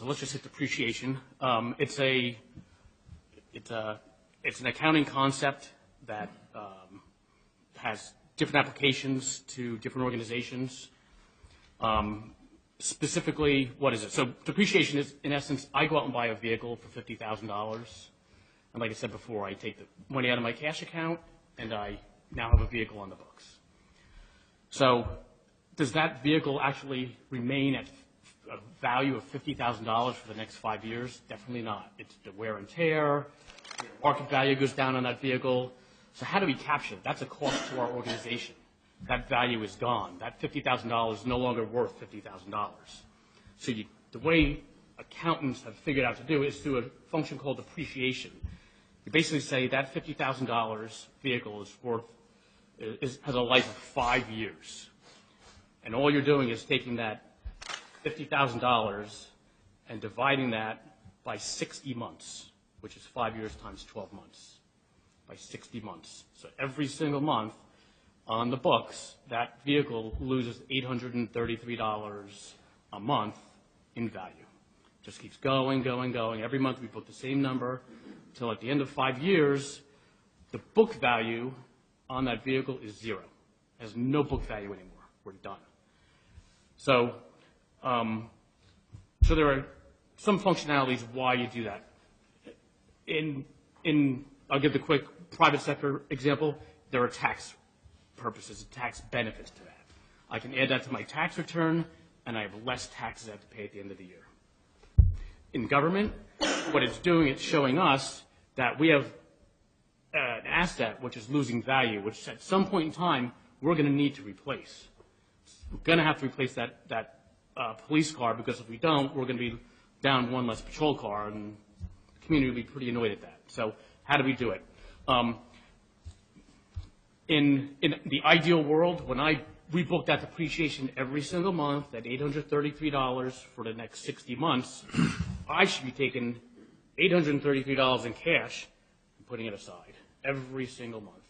So let's just hit depreciation. It's an accounting concept that has different applications to different organizations. Specifically, what is it? So depreciation is, in essence, I go out and buy a vehicle for $50,000. And like I said before, I take the money out of my cash account, and I now have a vehicle on the books. So does that vehicle actually remain at a value of $50,000 for the next 5 years? Definitely not. It's the wear and tear. Market value goes down on that vehicle. So how do we capture it? That's a cost to our organization. That value is gone. That $50,000 is no longer worth $50,000. So the way accountants have figured out to do it is through a function called depreciation. You basically say that $50,000 vehicle has a life of 5 years. And all you're doing is taking that $50,000 and dividing that by 60 months, which is 5 years times 12 months, by 60 months. So every single month on the books, that vehicle loses $833 a month in value. Just keeps going, going, going. Every month we book the same number until at the end of 5 years, the book value on that vehicle is zero. It has no book value anymore. We're done. So there are some functionalities why you do that. I'll give the quick private sector example. There are tax purposes, tax benefits to that. I can add that to my tax return, and I have less taxes I have to pay at the end of the year. In government, what it's doing, it's showing us that we have an asset which is losing value, which at some point in time we're going to need to replace. We're going to have to replace that police car, because if we don't, we're going to be down one less patrol car, and the community will be pretty annoyed at that. So how do we do it? In the ideal world, when we book that depreciation every single month at $833 for the next 60 months, I should be taking $833 in cash and putting it aside every single month.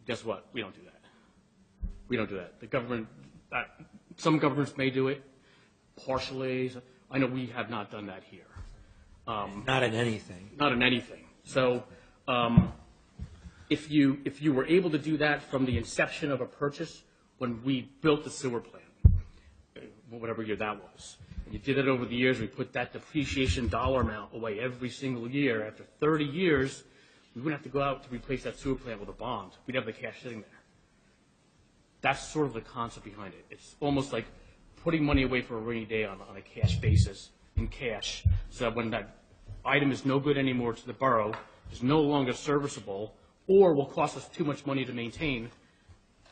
Guess what? We don't do that. We don't do that. The government, some governments may do it partially. I know we have not done that here. Not in anything. Not in anything. So if you were able to do that from the inception of a purchase, when we built the sewer plant, whatever year that was, and you did it over the years, we put that depreciation dollar amount away every single year. After 30 years, we wouldn't have to go out to replace that sewer plant with a bond. We'd have the cash sitting there. That's sort of the concept behind it. It's almost like putting money away for a rainy day on a cash basis, in cash, so that when that item is no good anymore to the borough, is no longer serviceable, or will cost us too much money to maintain,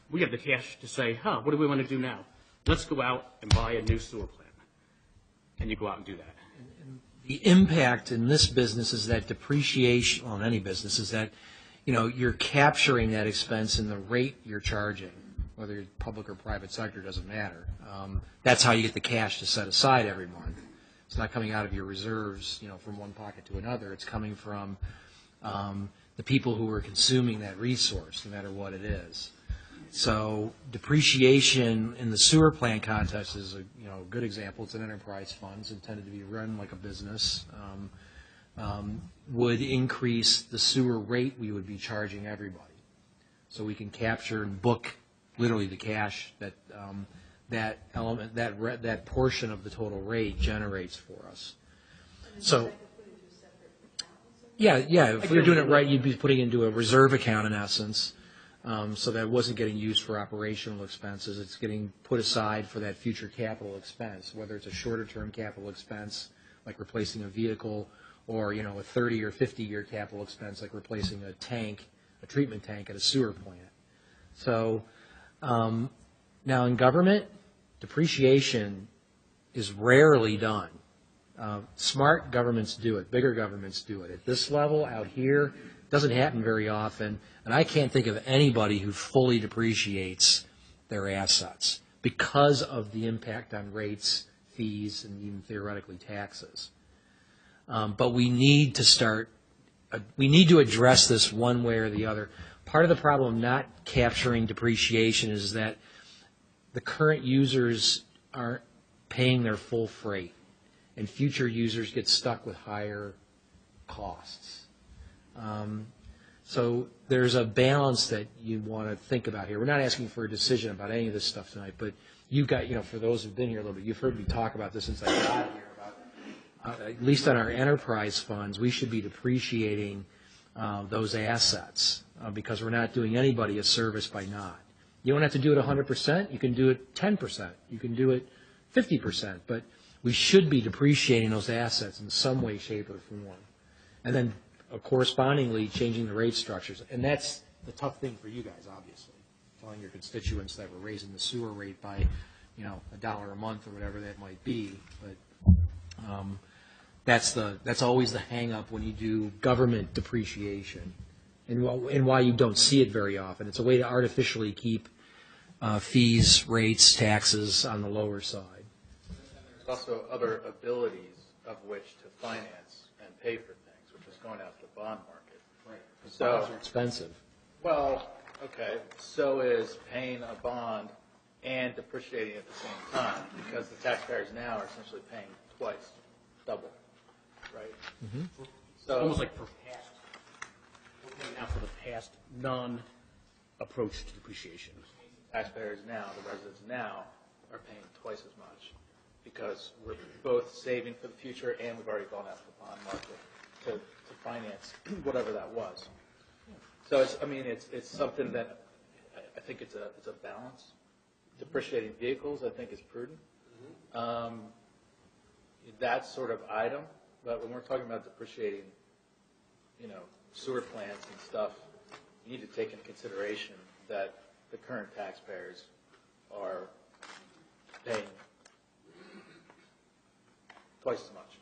we have the cash to say, what do we want to do now? Let's go out and buy a new sewer plant. And you go out and do that. The impact in this business is that depreciation, on any business, is that you're capturing that expense in the rate you're charging, whether you're public or private sector, doesn't matter. That's how you get the cash to set aside every month. It's not coming out of your reserves, from one pocket to another. It's coming from the people who are consuming that resource, no matter what it is. So depreciation in the sewer plant context is a good example. It's an enterprise fund. It's intended to be run like a business. Would increase the sewer rate we would be charging everybody, so we can capture and book literally the cash that that element, that portion of the total rate generates for us. So, yeah. If we were doing it right, you'd be putting it into a reserve account in essence, so that it wasn't getting used for operational expenses. It's getting put aside for that future capital expense, whether it's a shorter-term capital expense like replacing a vehicle, or a 30 or 50-year capital expense like replacing a tank, a treatment tank at a sewer plant. So now in government, depreciation is rarely done. Smart governments do it. Bigger governments do it. At this level out here, it doesn't happen very often, and I can't think of anybody who fully depreciates their assets because of the impact on rates, fees, and even theoretically taxes. But we need to address this one way or the other. Part of the problem not capturing depreciation is that the current users aren't paying their full freight. and future users get stuck with higher costs. So there's a balance that you want to think about here. We're not asking for a decision about any of this stuff tonight, but you've got, for those who've been here a little bit, you've heard me talk about this since I got here, about, at least on our enterprise funds, we should be depreciating those assets because we're not doing anybody a service by not. You don't have to do it 100%. You can do it 10%. You can do it 50%. But we should be depreciating those assets in some way, shape, or form. And then correspondingly changing the rate structures. And that's the tough thing for you guys, obviously, telling your constituents that we're raising the sewer rate by, $1 a month or whatever that might be. But that's always the hang-up when you do government depreciation, and why you don't see it very often. It's a way to artificially keep fees, rates, taxes on the lower side. There's also other abilities of which to finance and pay for things, which is going out to the bond market. Right. So Bonds are expensive. Well, okay, so is paying a bond and depreciating at the same time, because the taxpayers now are essentially paying twice, double, right? Mm-hmm. So Almost like for past, we're paying now for the past non-approach to depreciation. taxpayers now, the residents now, are paying twice as much because we're both saving for the future and we've already gone out to the bond market to finance whatever that was. So it's something that I think it's a balance. Depreciating vehicles, I think, is prudent. That sort of item, but when we're talking about depreciating, sewer plants and stuff, you need to take into consideration that the current taxpayers are paying twice as much.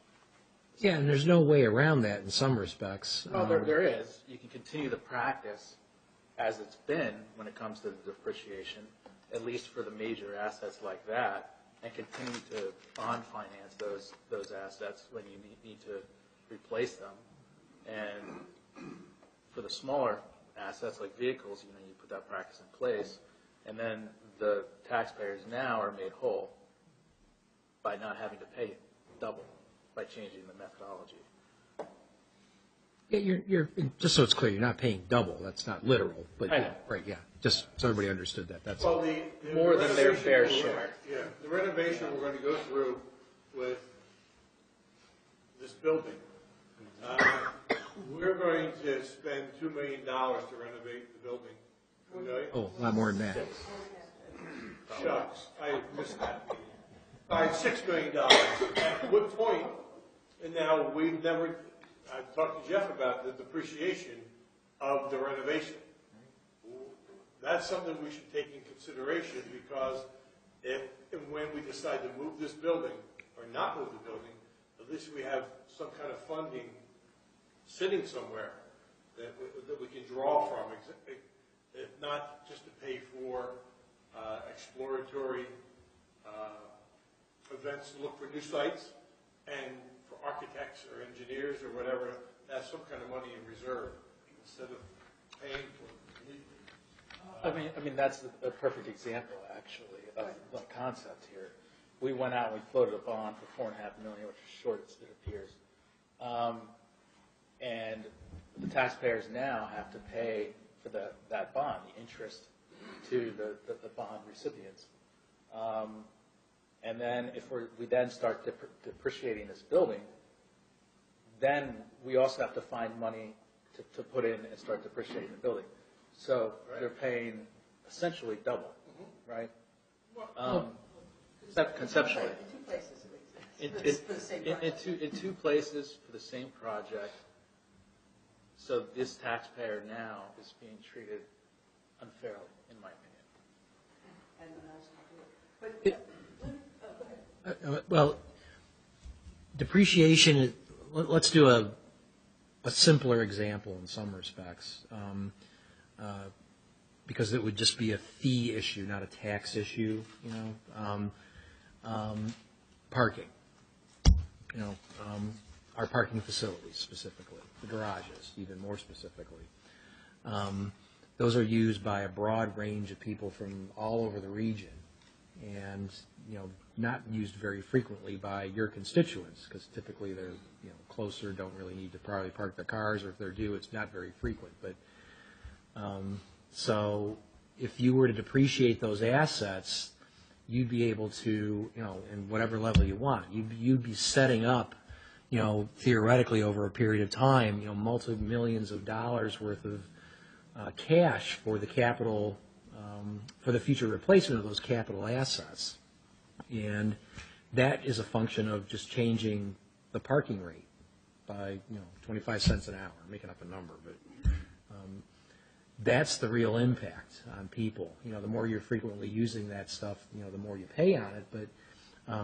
Yeah, and there's no way around that in some respects. Well, there is. You can continue the practice as it's been when it comes to the depreciation, at least for the major assets like that, and continue to bond finance those assets when you need to replace them. And for the smaller assets like vehicles, you put that practice in place, and then the taxpayers now are made whole by not having to pay double by changing the methodology. Yeah, you're just so it's clear, you're not paying double. That's not literal, but I know. right, yeah. Just so everybody understood that. That's Well, all. the More than their renovation fair we're- share. Yeah, the renovation we're going to go through with this building, we're going to spend $2 million to renovate the building. $2 million? Oh, a lot more than that. Shucks, I missed that. All right, $6 million. At what point, and now we've never, I've talked to Jeff about the depreciation of the renovation. That's something we should take in consideration, because if and when we decide to move this building or not move the building, at least we have some kind of funding sitting somewhere that we can draw from, not just to pay for exploratory events to look for new sites, and for architects or engineers or whatever, have some kind of money in reserve instead of paying for it. I mean that's a perfect example, actually, of the concept here. We went out and we floated a bond for $4.5 million, which is short as it appears, and the taxpayers now have to pay for that bond, the interest to the bond recipients. And then if we then start depreciating this building, then we also have to find money to put in and start depreciating the building. So they're paying essentially double, right? Conceptually. In two places, at least. For the same project. In two places for the same project. So this taxpayer now is being treated unfairly, in my opinion. Well, depreciation, let's do a simpler example in some respects, because it would just be a fee issue, not a tax issue, parking, our parking facilities specifically, the garages even more specifically. Those are used by a broad range of people from all over the region. and, not used very frequently by your constituents, because typically they're, closer, don't really need to probably park their cars, or if they're due, it's not very frequent. But, so if you were to depreciate those assets, you'd be able to, in whatever level you want, you'd be setting up, theoretically over a period of time, multi-millions of dollars worth of cash for the capital, for the future replacement of those capital assets. And that is a function of just changing the parking rate by, 25 cents an hour, I'm making up a number, but that's the real impact on people. The more you're frequently using that stuff, the more you pay on it, but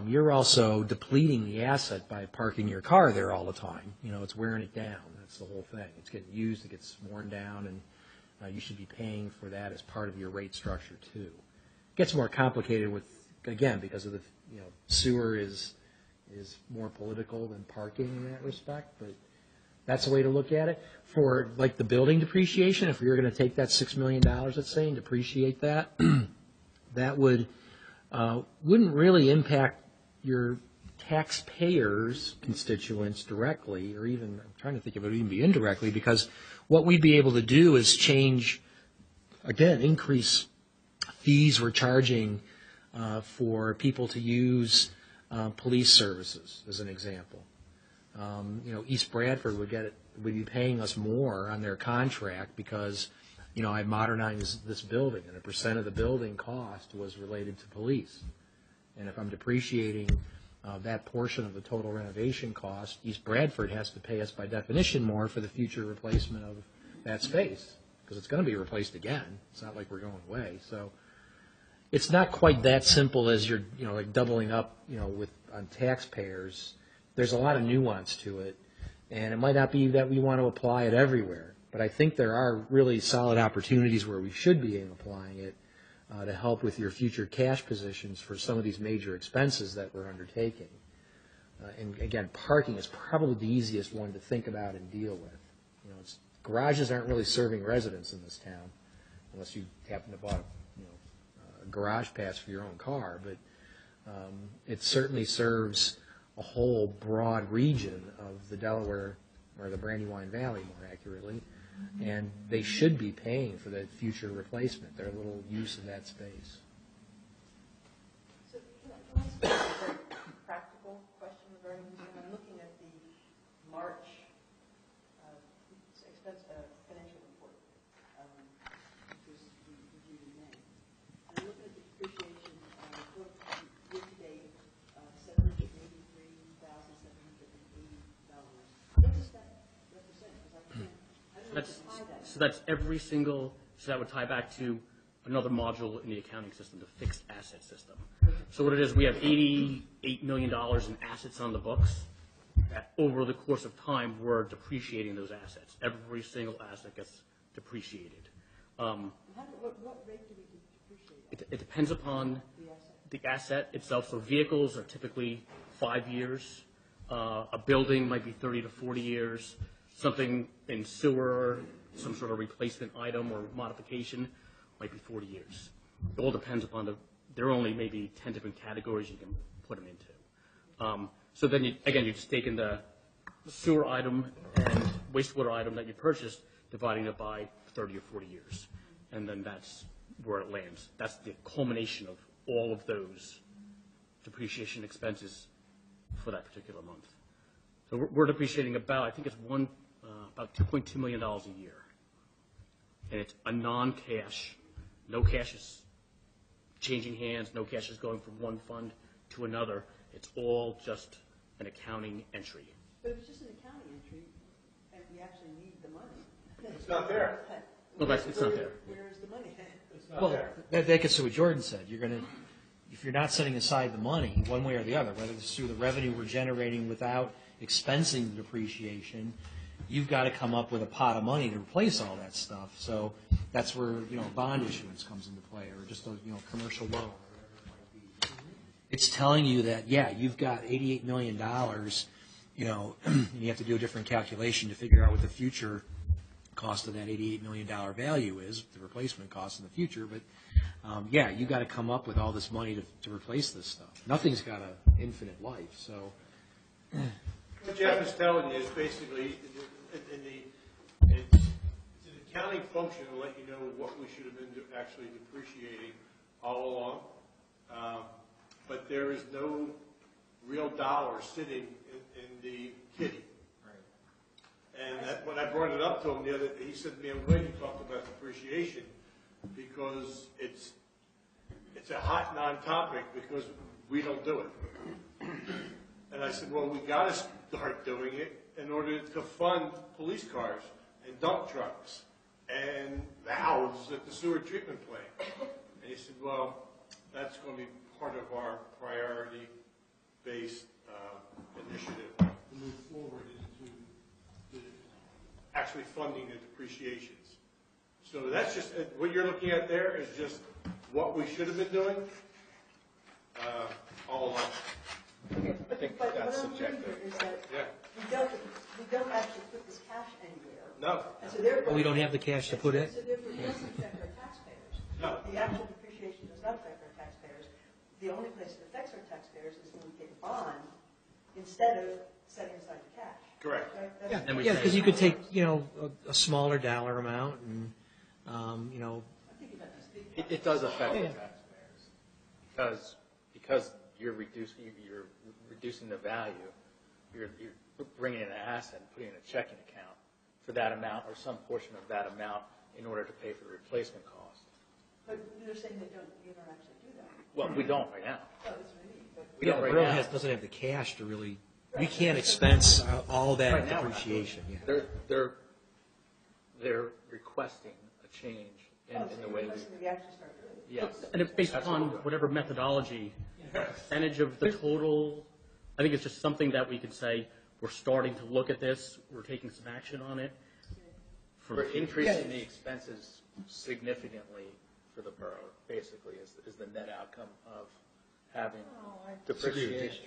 you're also depleting the asset by parking your car there all the time. It's wearing it down. That's the whole thing. It's getting used, it gets worn down, and you should be paying for that as part of your rate structure too. It gets more complicated again, because of the, sewer is more political than parking in that respect, but that's a way to look at it. For like the building depreciation, if we were going to take that $6 million, let's say, and depreciate that, that wouldn't really impact your taxpayers' constituents directly, or even, I'm trying to think if it would even be indirectly, because what we'd be able to do is increase fees we're charging for people to use police services, as an example. East Bradford would be paying us more on their contract because, I modernized this building, and a percent of the building cost was related to police. And if I'm depreciating that portion of the total renovation cost, East Bradford has to pay us by definition more for the future replacement of that space, because it's going to be replaced again. It's not like we're going away. So it's not quite that simple as you're, like doubling up, on taxpayers. There's a lot of nuance to it, and it might not be that we want to apply it everywhere, but I think there are really solid opportunities where we should be applying it to help with your future cash positions for some of these major expenses that we're undertaking. And again, parking is probably the easiest one to think about and deal with. Garages aren't really serving residents in this town, unless you happen to buy a garage pass for your own car, but it certainly serves a whole broad region of the Delaware, or the Brandywine Valley more accurately, and they should be paying for that future replacement, their little use of that space. So can I ask a very practical question regarding this? I'm looking at the March financial report, which was reviewed in May. And I'm looking at the depreciation year-to-date, $783,780. What does that represent? Because I don't know how to tie that. So that's every single, so that would tie back to another module in the accounting system, the fixed asset system. So what it is, we have $88 million in assets on the books. Over the course of time, we're depreciating those assets. Every single asset gets depreciated. What rate do we depreciate? It depends upon the asset itself. So vehicles are typically 5 years. A building might be 30 to 40 years. Something in sewer, some sort of replacement item or modification, might be 40 years. It all depends upon there are only maybe 10 different categories you can put them into. So then, you're just taking the sewer item and wastewater item that you purchased, dividing it by 30 or 40 years. And then that's where it lands. That's the culmination of all of those depreciation expenses for that particular month. So we're depreciating about $2.2 million a year. And it's a non-cash, no cash is changing hands, no cash is going from one fund to another. It's all just an accounting entry. But if it's just an accounting entry, and we actually need the money. It's not there. No, it's not there. Where's the money? It's not Well, there. that gets to what Jordan said. If you're not setting aside the money, one way or the other, whether it's through the revenue we're generating without expensing the depreciation, you've got to come up with a pot of money to replace all that stuff. So that's where bond issuance comes into play, or just a commercial loan, or whatever it might be. It's telling you that you've got $88 million, and you have to do a different calculation to figure out what the future cost of that $88 million value is, the replacement cost in the future, but, yeah, you gotta come up with all this money to replace this stuff. Nothing's got an infinite life, so. What Jeff is telling you is basically, it's an accounting function to let you know what we should have been actually depreciating all along. But there is no real dollar sitting in the kitty. And that, when I brought it up to him the other day, he said to me, I'm glad you talked about depreciation, because it's a hot non-topic, because we don't do it. And I said, well, we gotta start doing it in order to fund police cars and dump trucks and valves at the sewer treatment plant. And he said, well, that's gonna be part of our priority-based initiative to move forward into actually funding the depreciations. So that's just, what you're looking at there is just what we should have been doing all along. I think But that's what I'm reading subjective. here is that Yeah. we don't actually put this cash anywhere. No, And so therefore. We don't have the cash to put in? So therefore, it doesn't affect our taxpayers. No. The actual depreciation does not affect our taxpayers. The only place it affects our taxpayers is when we take a bond instead of setting aside the cash. correct. Right? That's- And we Yeah, say- because you could take, a smaller dollar amount and, I'm thinking about these big. It does affect the taxpayers, because you're reducing the value, you're bringing in an asset and putting in a checking account for that amount or some portion of that amount in order to pay for the replacement cost. But you're saying you don't actually do that. Well, we don't right now. Oh, that's what I mean, but. We yeah, don't the right borough now. doesn't have the cash to really, we can't expense all that Right now, we're not doing depreciation, it. yeah. They're requesting a change in the way we, We actually start doing it. yes. And it's based That's what upon we're doing. whatever methodology, percentage of the total. I think it's just something that we could say, we're starting to look at this, we're taking some action on it. We're increasing the expenses significantly for the borough, basically, is the net outcome of having depreciation.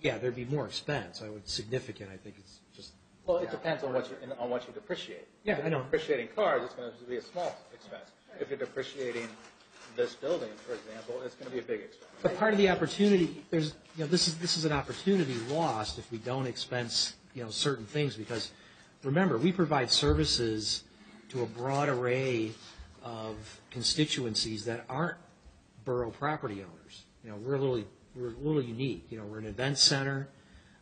Yeah, there'd be more expense, significant, I think it's just, Well, it depends on what you depreciate. Yeah, If I know. you're depreciating cars, it's going to be a small expense. If you're depreciating this building, for example, it's going to be a big expense. but part of the opportunity, this is an opportunity lost if we don't expense, certain things, because remember, we provide services to a broad array of constituencies that aren't borough property owners. We're a little unique. We're an event center,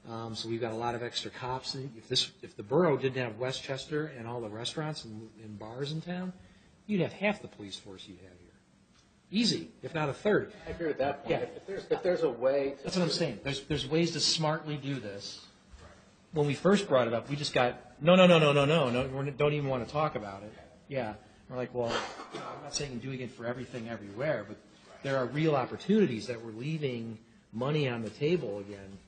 so we've got a lot of extra cops. If the borough didn't have Westchester and all the restaurants and bars in town, you'd have half the police force you'd have here. Easy, if not a third. I agree with that point. Yeah. If there's a way to. That's what I'm saying. There's ways to smartly do this. When we first brought it up, we just got, no, we don't even want to talk about it. Yeah. We're like, well, I'm not saying doing it for everything everywhere, but there are real opportunities that we're leaving money on the table again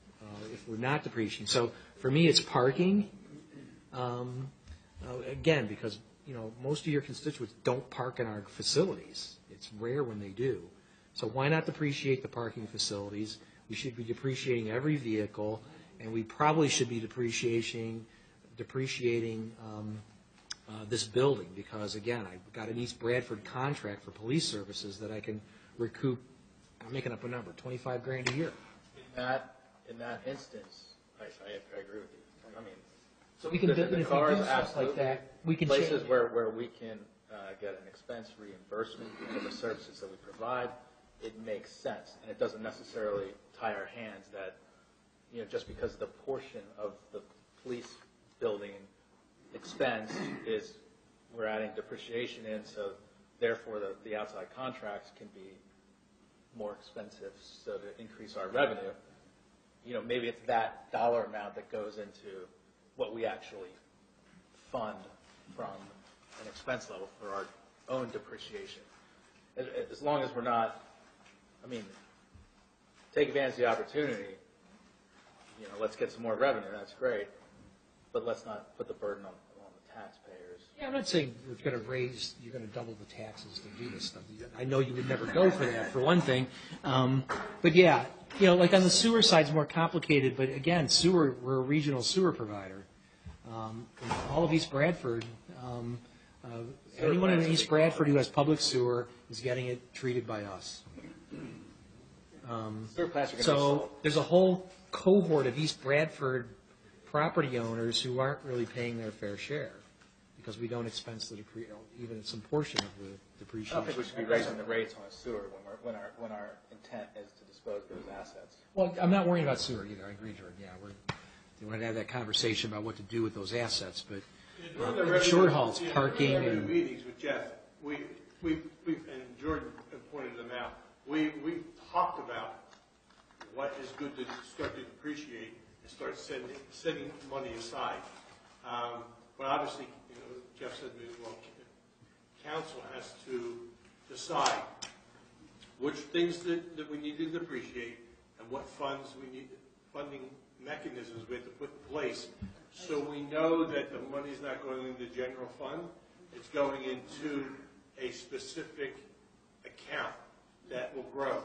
if we're not depreciating. So for me, it's parking. Again, because most of your constituents don't park in our facilities. It's rare when they do. So why not depreciate the parking facilities? We should be depreciating every vehicle, and we probably should be depreciating this building, because again, I've got an East Bradford contract for police services that I can recoup. I'm making up a number, $25,000 a year. In that instance, I agree with you. I mean, So we can the if we do cars, stuff like absolutely. that. We can Places change. where we can get an expense reimbursement for the services that we provide, it makes sense, and it doesn't necessarily tie our hands that, just because the portion of the police building expense is, we're adding depreciation in, so therefore the outside contracts can be more expensive, so to increase our revenue, maybe it's that dollar amount that goes into what we actually fund from an expense level for our own depreciation. As long as we're not, take advantage of the opportunity, let's get some more revenue, that's great, but let's not put the burden on the taxpayers. Yeah, I'm not saying you're going to double the taxes to do this stuff. I know you would never go for that, for one thing. But yeah, like on the sewer side, it's more complicated. But again, we're a regional sewer provider. All of East Bradford, anyone in East Bradford who has public sewer is getting it treated by us. Sewer plants are going to be So sold. there's a whole cohort of East Bradford property owners who aren't really paying their fair share because we don't expense the even some portion of the I depreciation. don't think we should be raising the rates on a sewer when our intent is to dispose of those assets. Well, I'm not worrying about sewer either. I agree, Jordan. Yeah, we're going to have that conversation about what to do with those assets, but During the in the revenue- short haul, it's yeah, parking during the revenue and meetings with Jeff, and Jordan pointed them out, we talked about what is good to start to depreciate and start setting money aside. But obviously, Jeff said, well, council has to decide which things that we need to depreciate and what funds we need, funding mechanisms we have to put in place, so we know that the money's not going into the general fund, it's going into a specific account that will grow.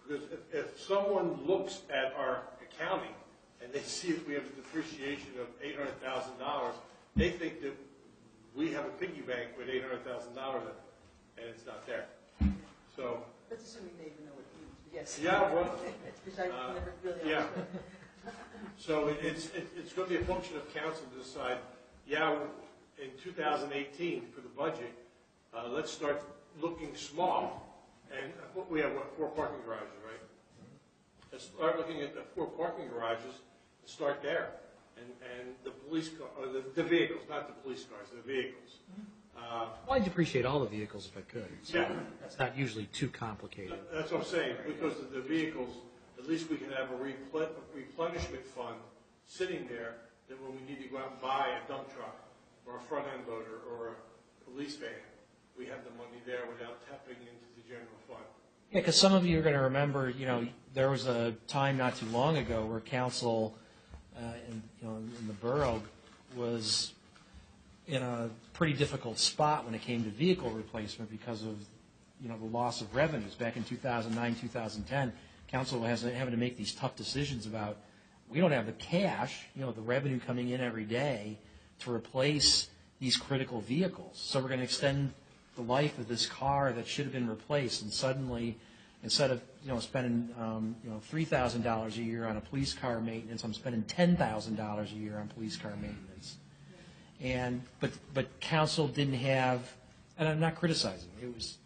Because if someone looks at our accounting and they see that we have a depreciation of $800,000, they think that we have a piggy bank with $800,000 in it, and it's not there. So, That's assuming they even know what it means, yes. yeah, well, Which I never really yeah. understood. So it's going to be a function of council to decide, yeah, in 2018 for the budget, let's start looking small. And we have, 4 parking garages, right? Let's start looking at the 4 parking garages and start there. And the police car, or the vehicles, not the police cars, the vehicles. well, I depreciate all the vehicles if I could. So Yeah. that's not usually too complicated. That's what I'm saying, because of the vehicles, at least we can have a replenishment fund sitting there, that when we need to go out and buy a dump truck, or a front end loader, or a police van, we have the money there without tapping into the general fund. Yeah, because some of you are going to remember, there was a time not too long ago where council in the borough was in a pretty difficult spot when it came to vehicle replacement because of, the loss of revenues. Back in 2009, 2010, council was having to make these tough decisions about, we don't have the cash, the revenue coming in every day to replace these critical vehicles. So we're going to extend the life of this car that should have been replaced, and suddenly, instead of spending $3,000 a year on a police car maintenance, I'm spending $10,000 a year on police car maintenance. And but council didn't have, and I'm not criticizing. It was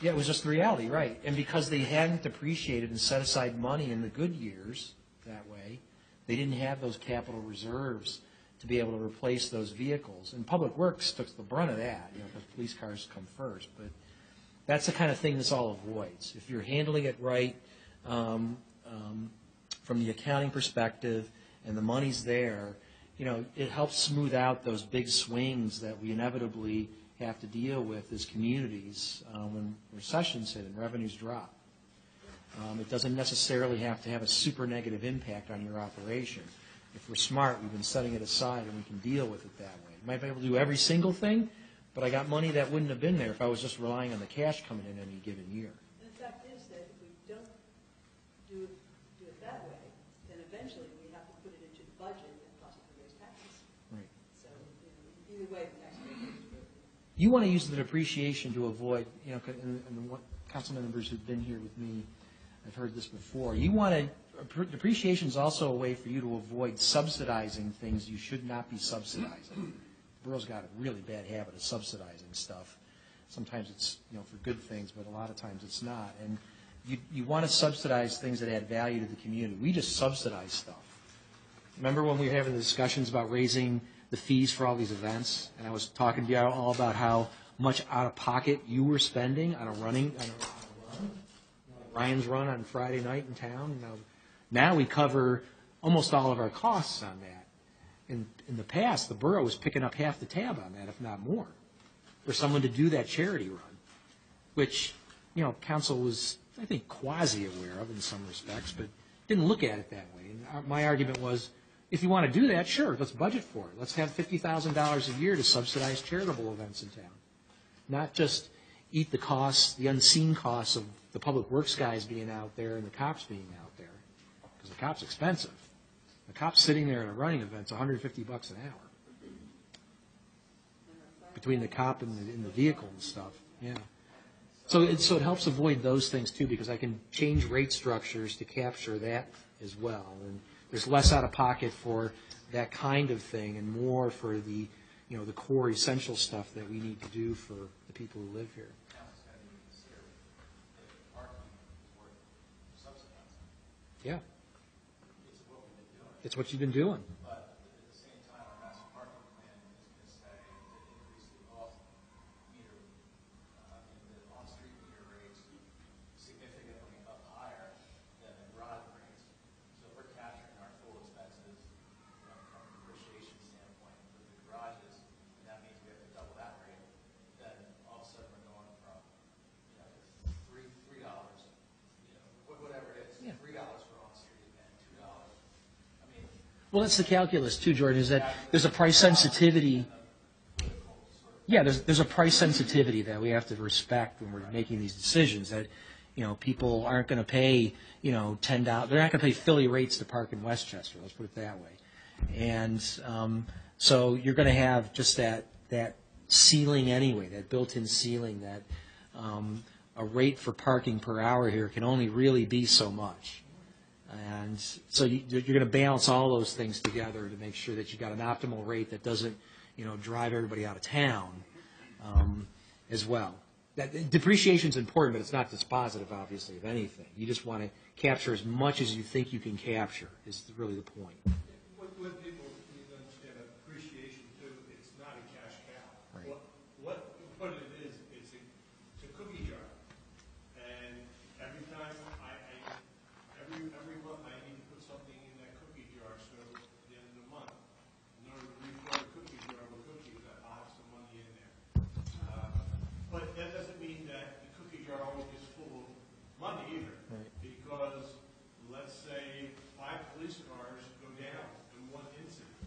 it was just the reality, right? And because they hadn't depreciated and set aside money in the good years that way, they didn't have those capital reserves to be able to replace those vehicles. And Public Works took the brunt of that, because police cars come first. But that's the kind of thing this all avoids. If you're handling it right from the accounting perspective and the money's there, it helps smooth out those big swings that we inevitably have to deal with as communities when recessions hit and revenues drop. It doesn't necessarily have to have a super negative impact on your operation. If we're smart, we've been setting it aside and we can deal with it that way. You might be able to do every single thing, but I got money that wouldn't have been there if I was just relying on the cash coming in any given year. And the fact is that if we don't do it that way, then eventually we have to put it into the budget and possibly raise taxes. Right. So, either way, the taxpayer pays for it. You want to use the depreciation to avoid, and what council members who've been here with me, I've heard this before. You want to, depreciation is also a way for you to avoid subsidizing things you should not be subsidizing. The borough's got a really bad habit of subsidizing stuff. Sometimes it's, for good things, but a lot of times it's not. And you want to subsidize things that add value to the community. We just subsidize stuff. Remember when we were having the discussions about raising the fees for all these events, and I was talking to you all about how much out of pocket you were spending on a run, Ryan's run on Friday night in town. Now we cover almost all of our costs on that. In the past, the borough was picking up half the tab on that, if not more, for someone to do that charity run, which council was, I think, quasi-aware of in some respects, but didn't look at it that way. And my argument was, if you want to do that, sure, let's budget for it. Let's have $50,000 a year to subsidize charitable events in town, not just eat the costs, the unseen costs of the public works guys being out there and the cops being out there, because the cops expensive. A cop sitting there at a running event's $150 an hour. Between the cop and the vehicle and stuff, yeah. So it helps avoid those things too, because I can change rate structures to capture that as well. And there's less out of pocket for that kind of thing and more for the, the core essential stuff that we need to do for the people who live here. Yeah. It's what you've been doing. But at the same time, our master parking plan is going to say to increase the off-meter, the on-street meter rates significantly up higher than the garage rates. So if we're capturing our full expenses from a depreciation standpoint with the garages, and that means we have to double that rate, then all of a sudden we're going from, $3, whatever it is, $3 for on-street and $2. I mean, Well, that's the calculus too, Jordan, is that there's a price sensitivity. Yeah, there's a price sensitivity that we have to respect when we're making these decisions. That people aren't going to pay $10. They're not going to pay Philly rates to park in Westchester. Let's put it that way. And so you're going to have just that ceiling anyway, that built-in ceiling that a rate for parking per hour here can only really be so much. And so you're going to balance all those things together to make sure that you got an optimal rate that doesn't, drive everybody out of town as well. That depreciation is important, but it's not dispositive, obviously, of anything. You just want to capture as much as you think you can capture is really the point. What people need to understand about depreciation too, it's not a cash cow. Right. What it is, it's a cookie jar. And every time every month I need to put something in that cookie jar, so at the end of the month, in order to refill the cookie jar with cookies, I'll have some money in there. But that doesn't mean that the cookie jar always gets full of money either. Right. Because let's say 5 police cars go down in one incident.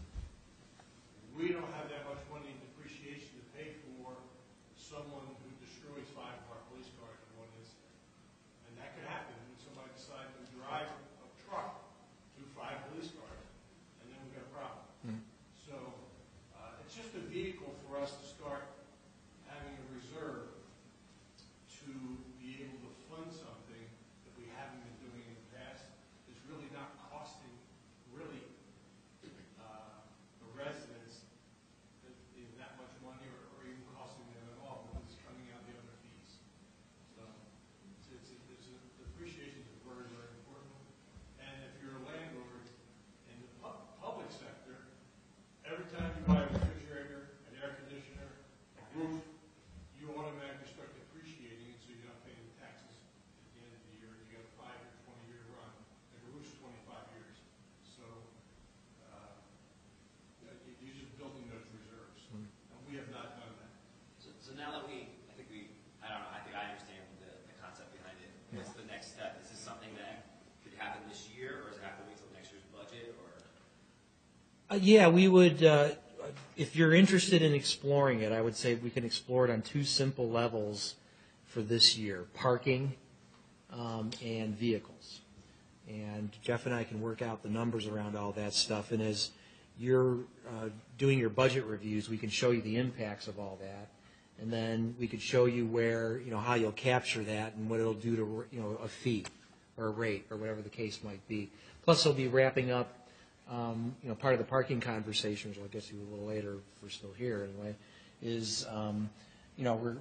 We don't have that much money in depreciation to pay for someone who destroys 5 of our police cars in one incident. And that could happen when somebody decides to drive a truck to 5 police cars, and then we've got a problem. So it's just a vehicle for us to start having a reserve to be able to fund something that we haven't been doing in the past. It's really not costing really the residents that much money or even costing them at all because it's coming out the other fees. So depreciation is very, very important. And if you're a landlord in the public sector, every time you buy a refrigerator, an air conditioner, a roof, you automatically start depreciating it so you're not paying the taxes at the end of the year. You got a 5 or 20-year run. And the roof's 25 years. So you're just building those reserves. And we have not done that. So now that I don't know, I think I understand the concept behind it. What's the next step? Is this something that could happen this year, or does it have to wait till next year's budget, or? Yeah, we would, if you're interested in exploring it, I would say we can explore it on 2 simple levels for this year, parking and vehicles. And Jeff and I can work out the numbers around all that stuff. And as you're doing your budget reviews, we can show you the impacts of all that. And then we could show you where, how you'll capture that and what it'll do to, a fee or a rate or whatever the case might be. Plus, we'll be wrapping up, part of the parking conversation, which I'll get to a little later if we're still here anyway, is,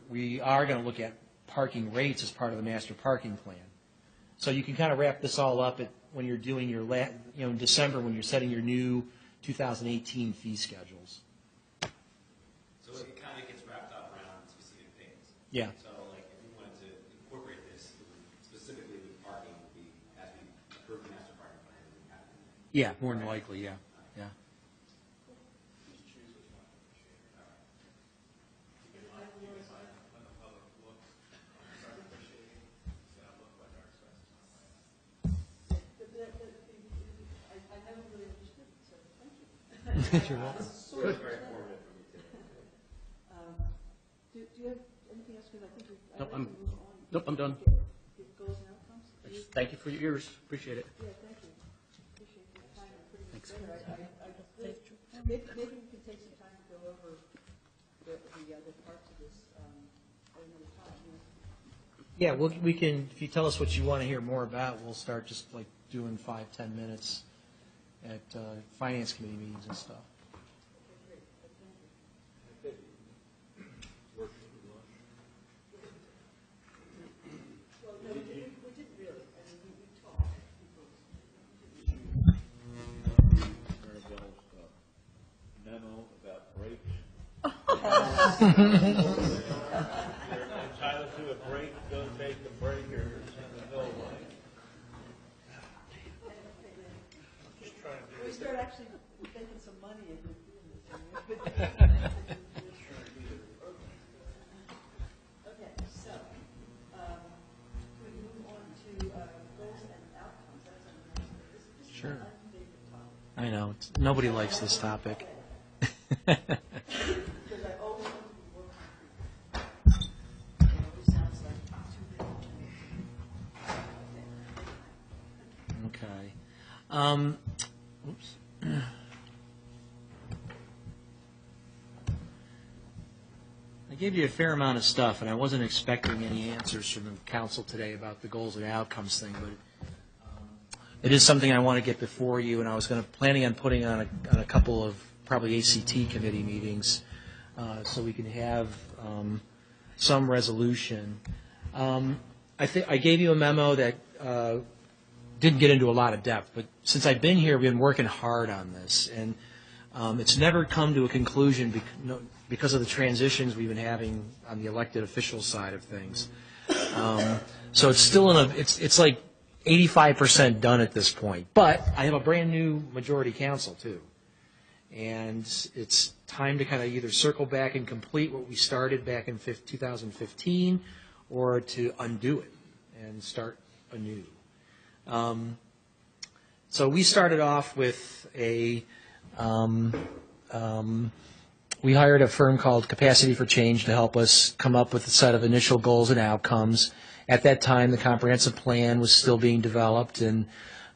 we are going to look at parking rates as part of the master parking plan. So you can kind of wrap this all up when you're doing your, in December when you're setting your new 2018 fee schedules. So it kind of gets wrapped up around specific things. Yeah. So like if we wanted to incorporate this specifically with parking, would be as we approve the master parking plan, it would happen. Yeah, more than likely, yeah. Yeah. I never really understood, so thank you. You're welcome. Good. Do you have anything else? Because I think I'd Nope, like to move on. Nope, I'm done. Get goals and outcomes? Thank you for your ears. Appreciate it. Yeah, thank you. Appreciate your time and putting Thanks. Maybe we could take some time to go over the other parts of this at another time. Yeah, we can, if you tell us what you want to hear more about, we'll start just like doing 5-10 minutes at finance committee meetings and stuff. Well, no, we didn't really. I mean, we talked. Memo about brakes. Entitled to a break, don't take the break or no way. We start actually making some money in doing this. Okay, so, we move on to goals and outcomes. That's a nice, this is Sure. my favorite topic. I know, nobody likes this topic. Because I always want to be more concrete. It always sounds like too big. Okay. Oops. I gave you a fair amount of stuff, and I wasn't expecting any answers from the council today about the goals and outcomes thing, but it is something I want to get before you, and I was planning on putting on a couple of probably ACT committee meetings so we can have some resolution. I gave you a memo that didn't get into a lot of depth, but since I've been here, we've been working hard on this, and it's never come to a conclusion because of the transitions we've been having on the elected official side of things. So it's still it's like 85% done at this point. But I have a brand new majority council too, and it's time to kind of either circle back and complete what we started back in 2015, or to undo it and start anew. So we started off with we hired a firm called Capacity for Change to help us come up with a set of initial goals and outcomes. At that time, the comprehensive plan was still being developed, and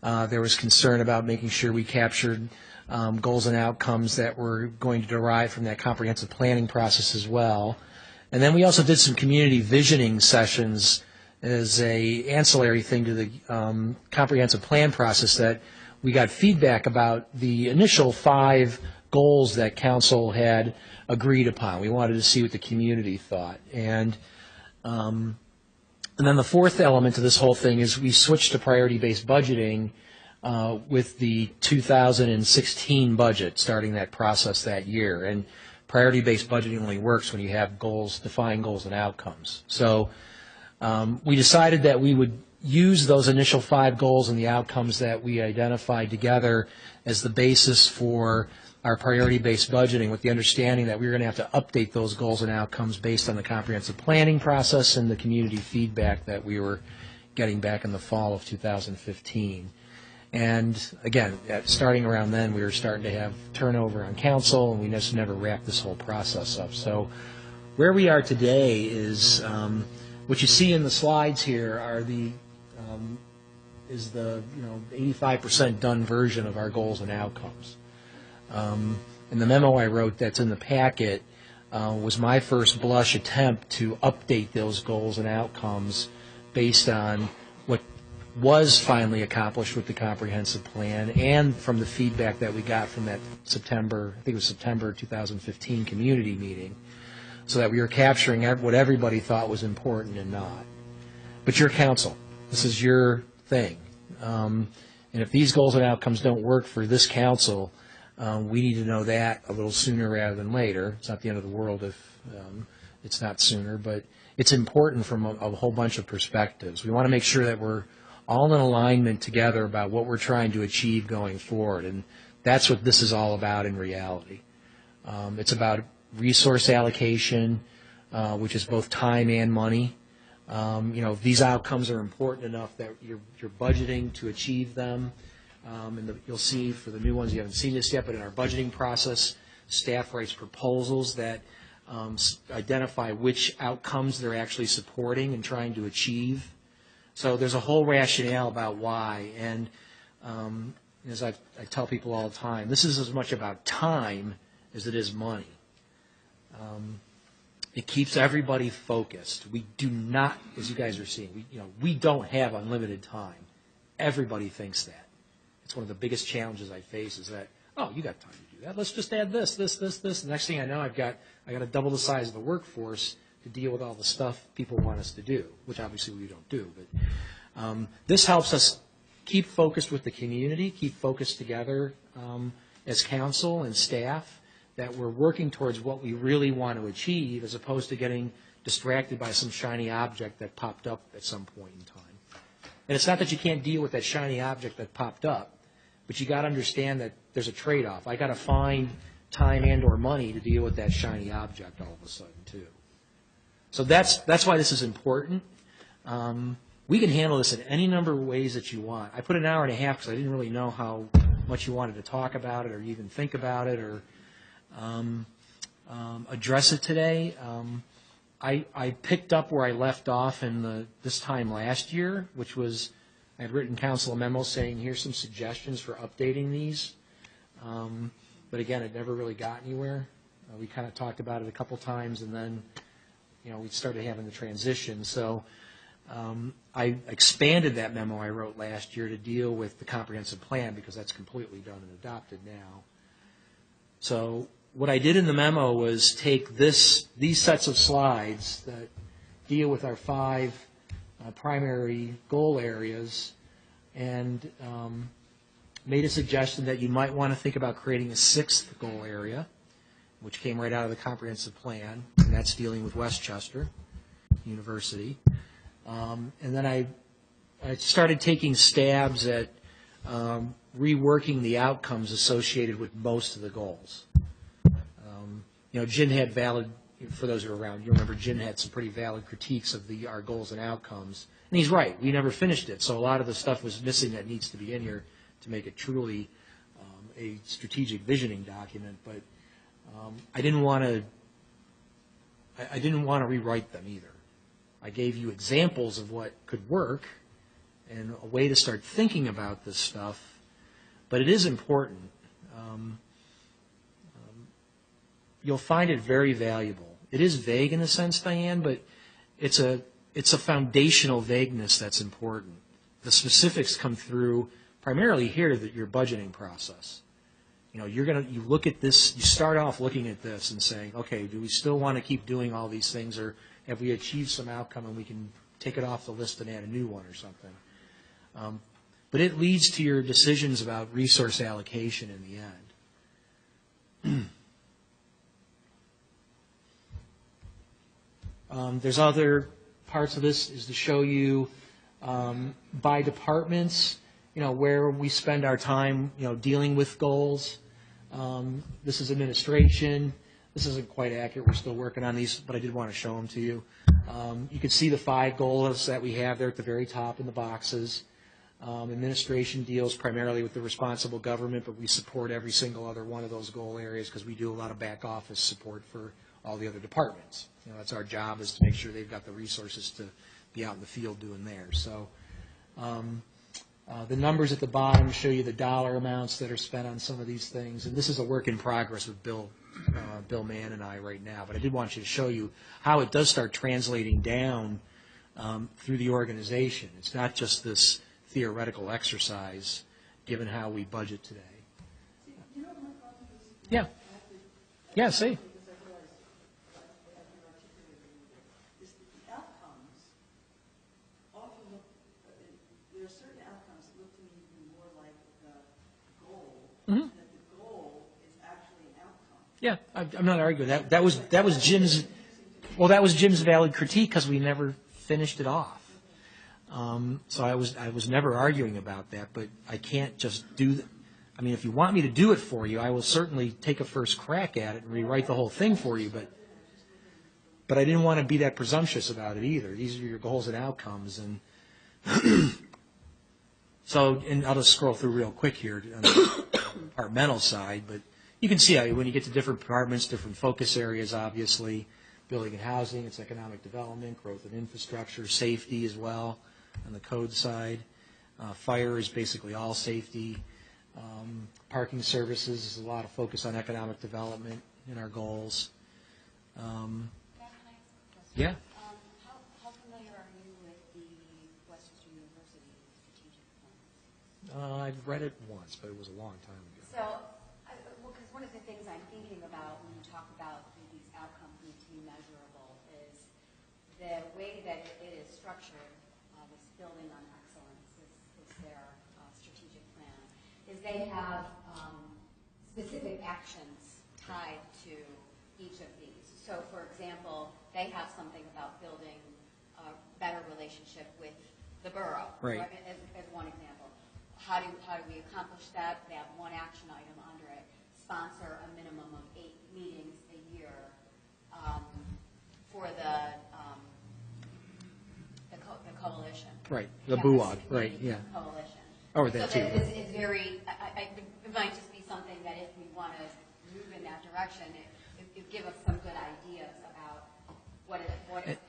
there was concern about making sure we captured goals and outcomes that were going to derive from that comprehensive planning process as well. And then we also did some community visioning sessions as a ancillary thing to the comprehensive plan process, that we got feedback about the initial 5 goals that council had agreed upon. We wanted to see what the community thought. And then the fourth element to this whole thing is we switched to priority-based budgeting with the 2016 budget, starting that process that year. And priority-based budgeting only works when you have goals, defined goals and outcomes. So we decided that we would use those initial 5 goals and the outcomes that we identified together as the basis for our priority-based budgeting, with the understanding that we were going to have to update those goals and outcomes based on the comprehensive planning process and the community feedback that we were getting back in the fall of 2015. And again, starting around then, we were starting to have turnover on council, and we just never wrapped this whole process up. So where we are today is what you see in the slides here are is the 85% done version of our goals and outcomes. And the memo I wrote that's in the packet was my first blush attempt to update those goals and outcomes based on what was finally accomplished with the comprehensive plan and from the feedback that we got from that September 2015 community meeting, so that we were capturing what everybody thought was important and not. But your council, this is your thing. And if these goals and outcomes don't work for this council, we need to know that a little sooner rather than later. It's not the end of the world if it's not sooner, but it's important from a whole bunch of perspectives. We want to make sure that we're all in alignment together about what we're trying to achieve going forward, and that's what this is all about in reality. It's about resource allocation, which is both time and money. If these outcomes are important enough that you're budgeting to achieve them, and you'll see for the new ones, you haven't seen this yet, but in our budgeting process, staff writes proposals that identify which outcomes they're actually supporting and trying to achieve. So there's a whole rationale about why. And as I tell people all the time, this is as much about time as it is money. It keeps everybody focused. We do not, as you guys are seeing, we don't have unlimited time. Everybody thinks that. It's one of the biggest challenges I face is that, oh, you got time to do that. Let's just add this. The next thing I know, I got to double the size of the workforce to deal with all the stuff people want us to do, which obviously we don't do. But this helps us keep focused with the community, keep focused together as council and staff, that we're working towards what we really want to achieve as opposed to getting distracted by some shiny object that popped up at some point in time. And it's not that you can't deal with that shiny object that popped up, but you got to understand that there's a trade-off. I got to find time and or money to deal with that shiny object all of a sudden too. So that's why this is important. We can handle this in any number of ways that you want. I put an hour and a half because I didn't really know how much you wanted to talk about it or even think about it or address it today. I picked up where I left off in this time last year, which was I had written council a memo saying here's some suggestions for updating these. But again, it never really got anywhere. We kind of talked about it a couple times, and then we started having the transition. So I expanded that memo I wrote last year to deal with the comprehensive plan because that's completely done and adopted now. So what I did in the memo was take these sets of slides that deal with our 5 primary goal areas and made a suggestion that you might want to think about creating a 6th goal area, which came right out of the comprehensive plan, and that's dealing with Westchester University. And then I started taking stabs at reworking the outcomes associated with most of the goals. Jim had valid, for those who are around, you remember Jim had some pretty valid critiques of our goals and outcomes. And he's right, we never finished it, so a lot of the stuff was missing that needs to be in here to make it truly a strategic visioning document. But I didn't want to rewrite them either. I gave you examples of what could work and a way to start thinking about this stuff, but it is important. You'll find it very valuable. It is vague in a sense, Diane, but it's a foundational vagueness that's important. The specifics come through primarily here your budgeting process. You look at this, you start off looking at this and saying, okay, do we still want to keep doing all these things, or have we achieved some outcome and we can take it off the list and add a new one or something? But it leads to your decisions about resource allocation in the end. There's other parts of this is to show you by departments, where we spend our time, dealing with goals. This is administration. This isn't quite accurate. We're still working on these, but I did want to show them to you. You can see the 5 goals that we have there at the very top in the boxes. Administration deals primarily with the responsible government, but we support every single other one of those goal areas because we do a lot of back office support for all the other departments. That's our job, is to make sure they've got the resources to be out in the field doing theirs. So the numbers at the bottom show you the dollar amounts that are spent on some of these things, and this is a work in progress with Bill Mann and I right now, but I did want you to show you how it does start translating down through the organization. It's not just this theoretical exercise, given how we budget today. Yeah. Yeah, see. Mm-hmm. That the goal is actually an outcome. Yeah, I'm not arguing that. That was Jim's. Well, that was Jim's valid critique because we never finished it off. So I was never arguing about that. But I can't just do that. I mean, if you want me to do it for you, I will certainly take a first crack at it and rewrite the whole thing for you. But I didn't want to be that presumptuous about it either. These are your goals and outcomes, and so. And I'll just scroll through real quick here on the departmental side, but you can see how when you get to different departments, different focus areas, obviously, building and housing, it's economic development, growth and infrastructure, safety as well on the code side. Fire is basically all safety. Parking services is a lot of focus on economic development in our goals. Can I ask a question? Yeah. How familiar are you with the Westchester University strategic plan? I've read it once, but it was a long time ago. So, because one of the things I'm thinking about when you talk about these outcomes need to be measurable is the way that it is structured, this building on excellence is their strategic plan, is they have specific actions tied to each of these. So, for example, they have something about building a better relationship with the borough, Right. as one example. How do we accomplish that? They have one action item under it: sponsor a minimum of 8 meetings a year for the coalition. Right, the Yeah, BUOG, the right, yeah. Coalition. Oh, that so too. It's very. It might just be something that if we want to move in that direction, it give us some good ideas about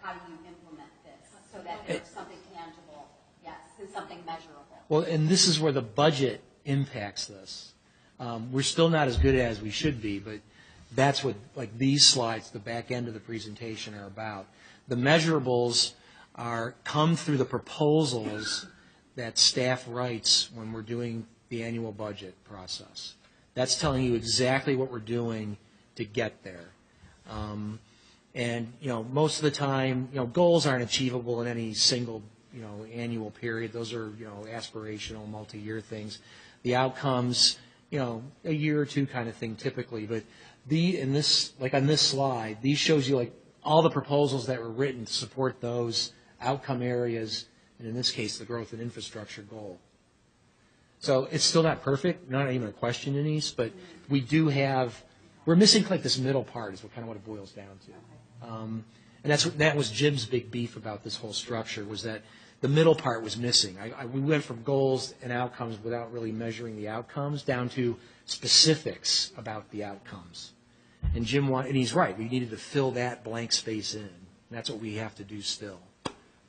how do you implement this so that there's something tangible, yes, and something measurable. Well, and this is where the budget impacts this. We're still not as good as we should be, but that's what, like these slides, the back end of the presentation are about. The measurables come through the proposals that staff writes when we're doing the annual budget process. That's telling you exactly what we're doing to get there. And, most of the time, goals aren't achievable in any single, annual period. Those are, aspirational, multi-year things. The outcomes, a year or two kind of thing typically. But like on this slide, these shows you like all the proposals that were written to support those outcome areas, and in this case, the growth and infrastructure goal. So it's still not perfect, not even a question, Denise, but we're missing like this middle part is kind of what it boils down to. And that was Jim's big beef about this whole structure, was that the middle part was missing. We went from goals and outcomes without really measuring the outcomes down to specifics about the outcomes. And and he's right, we needed to fill that blank space in. And that's what we have to do still.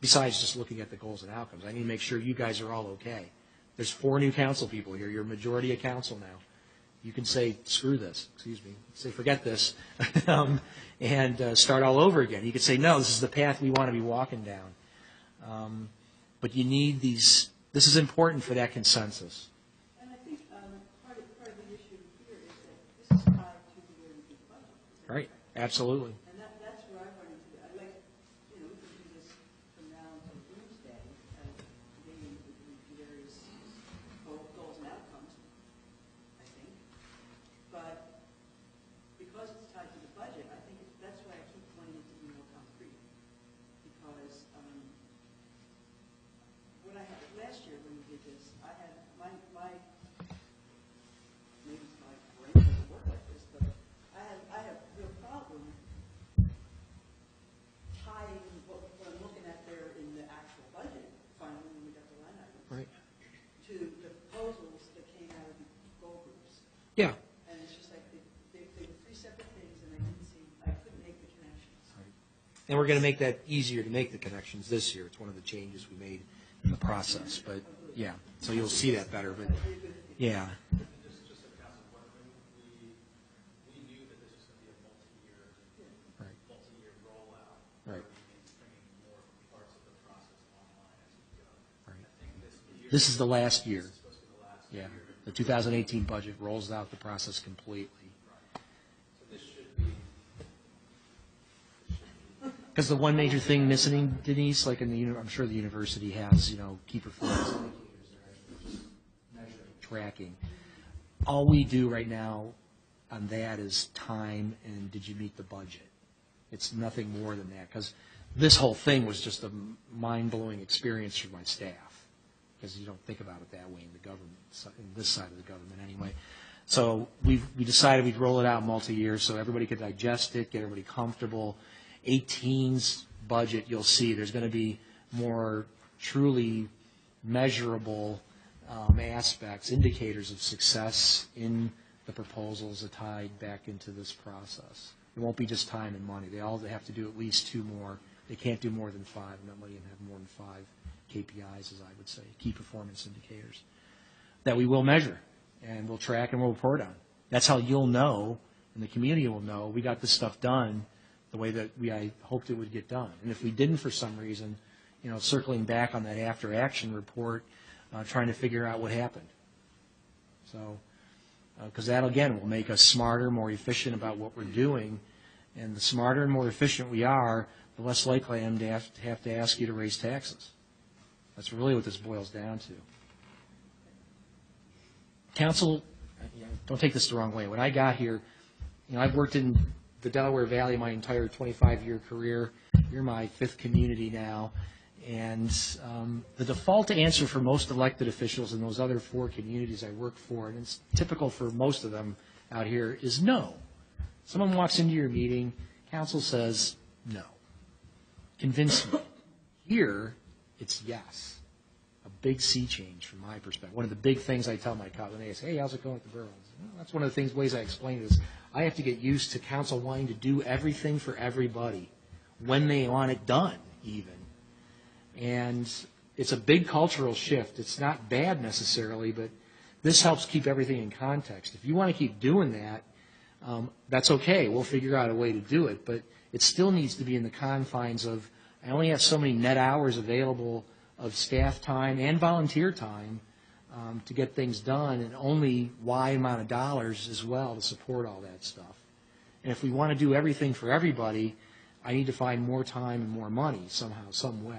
Besides just looking at the goals and outcomes, I need to make sure you guys are all okay. There's 4 new council people here. You're a majority of council now. You can say, screw this, say, forget this, and start all over again. You could say, no, this is the path we want to be walking down. But you need this is important for that consensus. And I think part of the issue here is that this is tied to the way we do the budget. Right, absolutely. And that's where I run into it. I like, we can do this from now until Doomsday, debating the various goals and outcomes, I think. But because it's tied to the budget, I think that's why I keep wanting it to be more concrete. Because what I had last year when we did this, I had my maybe it's my brain doesn't work like this, but I have a real problem tying what I'm looking at there in the actual budget, finally when we got the line items, Right. to the proposals that came out of the goal groups. Yeah. And it's just like they were 3 separate things, and I couldn't make the connections. And we're going to make that easier to make the connections this year. It's one of the changes we made in the process. But, yeah, so you'll see that better. But, yeah. Just a council point, we knew that this was going to be a multi-year rollout. Right. Bringing more parts of the process online as we go. Right. I think This is the last year. is supposed to be the last Yeah. year. The 2018 budget rolls out the process completely. So this should be. Because the one major thing missing, Denise, like I'm sure the university has, key performance indicators that are measuring, tracking. All we do right now on that is time and did you meet the budget. It's nothing more than that. Because this whole thing was just a mind-blowing experience for my staff. Because you don't think about it that way in the government, in this side of the government anyway. So we decided we'd roll it out multi-year so everybody could digest it, get everybody comfortable. 18's budget, you'll see there's going to be more truly measurable aspects, indicators of success in the proposals that tied back into this process. It won't be just time and money. They all have to do at least 2 more. They can't do more than 5. I'm not letting them have more than 5 KPIs, as I would say, key performance indicators, that we will measure. and we'll track and we'll report on it. That's how you'll know, and the community will know, we got this stuff done the way that I hoped it would get done. And if we didn't for some reason, circling back on that after-action report, trying to figure out what happened. So, because that, again, will make us smarter, more efficient about what we're doing. And the smarter and more efficient we are, the less likely I am to have to ask you to raise taxes. That's really what this boils down to. Council, don't take this the wrong way. When I got here, I've worked in the Delaware Valley my entire 25-year career. You're my fifth community now. And the default answer for most elected officials in those other 4 communities I work for, and it's typical for most of them out here, is no. Someone walks into your meeting, council says no. Convince me. Here, it's yes. A big sea change from my perspective. One of the big things I tell my colleagues, when they say, hey, how's it going with the borough? Well, that's one of the ways I explain it is I have to get used to council wanting to do everything for everybody when they want it done, even. And it's a big cultural shift. It's not bad necessarily, but this helps keep everything in context. If you want to keep doing that, that's okay. We'll figure out a way to do it, but it still needs to be in the confines of I only have so many net hours available of staff time and volunteer time to get things done, and only Y amount of dollars as well to support all that stuff. And if we want to do everything for everybody, I need to find more time and more money somehow, some way.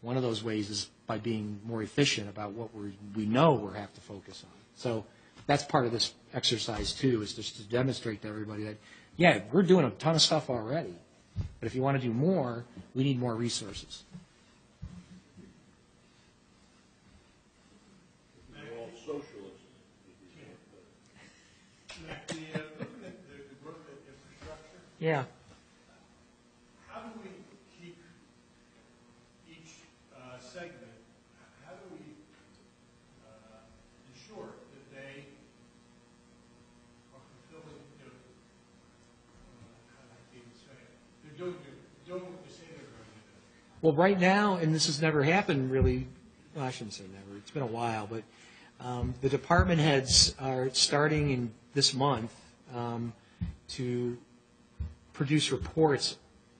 One of those ways is by being more efficient about what we know we have to focus on. So that's part of this exercise, too, is just to demonstrate to everybody that, yeah, we're doing a ton of stuff already. But if you want to do more, we need more resources. They're all socialists. Looking at the growth of infrastructure, Yeah. how do we keep each segment, how do we ensure that they are fulfilling, how do I even say it? They're doing what they say they're going to do. Well, right now, and this has never happened really, well, I shouldn't say never, it's been a while, but the department heads are starting in this month to produce reports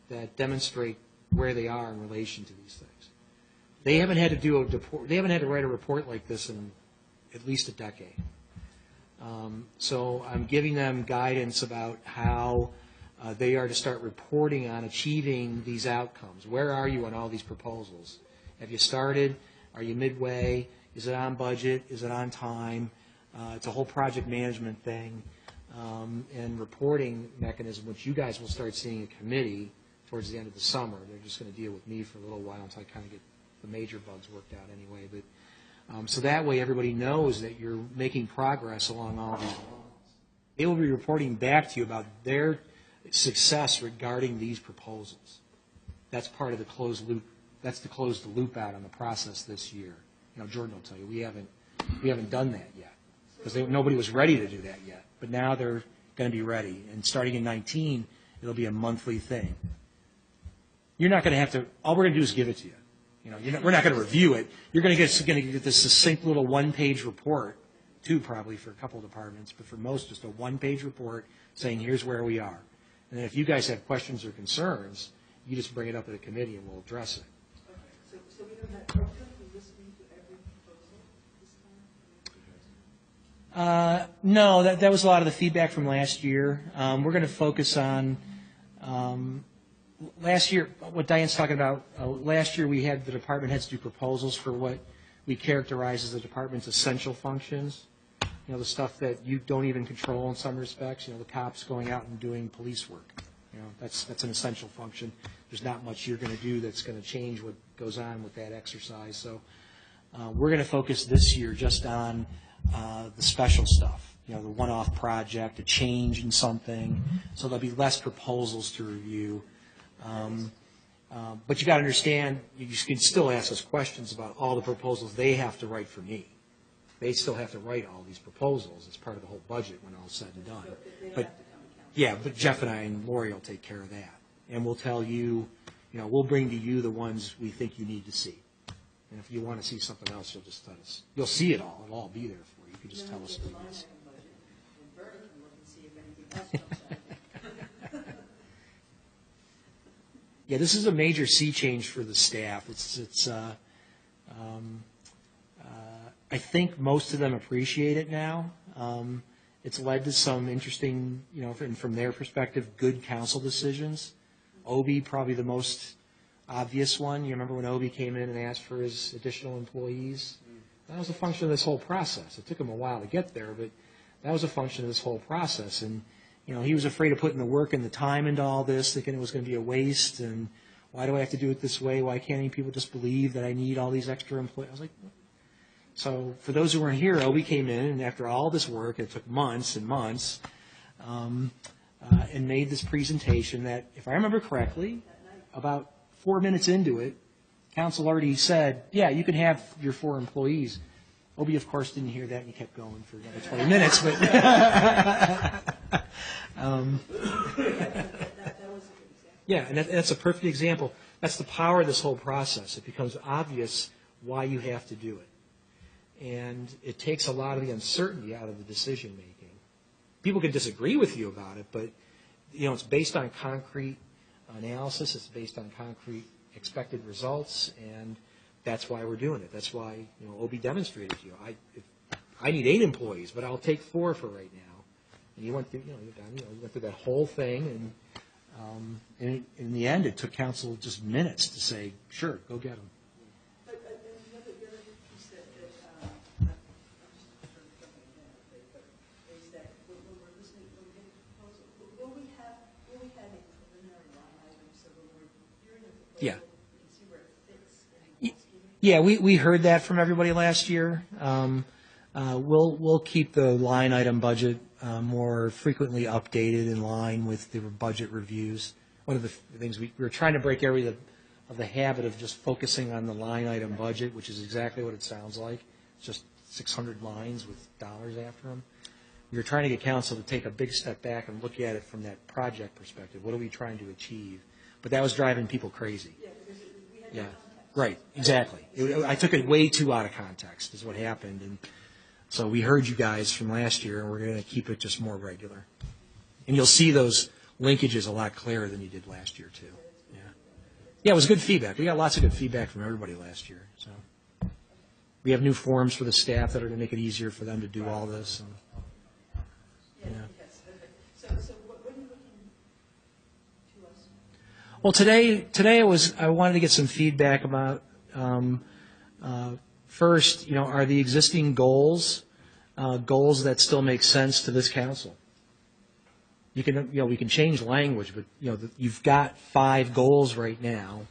that demonstrate where they are in relation to these things. They haven't had to write a report like this in at least a decade. So I'm giving them guidance about how they are to start reporting on achieving these outcomes. Where are you on all these proposals? Have you started? Are you midway? Is it on budget? Is it on time? It's a whole project management thing and reporting mechanism, which you guys will start seeing a committee towards the end of the summer. They're just going to deal with me for a little while until I kind of get the major bugs worked out anyway. But so that way everybody knows that you're making progress along all these lines. They will be reporting back to you about their success regarding these proposals. That's part of the closed loop. That's to close the loop out on the process this year. Jordan will tell you we haven't done that yet because nobody was ready to do that yet. But now they're going to be ready, and starting in 19, it'll be a monthly thing. You're not going to have to. All we're going to do is give it to you. We're not going to review it. You're going to get this succinct little one-page report, 2 probably for a couple of departments, but for most, just a one-page report saying here's where we are. And then if you guys have questions or concerns, you just bring it up at a committee and we'll address it. Okay, so we don't have, are we going to be listening to every proposal this time? No, that was a lot of the feedback from last year. We're going to focus on last year, what Diane's talking about. Last year we had the department heads do proposals for what we characterize as the department's essential functions. The stuff that you don't even control in some respects. The cops going out and doing police work. That's an essential function. There's not much you're going to do that's going to change what goes on with that exercise. So we're going to focus this year just on the special stuff. The one-off project, a change in something. So there'll be less proposals to review. But you got to understand, you can still ask us questions about all the proposals they have to write for me. They still have to write all these proposals as part of the whole budget when all's said and done. But Jeff and I and Lori will take care of that. And we'll tell you, we'll bring to you the ones we think you need to see. And if you want to see something else, you'll just tell us. You'll see it all. It'll all be there for you. could just tell us. Then we get the line item budget, and Bernie can look and see if anything else jumps out. Yeah, this is a major sea change for the staff. I think most of them appreciate it now. It's led to some interesting, from their perspective, good council decisions. Obi, probably the most obvious one. You remember when Obi came in and asked for his additional employees? That was a function of this whole process. It took him a while to get there, but that was a function of this whole process. And he was afraid of putting the work and the time into all this, thinking it was going to be a waste. And why do I have to do it this way? Why can't any people just believe that I need all these extra employees? I was like, so for those who weren't here, Obi came in, and after all this work, it took months and months, and made this presentation that, if I remember correctly, about 4 minutes into it, council already said, yeah, you can have your 4 employees. Obi, of course, didn't hear that, and he kept going for another 20 minutes. But yeah, and that's a perfect example. That's the power of this whole process. It becomes obvious why you have to do it. And it takes a lot of the uncertainty out of the decision making. People can disagree with you about it, but it's based on concrete analysis. It's based on concrete expected results, and that's why we're doing it. That's why Obi demonstrated to you. I need 8 employees, but I'll take 4 for right now. And you went through, you went through that whole thing, and in the end, it took council just minutes to say, sure, go get them. But the other piece that I'm just sort of jumping ahead a bit, but is that when we're listening, when we get a proposal, will we have a preliminary line item so when we're hearing a proposal, Yeah. we can see where it fits in the scheme? Yeah, we heard that from everybody last year. We'll keep the line item budget more frequently updated in line with the budget reviews. One of the things we were trying to break of the habit of just focusing on the line item budget, which is exactly what it sounds like. It's just 600 lines with dollars after them. We were trying to get council to take a big step back and look at it from that project perspective. What are we trying to achieve? But that was driving people crazy. Yeah, because we had Yeah, no context. right, exactly. I took it way too out of context is what happened. And so we heard you guys from last year, and we're going to keep it just more regular. And you'll see those linkages a lot clearer than you did last year, too. Yeah, it was good feedback. We got lots of good feedback from everybody last year. So we have new forms for the staff that are going to make it easier for them to do all this. And, Yes, okay. So what are you looking to us? Well, today I wanted to get some feedback about first, are the existing goals that still make sense to this council? We can change language, but you've got 5 goals right now.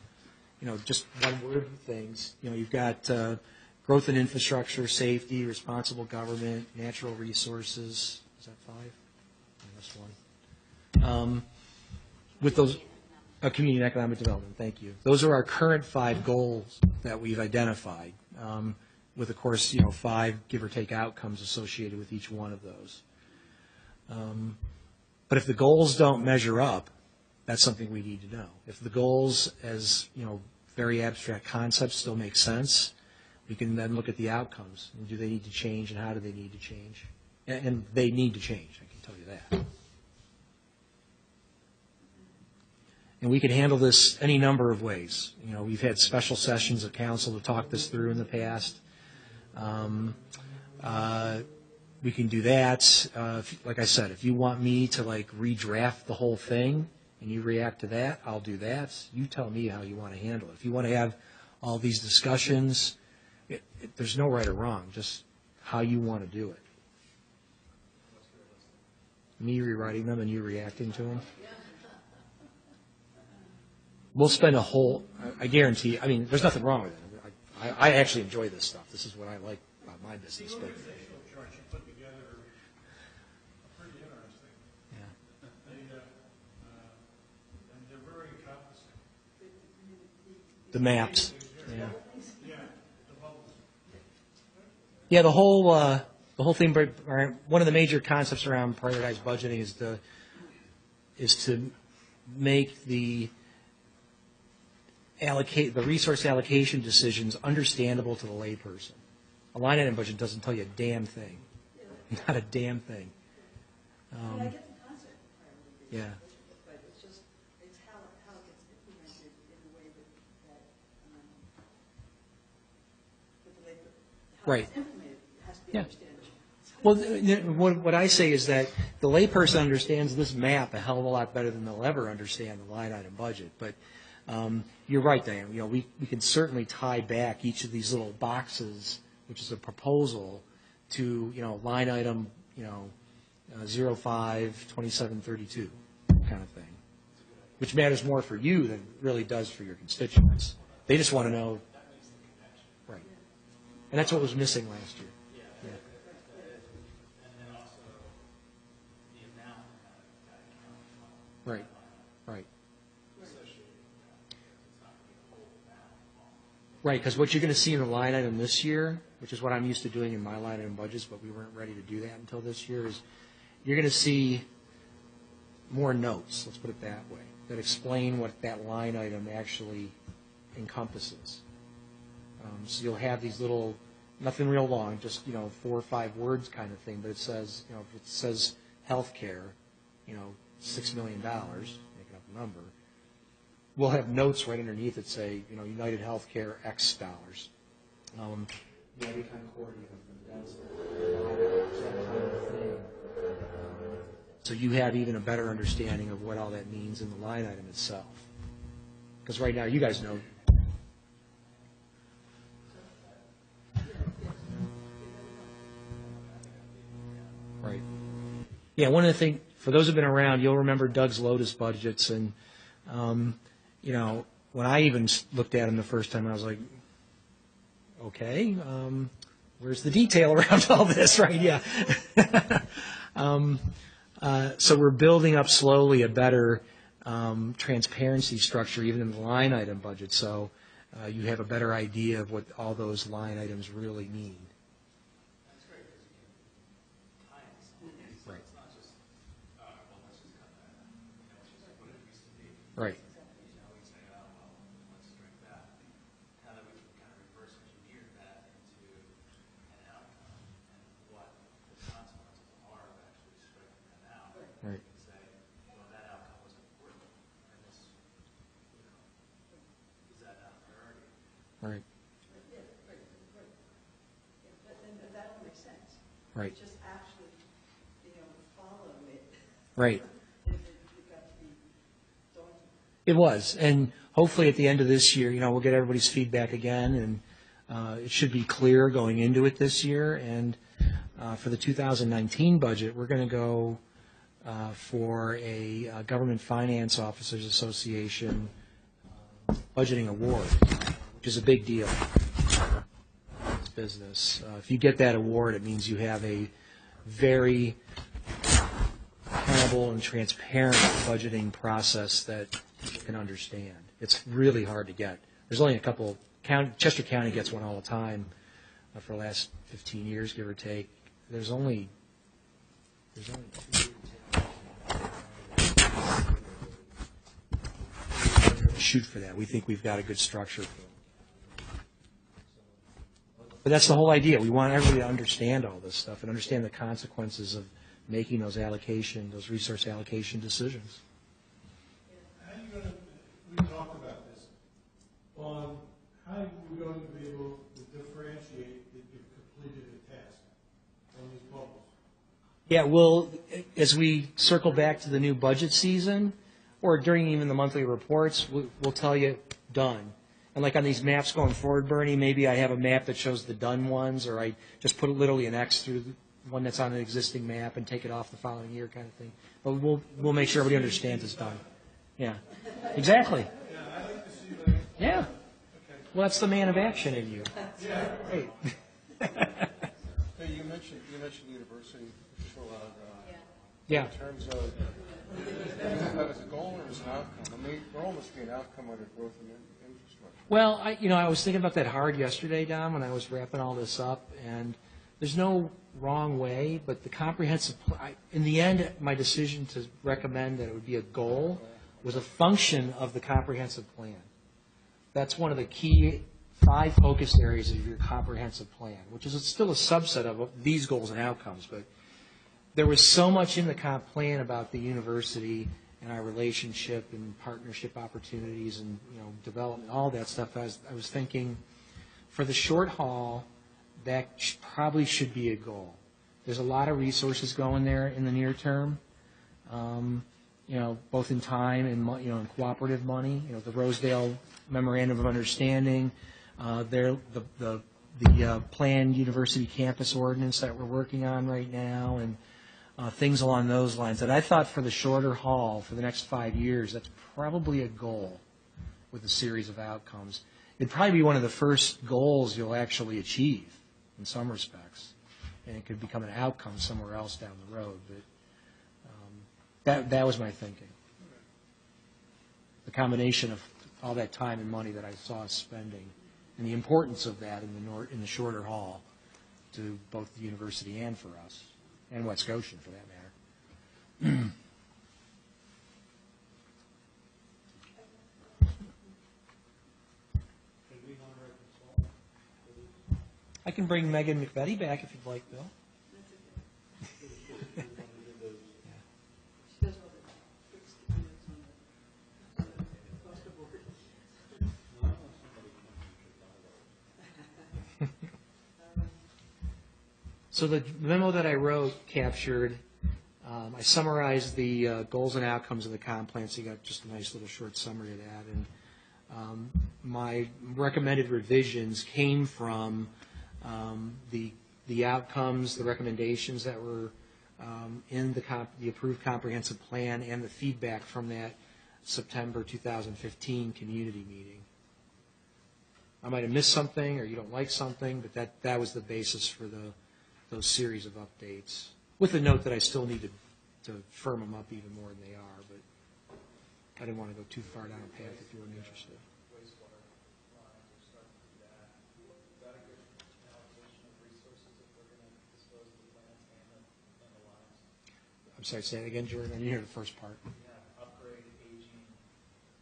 Just one word things. You've got growth in infrastructure, safety, responsible government, natural resources. Is that 5? I missed one. With those. Community and economic development, thank you. Those are our current 5 goals that we've identified, with, of course, 5 give or take outcomes associated with each one of those. But if the goals don't measure up, that's something we need to know. If the goals, as very abstract concepts, still make sense, we can then look at the outcomes. And do they need to change, and how do they need to change? And they need to change, I can tell you that. And we can handle this any number of ways. We've had special sessions of council to talk this through in the past. We can do that. Like I said, if you want me to redraft the whole thing and you react to that, I'll do that. You tell me how you want to handle it. If you want to have all these discussions, there's no right or wrong, just how you want to do it. Me rewriting them and you reacting to them? We'll spend I guarantee, there's nothing wrong with it. I actually enjoy this stuff. This is what I like about my business. But, chart you put together are pretty interesting. yeah. And they're very encompassing. The maps. Yeah. Yeah, the bubbles. Yeah, the whole thing, one of the major concepts around prioritized budgeting is to make the resource allocation decisions understandable to the layperson. A line item budget doesn't tell you a damn thing. Not a damn thing. And I get the concept of priority-based Yeah. budget, but it's just, it's how it gets implemented in a way that the labor, how Right. it's implemented has to be Yeah. understandable. Well, what I say is that the layperson understands this map a hell of a lot better than they'll ever understand the line item budget. But you're right, Diane. We can certainly tie back each of these little boxes, which is a proposal, to line item 05-2732 kind of thing, which matters more for you than it really does for your constituents. They just want to know. Right. And that's what was missing last year. Yeah. Right, right. Right, because what you're going to see in the line item this year, which is what I'm used to doing in my line item budgets, but we weren't ready to do that until this year, is you're going to see more notes, let's put it that way, that explain what that line item actually encompasses. So you'll have these little, nothing real long, just 4 or 5 words kind of thing, but it says, if it says healthcare, $6 million, making up a number, we'll have notes right underneath that say, United Healthcare X dollars. United Concordia, that kind of thing. So you have even a better understanding of what all that means in the line item itself. Because right now, you guys know. Right. Yeah, one of the things, for those who've been around, you'll remember Doug's Lotus budgets. And, when I even looked at them the first time, I was like, okay, where's the detail around all this, right? Yeah. So we're building up slowly a better transparency structure, even in the line item budget. So you have a better idea of what all those line items really mean. Right. Right. Right. And that all makes sense. Right. Just actually being able to follow it. Right. It got to be daunting. It was, and hopefully at the end of this year, we'll get everybody's feedback again, and it should be clear going into it this year. And for the 2019 budget, we're going to go for a Government Finance Officers Association budgeting award, which is a big deal. It's business. If you get that award, it means you have a very accountable and transparent budgeting process that you can understand. It's really hard to get. There's only a couple. Chester County gets one all the time for the last 15 years, give or take. There's only shoot for that. We think we've got a good structure for it. But that's the whole idea. We want everybody to understand all this stuff and understand the consequences of making those resource allocation decisions. How are you going to, we talked about this, on how are you going to be able to differentiate that you've completed a task on these bubbles? Yeah, well, as we circle back to the new budget season, or during even the monthly reports, we'll tell you, done. And like on these maps going forward, Bernie, maybe I have a map that shows the done ones, or I just put literally an X through the one that's on an existing map and take it off the following year kind of thing. But we'll make sure everybody understands it's done. Yeah, exactly. Yeah, I'd like to see like. Yeah. Okay. Well, that's the man of action in you. Yeah. Hey. Hey, you mentioned university rollout. Yeah. In terms of, is that as a goal or as an outcome? I mean, there almost be an outcome under growth in infrastructure. Well, I was thinking about that hard yesterday, Dom, when I was wrapping all this up, and there's no wrong way, but the comprehensive, in the end, my decision to recommend that it would be a goal was a function of the comprehensive plan. That's one of the key 5 focus areas of your comprehensive plan, which is still a subset of these goals and outcomes, but there was so much in the comp plan about the university and our relationship and partnership opportunities and, development, all that stuff. I was thinking, for the short haul, that probably should be a goal. There's a lot of resources going there in the near term, both in time and and cooperative money. The Rosedale Memorandum of Understanding, the planned university campus ordinance that we're working on right now, and things along those lines. And I thought for the shorter haul, for the next 5 years, that's probably a goal with a series of outcomes. It'd probably be one of the first goals you'll actually achieve in some respects, and it could become an outcome somewhere else down the road. But that was my thinking. The combination of all that time and money that I saw us spending, and the importance of that in the shorter haul to both the university and for us, and West Goshen for that matter. I can bring Megan McVetti back if you'd like, Bill. She does all the fixed units on the across the board. So the memo that I wrote captured, I summarized the goals and outcomes of the comp plan, so you got just a nice little short summary of that. And my recommended revisions came from the outcomes, the recommendations that were in the approved comprehensive plan, and the feedback from that September 2015 community meeting. I might have missed something, or you don't like something, but that was the basis for those series of updates, with the note that I still need to firm them up even more than they are, but I didn't want to go too far down a path if you weren't interested. Wastewater lines, we're starting to do that. Is that a good allocation of resources if we're going to dispose of the plants and the lines? I'm sorry, say it again, Jordan. I didn't hear the first part. Yeah, upgrade aging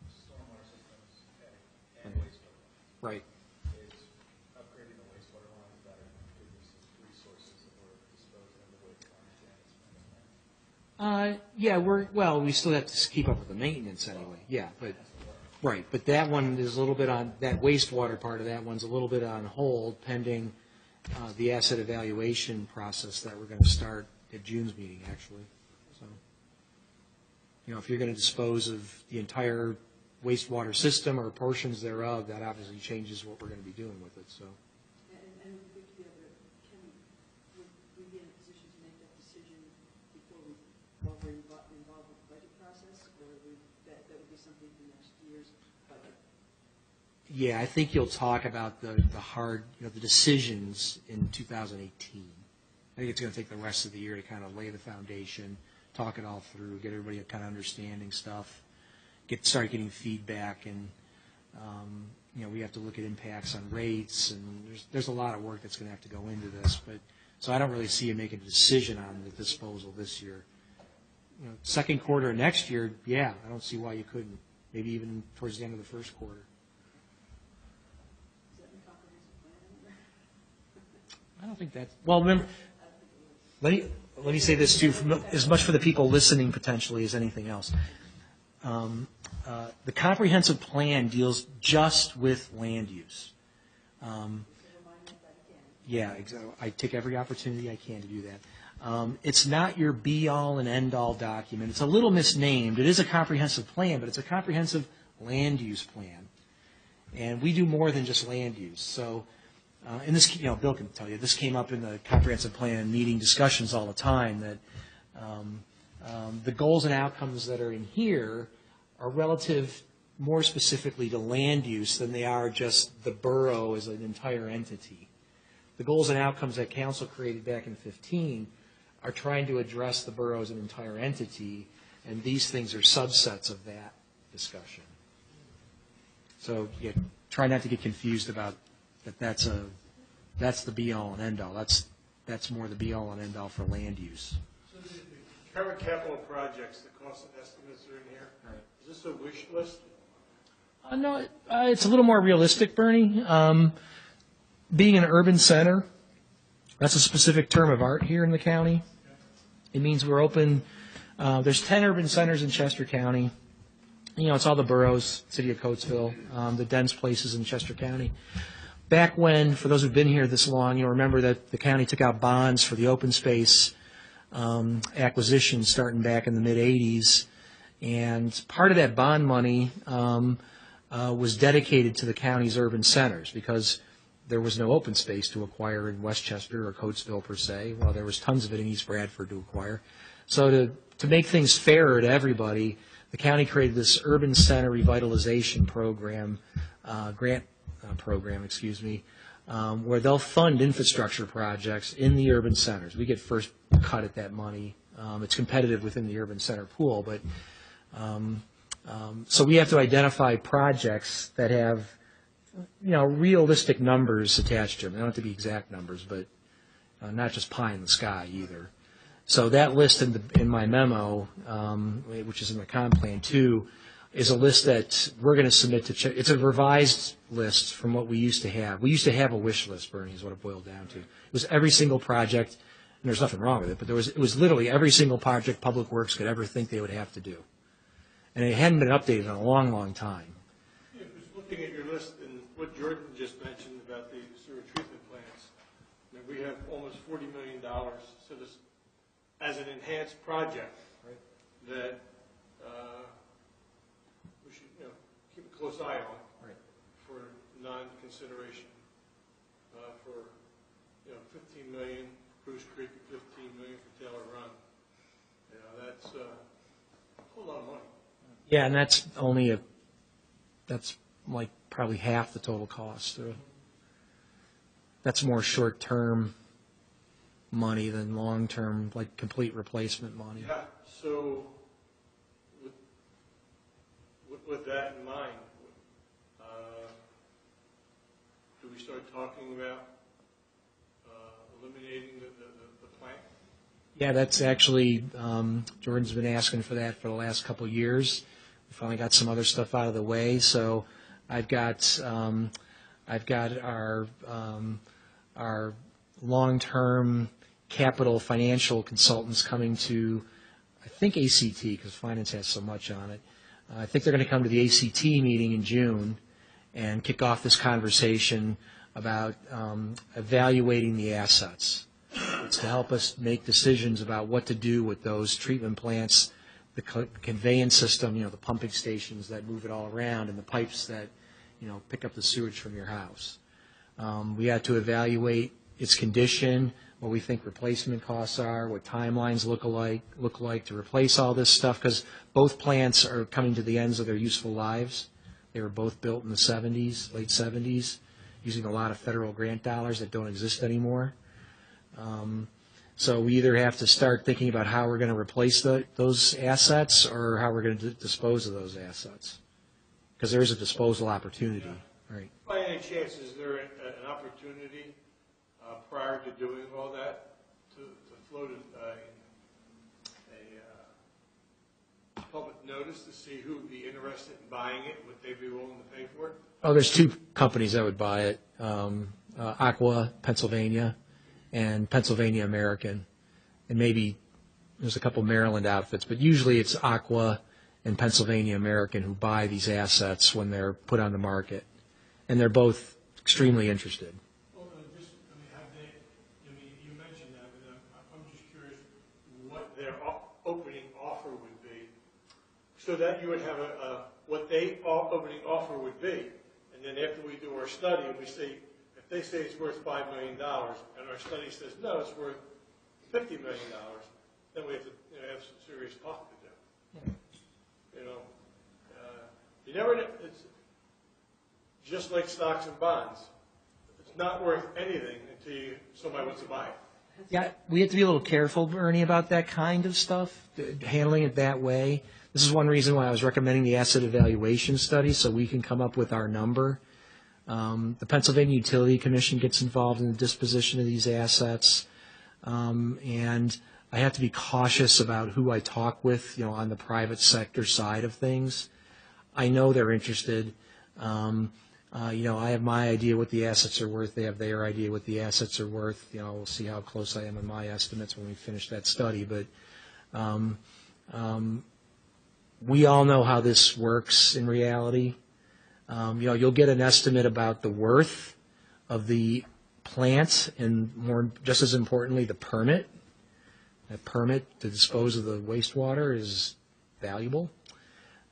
stormwater systems, okay, and Right. wastewater. Right. Is upgrading the wastewater lines better than resources that we're disposing of the wastewater management? We still have to keep up with the maintenance anyway. Yeah, but right. But that one is a little bit on that wastewater part of that one's a little bit on hold pending the asset evaluation process that we're going to start at June's meeting, actually. So, if you're going to dispose of the entire wastewater system or portions thereof, that obviously changes what we're going to be doing with it. So. And would we be able to, would we be in a position to make that decision before while we're involved with the budget process, or that would be something for next year's budget? Yeah, I think you'll talk about the hard, the decisions in 2018. I think it's going to take the rest of the year to kind of lay the foundation, talk it all through, get everybody kind of understanding stuff, start getting feedback, and we have to look at impacts on rates, and there's a lot of work that's going to have to go into this. But so I don't really see you making a decision on the disposal this year. Second quarter of next year, yeah, I don't see why you couldn't. Maybe even towards the end of the first quarter. Is that in the comprehensive plan? I don't think that's well. Remember, let me say this too, as much for the people listening potentially as anything else. The comprehensive plan deals just with land use. Yeah, exactly. I take every opportunity I can to do that. It's not your be-all and end-all document. It's a little misnamed. It is a comprehensive plan, but it's a comprehensive land use plan. And we do more than just land use. So, and this, Bill can tell you, this came up in the comprehensive plan meeting discussions all the time, that the goals and outcomes that are in here are relative more specifically to land use than they are just the borough as an entire entity. The goals and outcomes that council created back in 2015 are trying to address the borough as an entire entity, and these things are subsets of that discussion. So try not to get confused about that. That's the be-all and end-all. That's more the be-all and end-all for land use. So the current capital projects, the cost and estimates are in here. Right. Is this a wish list? No, it's a little more realistic, Bernie. Being an urban center, that's a specific term of art here in the county. It means we're open. There's 10 urban centers in Chester County. It's all the boroughs, city of Coatesville, the dense places in Chester County. Back when, for those who've been here this long, you'll remember that the county took out bonds for the open space acquisition starting back in the mid-'80s. And part of that bond money was dedicated to the county's urban centers because there was no open space to acquire in Westchester or Coatesville per se, while there was tons of it in East Bradford to acquire. So to make things fairer to everybody, the county created this urban center revitalization program, grant program, where they'll fund infrastructure projects in the urban centers. We get first cut at that money. It's competitive within the urban center pool, but so we have to identify projects that have, realistic numbers attached to them. They don't have to be exact numbers, but not just pie in the sky either. So that list in my memo, which is in the comp plan too, is a list that we're going to submit to. It's a revised list from what we used to have. We used to have a wish list, Bernie, is what it boiled down to. It was every single project, and there's nothing wrong with it, but it was literally every single project Public Works could ever think they would have to do. And it hadn't been updated in a long, long time. Yeah, just looking at your list and what Jordan just mentioned about the sewer treatment plants, we have almost $40 million. So this, as an enhanced project, that we should keep a close eye on for non-consideration. For 15 million for Bruce Creek and 15 million for Taylor Run. That's a whole lot of money. Yeah, and that's like probably half the total cost. That's more short-term money than long-term, like complete replacement money. Yeah, so with that in mind, do we start talking about eliminating the plant? Yeah, that's actually, Jordan's been asking for that for the last couple of years. We finally got some other stuff out of the way, so I've got our long-term capital financial consultants coming to, I think ACT, because finance has so much on it. I think they're going to come to the ACT meeting in June and kick off this conversation about evaluating the assets. It's to help us make decisions about what to do with those treatment plants, the conveyance system, the pumping stations that move it all around, and the pipes that, pick up the sewage from your house. We have to evaluate its condition, what we think replacement costs are, what timelines look like to replace all this stuff, because both plants are coming to the ends of their useful lives. They were both built in the 70s, late 70s, using a lot of federal grant dollars that don't exist anymore. So we either have to start thinking about how we're going to replace those assets or how we're going to dispose of those assets, because there is a disposal opportunity. Right. By any chance, is there an opportunity prior to doing all that to float a public notice to see who would be interested in buying it, would they be willing to pay for it? Oh, there's two companies that would buy it, Aqua, Pennsylvania, and Pennsylvania American, and maybe there's a couple Maryland outfits, but usually it's Aqua and Pennsylvania American who buy these assets when they're put on the market, and they're both extremely interested. Well, have they, you mentioned that, but I'm just curious what their opening offer would be, so that you would have what their opening offer would be, and then after we do our study and we see, if they say it's worth $5 million, and our study says, no, it's worth $50 million, then we have to have some serious talk to do. You never know. It's just like stocks and bonds. It's not worth anything until somebody wants to buy it. Yeah, we have to be a little careful, Bernie, about that kind of stuff, handling it that way. This is one reason why I was recommending the asset evaluation study, so we can come up with our number. The Pennsylvania Utility Commission gets involved in the disposition of these assets, and I have to be cautious about who I talk with, on the private sector side of things. I know they're interested, I have my idea what the assets are worth. They have their idea what the assets are worth. We'll see how close I am in my estimates when we finish that study. But we all know how this works in reality. You'll get an estimate about the worth of the plant, and just as importantly, the permit. That permit to dispose of the wastewater is valuable.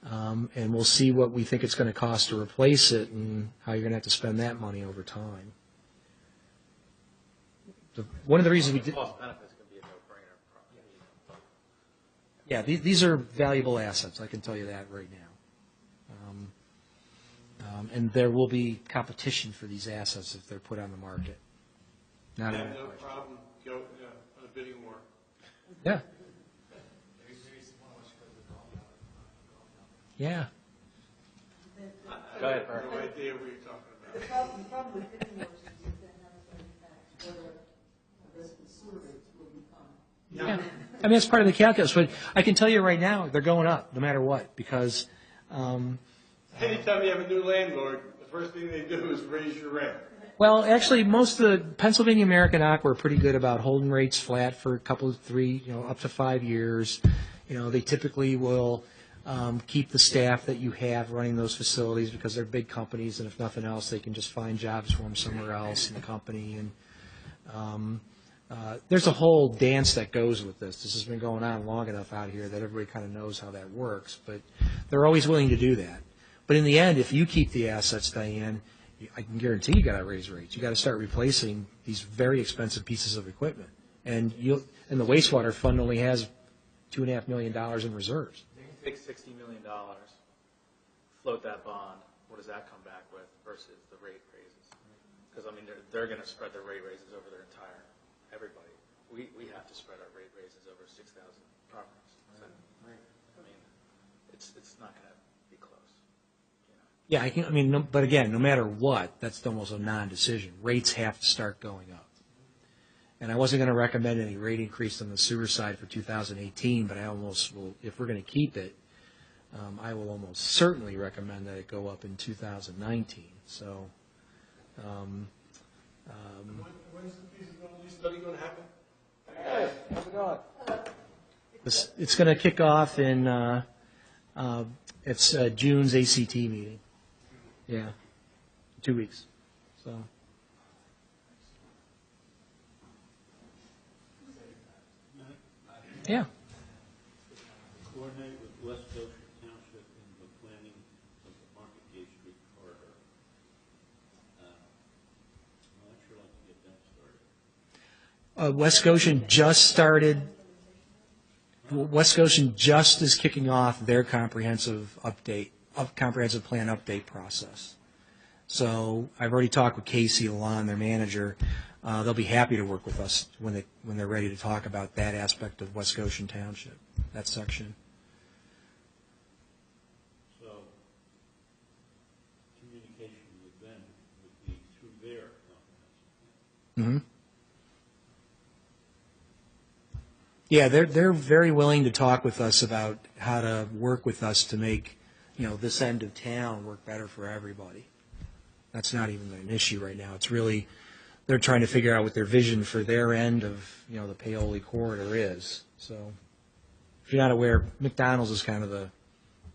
And we'll see what we think it's going to cost to replace it and how you're going to have to spend that money over time. One of the reasons we did... Cost benefits can be a no-brainer. Yeah, these are valuable assets, I can tell you that right now. And there will be competition for these assets if they're put on the market. I Not have even a no question. problem on a bidding war. Yeah. Yeah. Go ahead, I Bert. have no idea what you're talking about. The problem with bidding wars is you then have to impact whether the sewer rates will become. Yeah. I mean, that's part of the calculus. But I can tell you right now, they're going up no matter what, because Anytime you have a new landlord, the first thing they do is raise your rent. well, actually, most of the Pennsylvania American Aqua are pretty good about holding rates flat for a couple of 3, up to 5 years. They typically will keep the staff that you have running those facilities because they're big companies, and if nothing else, they can just find jobs for them somewhere else in the company. And there's a whole dance that goes with this. This has been going on long enough out here that everybody kind of knows how that works. But they're always willing to do that. But in the end, if you keep the assets, Diane, I can guarantee you got to raise rates. You got to start replacing these very expensive pieces of equipment. And the wastewater fund only has $2.5 million in reserves. Take $60 million, float that bond, what does that come back with versus the rate raises? Because, they're going to spread their rate raises over their entire, everybody. We have to spread our rate raises over 6,000 properties. So, it's not going to be close. Yeah, but again, no matter what, that's almost a non-decision. Rates have to start going up. And I wasn't going to recommend any rate increase on the sewer side for 2018, but I almost will, if we're going to keep it, I will almost certainly recommend that it go up in 2019. So, When's the feasibility study going to happen? Hey, how's it going? it's going to kick off in June's ACT meeting. Yeah, 2 weeks. So. Yeah. Coordinate with West Goshen Township in the planning of the Market Gate Street corridor. I'd sure like to get that started. West Goshen just started. West Goshen just is kicking off their comprehensive plan update process. So I've already talked with Casey Alon, their manager. They'll be happy to work with us when they're ready to talk about that aspect of West Goshen Township, that section. So communication with them would be through their comprehensive plan. Mm-hmm. Yeah, they're very willing to talk with us about how to work with us to make this end of town work better for everybody. That's not even an issue right now. It's really they're trying to figure out what their vision for their end of the Paoli corridor is. So if you're not aware, McDonald's is kind of the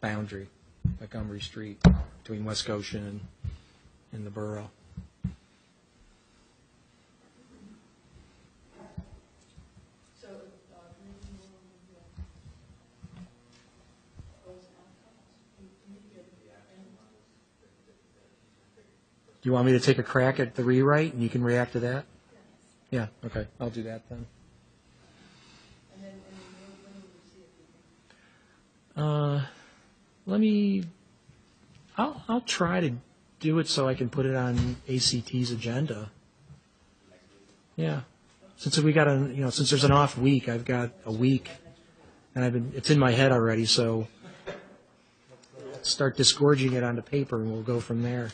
boundary, Montgomery Street, between West Goshen and the borough. So, goals and outcomes, you get, Do you want me to take a crack at the rewrite and you can react to that? Yeah, okay, I'll do that then. and then when will we see it? I'll try to do it so I can put it on ACT's agenda. Yeah, since since there's an off week, I've got a week, and it's in my head already. So start disgorging it onto paper, and we'll go from there.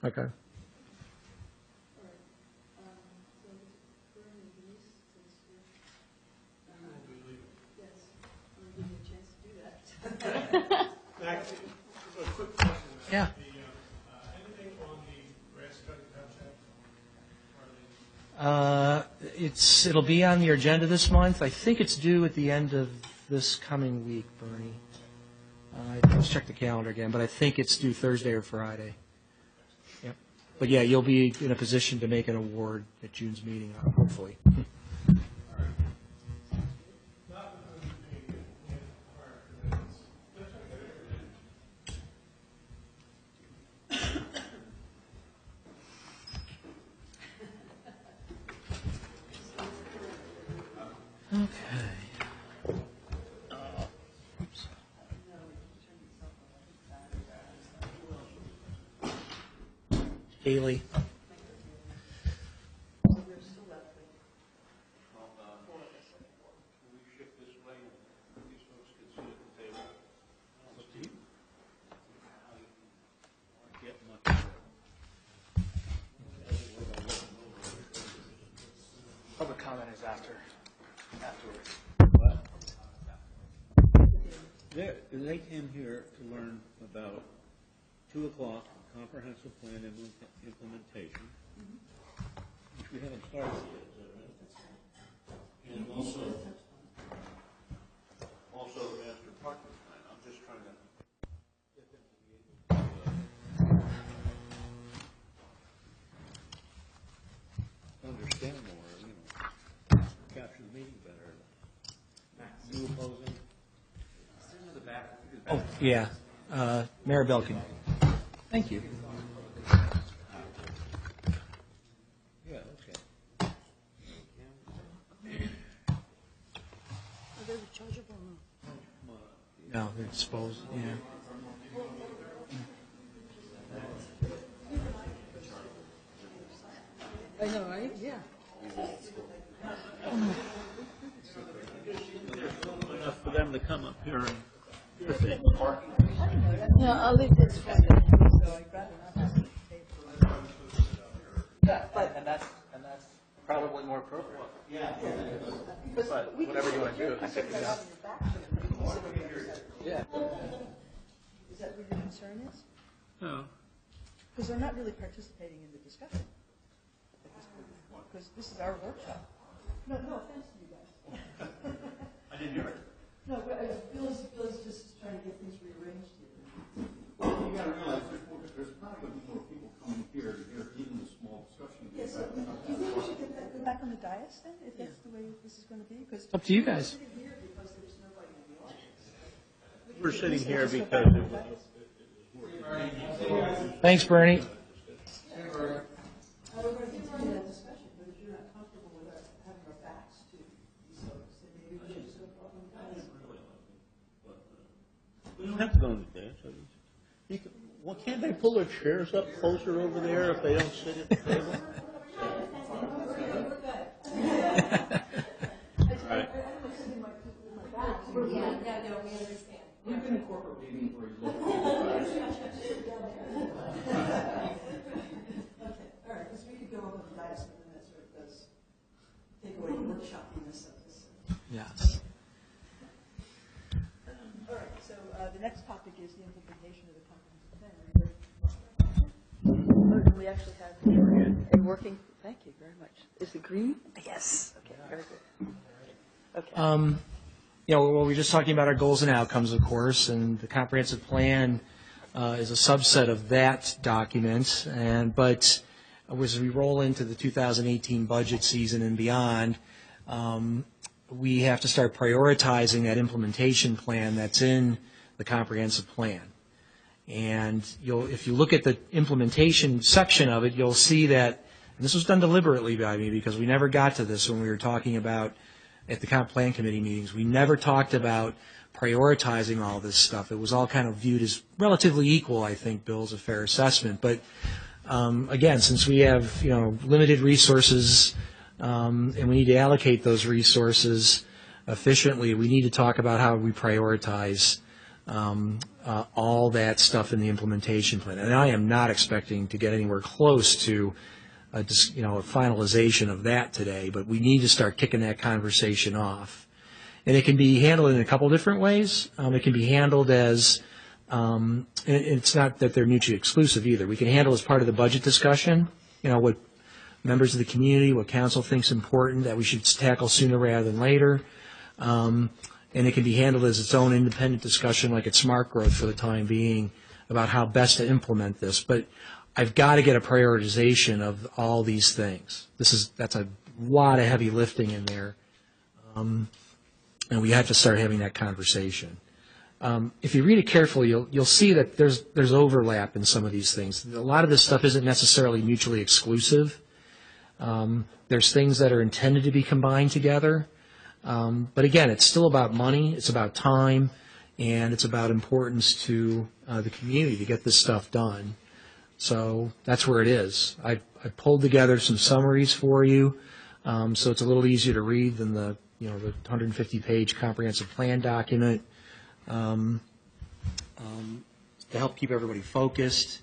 Okay. So, Bernie, Denise, since Yeah. Anything on the grass cutting contract? It'll be on the agenda this month. I think it's due at the end of this coming week, Bernie. Let's check the calendar again, but I think it's due Thursday or Friday. Yep. But yeah, you'll be in a position to make an award at June's meeting, hopefully. Haley. Public comment is afterwards. They came here to learn about 2 o'clock comprehensive plan implementation, which we haven't started yet. And also master parking plan. I'm just trying to get them to be able to understand more, capture the meeting better. You opposing? Oh, yeah. Mayor Belkin. Thank you. Yeah, okay. Are they rechargeable or no? No, they're disposed, yeah. I know, right? Yeah. Enough for them to come up here and No, I'll leave this for you. So I'd rather not have it. Yeah, and that's probably more appropriate. Yeah. But whatever you want to do, I think it's up. Yeah. Is that what your concern is? No. Because they're not really participating in the discussion. Because this is our workshop. No offense to you guys. I didn't hear it. No, but Bill's just trying to get things rearranged here. Well, you gotta realize there's not gonna be more people coming here to hear even the small discussion. Yes, so do you think we should go back on the dais then, if that's the way this is going to be? Because Up to you guys. we're sitting here because there's nobody in the audience. We're sitting here because it was. Thanks, Bernie. We're going to continue that discussion, but if you're not comfortable with us having our backs to these folks, then maybe we should just go on the dais. We don't have to go in the dance. Well, can't they pull their chairs up closer over there if they don't sit at the table? Right. We've been in corporate meetings where you look. Okay, all right, because we could go over the dais, but then that sort of does take away the workshoppiness of this. Yes. All right, so the next topic is the implementation of the comprehensive plan. We actually have a working, thank you very much. Is it green? Yes. Okay, very good. Okay. Well, we're just talking about our goals and outcomes, of course, and the comprehensive plan is a subset of that document. But as we roll into the 2018 budget season and beyond, we have to start prioritizing that implementation plan that's in the comprehensive plan. And if you look at the implementation section of it, you'll see that, and this was done deliberately by me because we never got to this when we were talking about at the comp plan committee meetings. We never talked about prioritizing all this stuff. It was all kind of viewed as relatively equal, I think, Bill's a fair assessment. But again, since we have limited resources and we need to allocate those resources efficiently, we need to talk about how we prioritize all that stuff in the implementation plan. And I am not expecting to get anywhere close to a finalization of that today, but we need to start kicking that conversation off. And it can be handled in a couple different ways. It can be handled as And it's not that they're mutually exclusive either. We can handle as part of the budget discussion, what members of the community, what council thinks important that we should tackle sooner rather than later. And it can be handled as its own independent discussion like at Smart Growth for the time being about how best to implement this. But I've got to get a prioritization of all these things. That's a lot of heavy lifting in there. And we have to start having that conversation. If you read it carefully, you'll see that there's overlap in some of these things. A lot of this stuff isn't necessarily mutually exclusive. There's things that are intended to be combined together. But again, it's still about money, it's about time, and it's about importance to the community to get this stuff done. So that's where it is. I pulled together some summaries for you, so it's a little easier to read than the 150-page comprehensive plan document. To help keep everybody focused.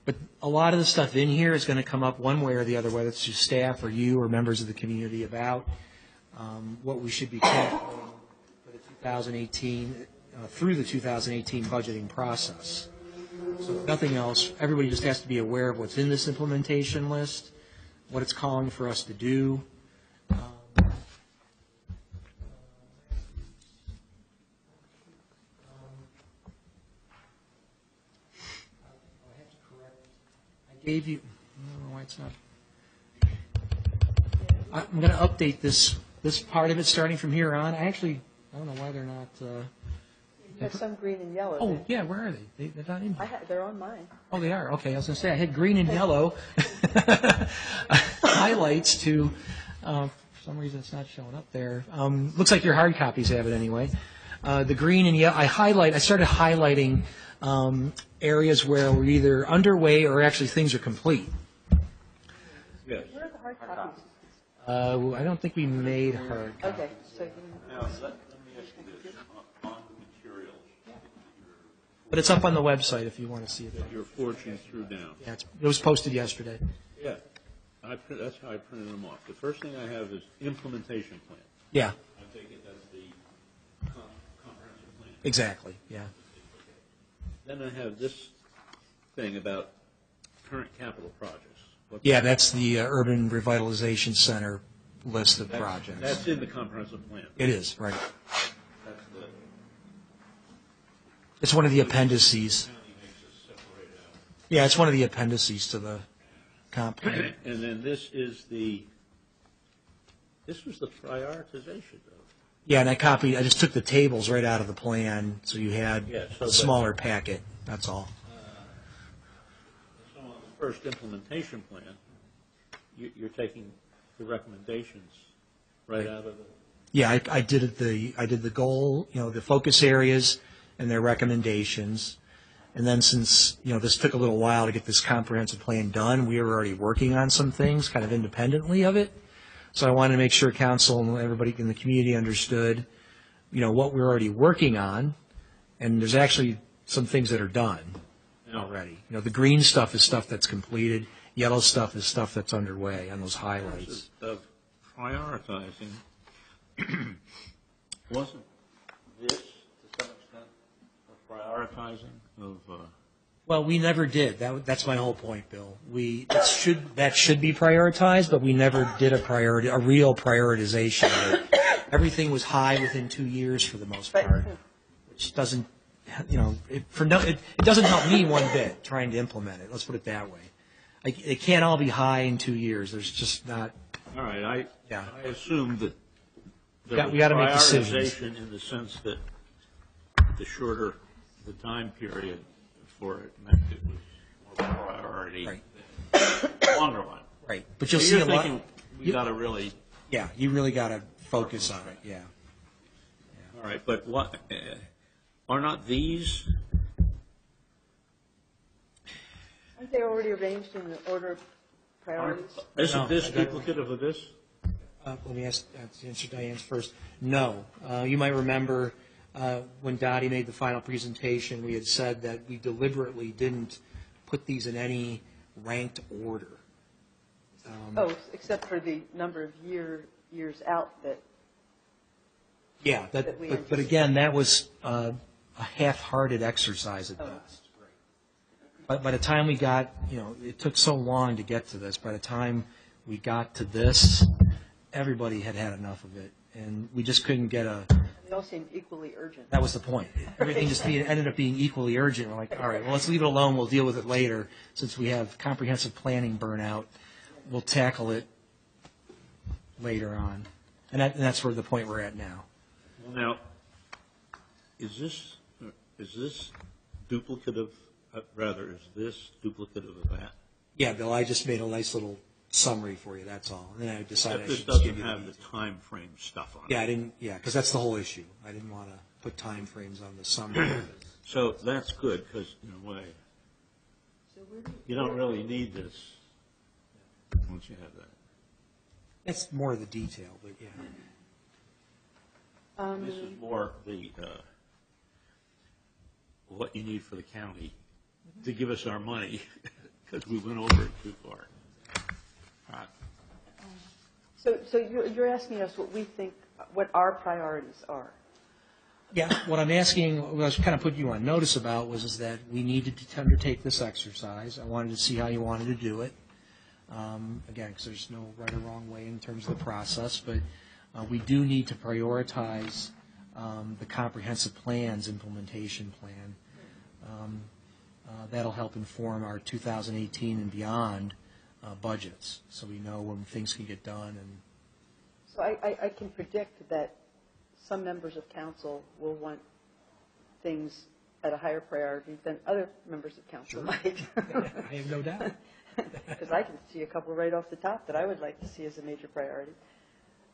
But a lot of the stuff in here is going to come up one way or the other, whether it's to staff or you or members of the community about what we should be calculating for the 2018, through the 2018 budgeting process. So if nothing else, everybody just has to be aware of what's in this implementation list, what it's calling for us to do. Gave you, I don't know why it's not. I'm going to update this part of it starting from here on. I don't know why they're not. There's some green and yellow. Oh, yeah, where are they? They're not in here. They're on mine. Oh, they are? Okay, I was going to say, I had green and yellow highlights to, for some reason it's not showing up there. Looks like your hard copies have it anyway. The green and yellow, I started highlighting areas where we're either underway or actually things are complete. Yes. Where are the hard copies? I don't think we made hard copies. Okay, so Now, let me ask you this, on the materials But it's up on the website if you want to see it. that you're forging through down. Yeah, it was posted yesterday. Yeah, that's how I printed them off. The first thing I have is implementation plan. Yeah, I take it that's the comprehensive plan. exactly, yeah. Then I have this thing about current capital projects. Yeah, that's the Urban Revitalization Center list of projects. That's in the comprehensive plan. It is, right. That's the, It's one of the appendices. county makes us separate out. Yeah, it's one of the appendices to the comp plan. And then this was the prioritization of. Yeah, and I just took the tables right out of the plan, so you had Yeah, so a smaller packet, that's all. So on the first implementation plan, you're taking the recommendations right out of the. Yeah, I did the goal, the focus areas and their recommendations. And then since, this took a little while to get this comprehensive plan done, we were already working on some things kind of independently of it. So I wanted to make sure council and everybody in the community understood, what we're already working on. And there's actually some things that are done already. The green stuff is stuff that's completed. Yellow stuff is stuff that's underway on those highlights. Of prioritizing, wasn't this, to some extent, a prioritizing of, Well, we never did. That's my whole point, Bill. That should be prioritized, but we never did a real prioritization of it. Everything was high within 2 years for the most part, which doesn't, it doesn't help me one bit trying to implement it. Let's put it that way. It can't all be high in 2 years. There's just not. all right, Yeah. I assumed that We there was gotta make decisions. prioritization in the sense that the shorter the time period for it meant it was more priority Right. than the longer one. Right. But you'll So see you're a lot. thinking we got to really, Yeah, you really got to focus on it. Yeah. all right, but what, are not these, aren't they already arranged in the order of priorities? isn't No, this I don't- duplicative of this? Let me answer Diane's first. No. You might remember when Dottie made the final presentation, we had said that we deliberately didn't put these in any ranked order. Except for the number of years out that. Yeah, That we but again, that was a half-hearted exercise at best. But by the time we got, it took so long to get to this. By the time we got to this, everybody had had enough of it, and we just couldn't get a. They all seem equally urgent. That was the point. Everything just ended up being equally urgent. We're like, all right, well, let's leave it alone. We'll deal with it later. Since we have comprehensive planning burnout, we'll tackle it later on. And that's where the point we're at now. Well, now, is this duplicative, is this duplicative of that? Yeah, Bill, I just made a nice little summary for you, that's all. And then I decided But I this should just give doesn't you have the detail. time frame stuff on Yeah, it. because that's the whole issue. I didn't want to put time frames on the summary. So that's good, because in a way, So where do you don't really need this once you have that. It's more of the detail, but yeah. This is more the, what you need for the county to give us our money, because we went over it too far. So you're asking us what we think, what our priorities are. Yeah, what I'm asking, what I was kind of putting you on notice about was that we needed to undertake this exercise. I wanted to see how you wanted to do it. Again, because there's no right or wrong way in terms of the process, but we do need to prioritize the comprehensive plans implementation plan. That'll help inform our 2018 and beyond budgets, so we know when things can get done. And So I can predict that some members of council will want things at a higher priority than other members of council might. I have no doubt. Because I can see a couple right off the top that I would like to see as a major priority.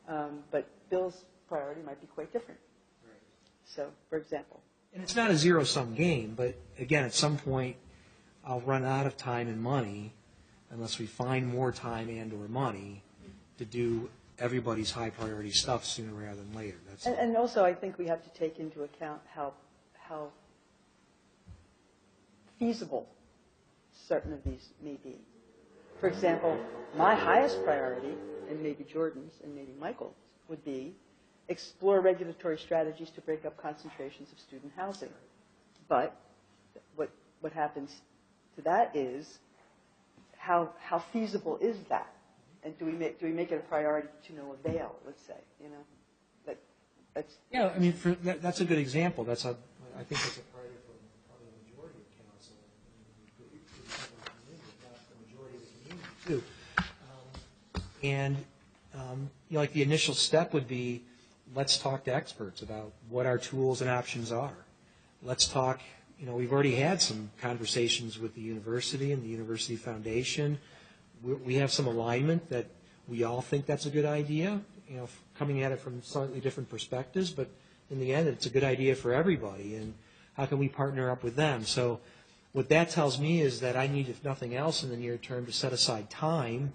But Bill's priority might be quite different. So, for example. And it's not a zero-sum game, but again, at some point, I'll run out of time and money unless we find more time and or money to do everybody's high-priority stuff sooner rather than later. That's And also, I think we have to take into account how feasible certain of these may be. For example, my highest priority, and maybe Jordan's and maybe Michael's, would be explore regulatory strategies to break up concentrations of student housing. But what happens to that is how feasible is that? And do we make it a priority to no avail? Let's say, that's yeah. I mean, that's a good example. I think that's a priority for probably the majority of council, not the majority of the community too. And like the initial step would be, let's talk to experts about what our tools and options are. Let's talk. We've already had some conversations with the university and the University Foundation. We have some alignment that we all think that's a good idea, coming at it from slightly different perspectives, but in the end, it's a good idea for everybody, and how can we partner up with them? So what that tells me is that I need, if nothing else in the near term, to set aside time,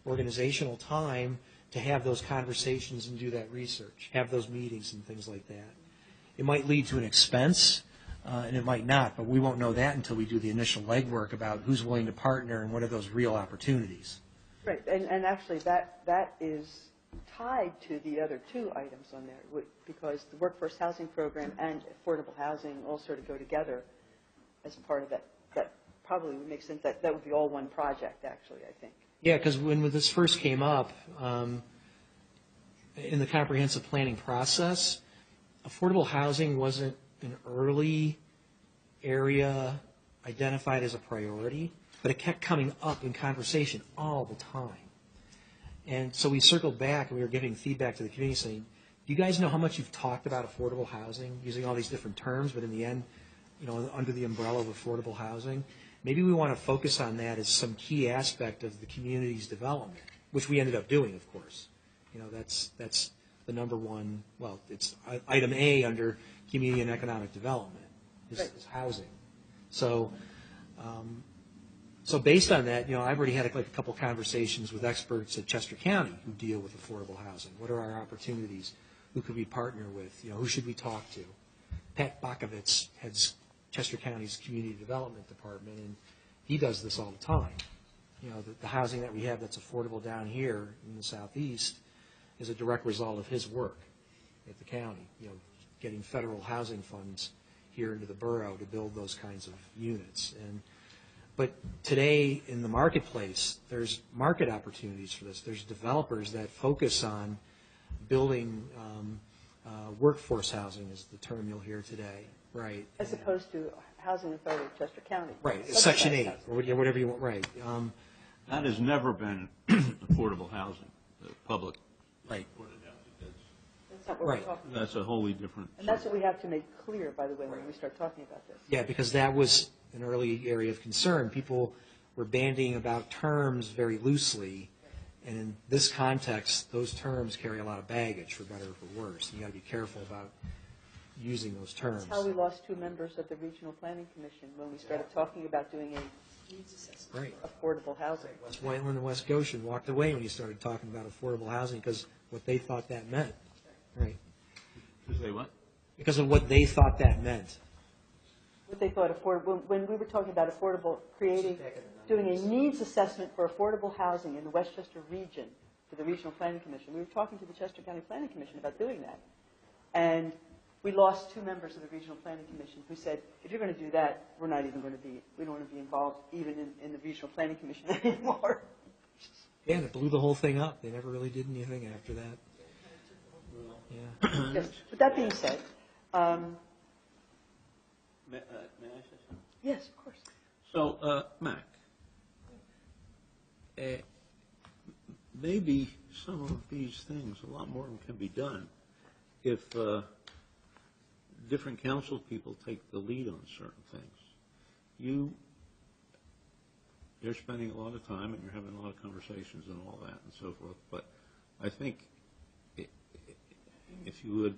organizational time, to have those conversations and do that research, have those meetings and things like that. It might lead to an expense, and it might not, but we won't know that until we do the initial legwork about who's willing to partner and what are those real opportunities. right. And actually, that is tied to the other two items on there, because the workforce housing program and affordable housing all sort of go together as part of that. That probably would make sense. That would be all one project, actually, I think. Yeah, because when this first came up, in the comprehensive planning process, affordable housing wasn't an early area identified as a priority, but it kept coming up in conversation all the time. And so we circled back and we were giving feedback to the community saying, do you guys know how much you've talked about affordable housing, using all these different terms, but in the end, under the umbrella of affordable housing? Maybe we want to focus on that as some key aspect of the community's development, which we ended up doing, of course. That's the number one, well, it's item A under community and economic development is housing. So based on that, I've already had a couple conversations with experts at Chester County who deal with affordable housing. What are our opportunities? Who could we partner with? Who should we talk to? Pat Bakovitz heads Chester County's Community Development Department, and he does this all the time. The housing that we have that's affordable down here in the southeast is a direct result of his work at the county, getting federal housing funds here into the borough to build those kinds of units. But today in the marketplace, there's market opportunities for this. There's developers that focus on building workforce housing is the term you'll hear today, right? As opposed to Housing Authority of Chester County. Right, Subsidized Section 8, housing. or whatever you want, right. That has never been affordable housing, public Right. supported housing. That's not what we're Right. talking about. That's a wholly different. And that's what we have to make clear, by the way, when we start talking about this. Yeah, because that was an early area of concern. People were bandying about terms very loosely, and in this context, those terms carry a lot of baggage, for better or for worse. You got to be careful about using those terms. That's how we lost 2 members of the Regional Planning Commission when we started talking about doing a needs assessment Right. for affordable housing. West Whiteland and West Goshen walked away when you started talking about affordable housing because what they thought that meant. Right. To say what? Because of what they thought that meant. What they thought when we were talking about affordable, doing a needs assessment for affordable housing in the Westchester region for the Regional Planning Commission, we were talking to the Chester County Planning Commission about doing that. And we lost 2 members of the Regional Planning Commission who said, if you're going to do that, we don't want to be involved even in the Regional Planning Commission anymore. Yeah, and it blew the whole thing up. They never really did anything after that. Yeah. Yes. With that being said, May I say something? yes, of course. So, Mac, maybe some of these things, a lot more of them can be done if different council people take the lead on certain things. You're spending a lot of time and you're having a lot of conversations and all that and so forth, but I think if you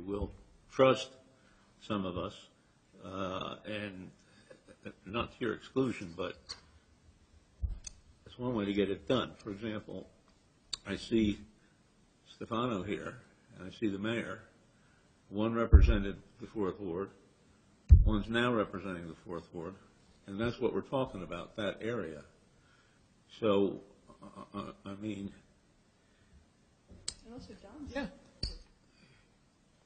will, trust some of us, and not to your exclusion, but it's one way to get it done. For example, I see Stefano here, and I see the mayor. One represented the 4th Ward, one's now representing the 4th Ward, and that's what we're talking about, that area. So, I mean... And also John's. Yeah.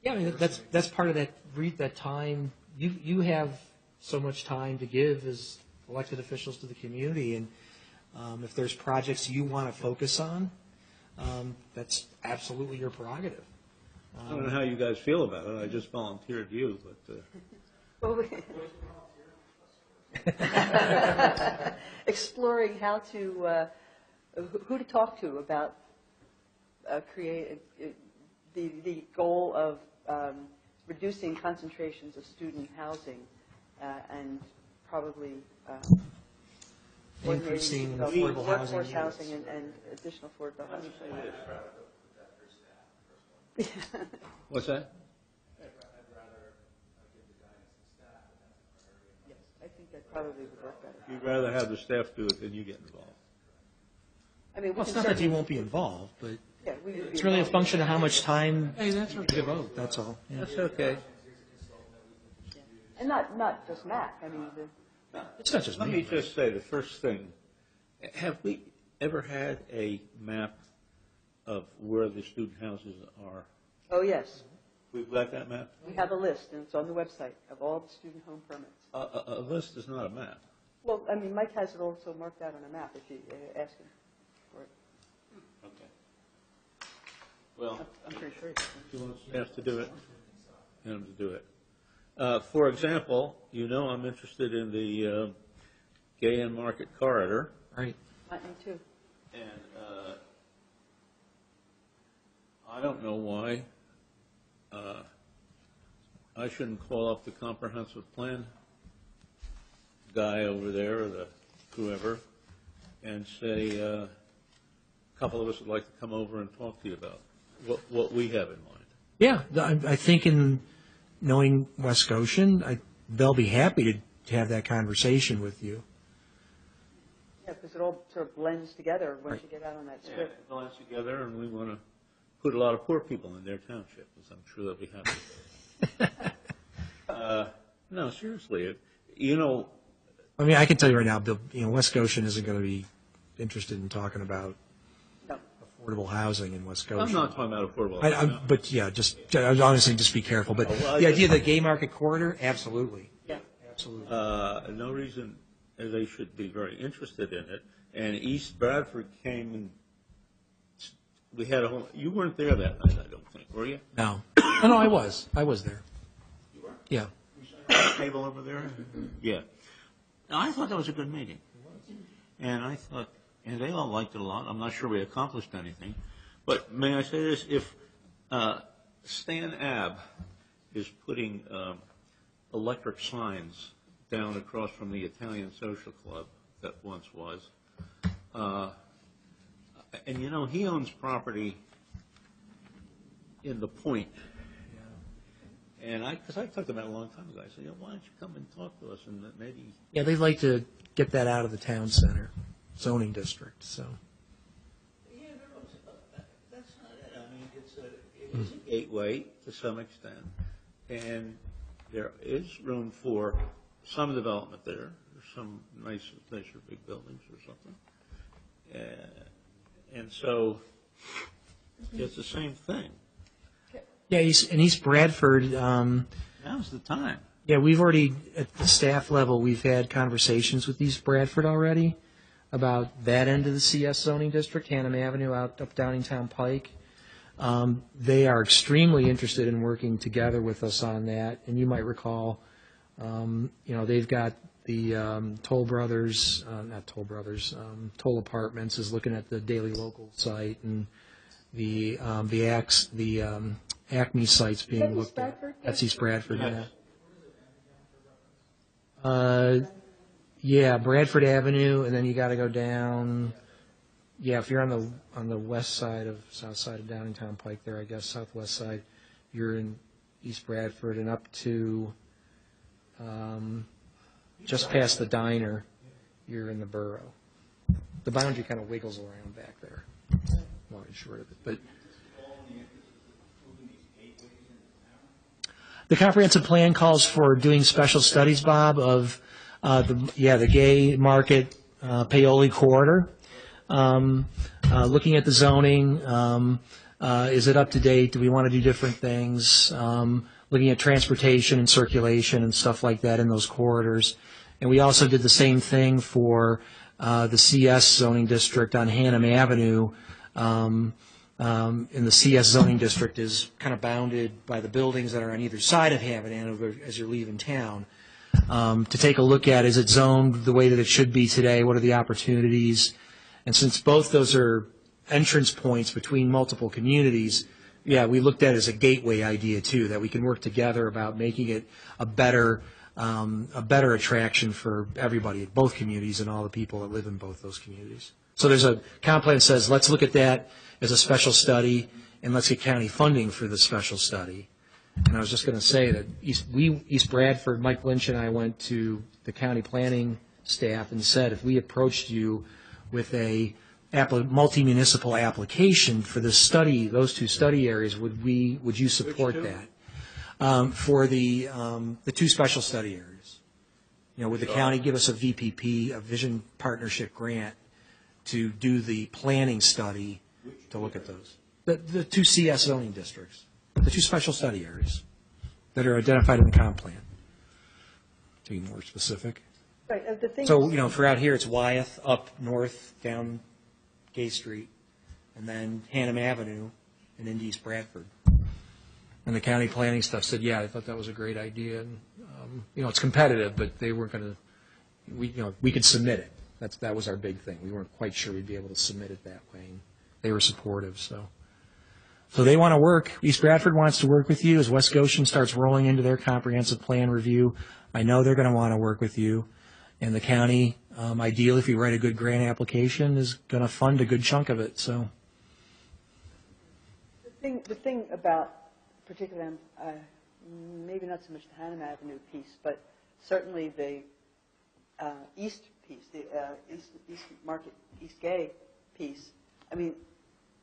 Yeah, I mean, that's part of that time. You have so much time to give as elected officials to the community, and if there's projects you want to focus on, that's absolutely your prerogative. I don't know how you guys feel about it. I just volunteered you, but... Exploring how to, who to talk to about the goal of reducing concentrations of student housing and probably Increasing coordinating affordable workforce housing housing and additional affordable housing. What's that? I'd rather give the guidance to staff, but that's a priority. Yes, I think that probably would work better. You'd rather have the staff do it than you get involved. I mean, we Well, it's can not that you certainly- won't be involved, but yeah, we would be it's really a involved. function of how much time Hey, that's you okay. devote, that's all. Yeah. That's okay. And not just Mac, I mean, It's not just Let me. me just say the first thing. Have we ever had a map of where the student houses are? oh yes, We've got that map? we have a list and it's on the website of all the student home permits. A list is not a map. Well, I mean, Mike has it also marked out on a map if you ask him for it. Okay. Well, I'm pretty sure. It's if you want staff to do it, get them to do it. For example, you know I'm interested in the Gay and Market Corridor. Right. not me too. And I don't know why I shouldn't call up the comprehensive plan guy over there, or the whoever, and say, a couple of us would like to come over and talk to you about what we have in mind. Yeah, I think in knowing West Goshen, they'll be happy to have that conversation with you. Yeah, because it all sort of blends together once Right. you get out on that Yeah, strip. it blends together, and we want to put a lot of poor people in their township, as I'm sure they'll be happy. No, seriously, you know, I mean, I can tell you right now, Bill, West Goshen isn't going to be interested in talking about No. affordable housing in West Scotia. I'm not talking about affordable. But yeah, honestly, just be careful. But Well, the idea of the gay market corridor, absolutely. Yeah. Absolutely. No reason they should be very interested in it. And East Bradford came and we had a whole. You weren't there that night, I don't think, were you? No. No, I was. I was there. You were. Yeah. Table over there. Yeah. Now, I thought that was a good meeting. And I thought, and they all liked it a lot. I'm not sure we accomplished anything. But may I say this? If Stan Abb is putting electric signs down across from the Italian Social Club that once was, and you know, he owns property in the Point. And because I talked about it a long time ago, I said, you know, why don't you come and talk to us and maybe. Yeah, they'd like to get that out of the town center zoning district. So. Yeah, that's not it. I mean, it is a gateway to some extent, and there is room for some development there. There's some nicer big buildings or something, and so it's the same thing. Yeah, in East Bradford. Now's the time. Yeah, we've already, at the staff level, we've had conversations with East Bradford already about that end of the CS zoning district, Hannam Avenue out up Downingtown Pike. They are extremely interested in working together with us on that. And you might recall, they've got the Toll Brothers, Toll Apartments is looking at the Daily Local site, and the Acme site's being looked at. That's East Bradford, yeah. Yeah, Bradford Avenue, and then you got to go down. Yeah, if you're on the west side of south side of Downingtown Pike, there, I guess southwest side, you're in East Bradford, and up to just past the diner, you're in the borough. The boundary kind of wiggles around back there. Long and short of it, but. The comprehensive plan calls for doing special studies, Bob, of the gay market Paoli corridor, looking at the zoning. Is it up to date? Do we want to do different things? Looking at transportation and circulation and stuff like that in those corridors. And we also did the same thing for the CS zoning district on Hannam Avenue. In the CS zoning district is kind of bounded by the buildings that are on either side of Hanover as you're leaving town. To take a look at, is it zoned the way that it should be today? What are the opportunities? And since both those are entrance points between multiple communities, yeah, we looked at it as a gateway idea too, that we can work together about making it a better attraction for everybody, both communities and all the people that live in both those communities. So there's a comp plan that says, let's look at that as a special study, and let's get county funding for the special study. And I was just going to say that East Bradford, Mike Lynch and I went to the county planning staff and said, if we approached you with a multi-municipal application for this study, those two study areas, would you support that? For the two special study areas. Would the county give us a VPP, a Vision Partnership grant, to do the planning study to look at those? The two CS zoning districts, the two special study areas that are identified in the comp plan. To be more specific. Right, the thing So, for out here, it's Wyeth, up north, down Gay Street, and then Hannam Avenue, and into East Bradford. And the county planning stuff said, yeah, I thought that was a great idea. And, it's competitive, but they weren't going to, we could submit it. That was our big thing. We weren't quite sure we'd be able to submit it that way. And they were supportive, so they want to work. East Bradford wants to work with you as West Goshen starts rolling into their comprehensive plan review. I know they're going to want to work with you. And the county, ideally, if you write a good grant application, is going to fund a good chunk of it. So the thing about particularly, maybe not so much the Hannam Avenue piece, but certainly the east piece, the East Market, East Gay piece. I mean,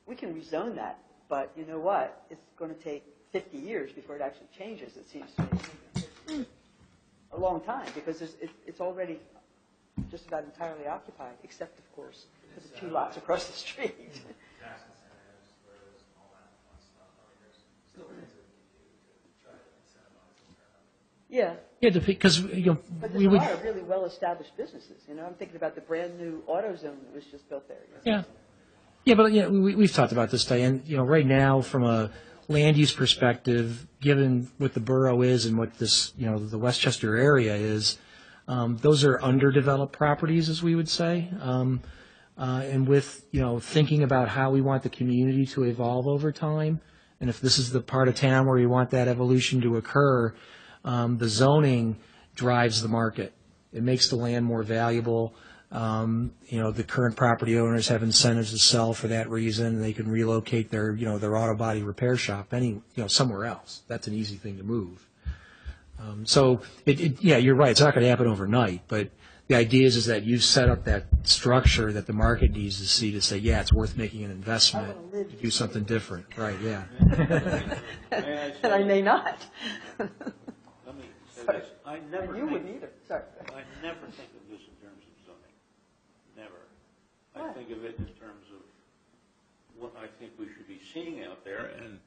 we can rezone that, but you know what? It's going to take 50 years before it actually changes, it seems to me. A long time, because it's already just about entirely occupied, except, of course, for the two lots across the street. Yeah, Yeah, because, but we there's a would, lot of really well-established businesses, you know, I'm thinking about the brand-new AutoZone that was just built there. yeah. Yeah, but, we've talked about this, Diane. Right now, from a land use perspective, given what the borough is and what this, the Westchester area is, those are underdeveloped properties, as we would say. And with, thinking about how we want the community to evolve over time, and if this is the part of town where we want that evolution to occur, the zoning drives the market. It makes the land more valuable. The current property owners have incentives to sell for that reason. They can relocate their auto body repair shop somewhere else. That's an easy thing to move. So you're right. It's not going to happen overnight, but the idea is that you've set up that structure that the market needs to see to say, yeah, it's worth making an investment to do something different. Right, yeah. And I may not. Let me say this. I never You think, wouldn't either, sorry. I never think of this in terms of zoning. Never. I think of it in terms of what I think we should be seeing out there, and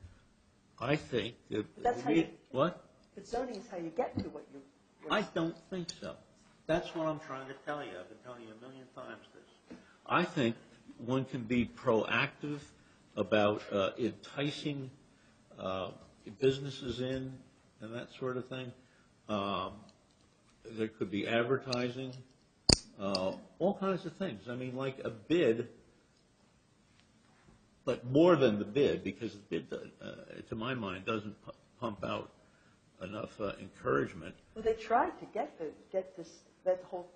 I think that That's how you- what? But zoning is how you get to what you. I don't think so. That's what I'm trying to tell you. I've been telling you a million times this. I think one can be proactive about enticing businesses in and that sort of thing. There could be advertising, all kinds of things. I mean, like a bid, but more than the bid, because the bid, to my mind, doesn't pump out enough encouragement. Well, they tried to get that whole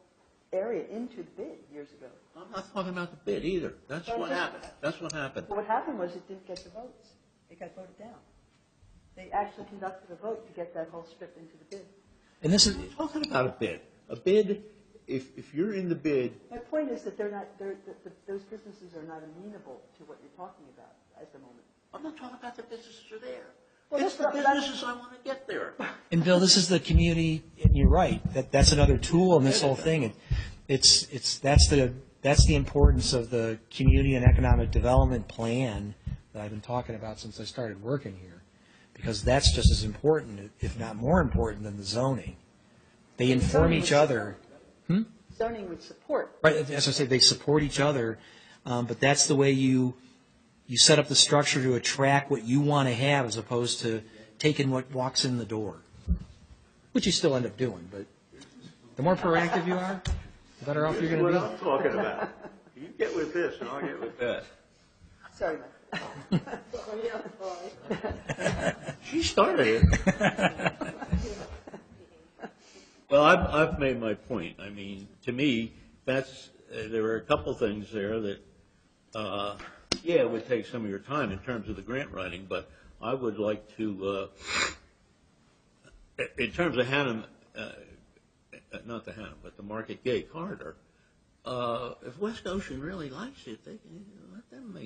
area into the bid years ago. I'm not talking about the bid either. That's what happened. That's what happened. Well, what happened was it didn't get the votes. It got voted down. They actually conducted a vote to get that whole strip into the bid. And this is, I'm talking about a bid. A bid, if you're in the bid, My point is that those businesses are not amenable to what you're talking about at the moment. I'm not talking about the businesses are there. Well, It's the that's what- businesses I want to get there. and Bill, this is the community, and you're right, that's another tool in this whole thing. That's the importance of the community and economic development plan that I've been talking about since I started working here, because that's just as important, if not more important, than the zoning. They inform each other. Zoning would support. Right, as I say, they support each other, but that's the way you set up the structure to attract what you want to have as opposed to taking what walks in the door, which you still end up doing, but the more proactive you are, the better off you're going to be. What I'm talking about. You get with this and I'll get with that. Sorry, Mike. She started it. Well, I've made my point. I mean, to me, there are a couple things there that, it would take some of your time in terms of the grant writing, but I would like to, in terms of Hannum, not the Hannum, but the Market Gate corridor, if West Ocean really likes it, they can let them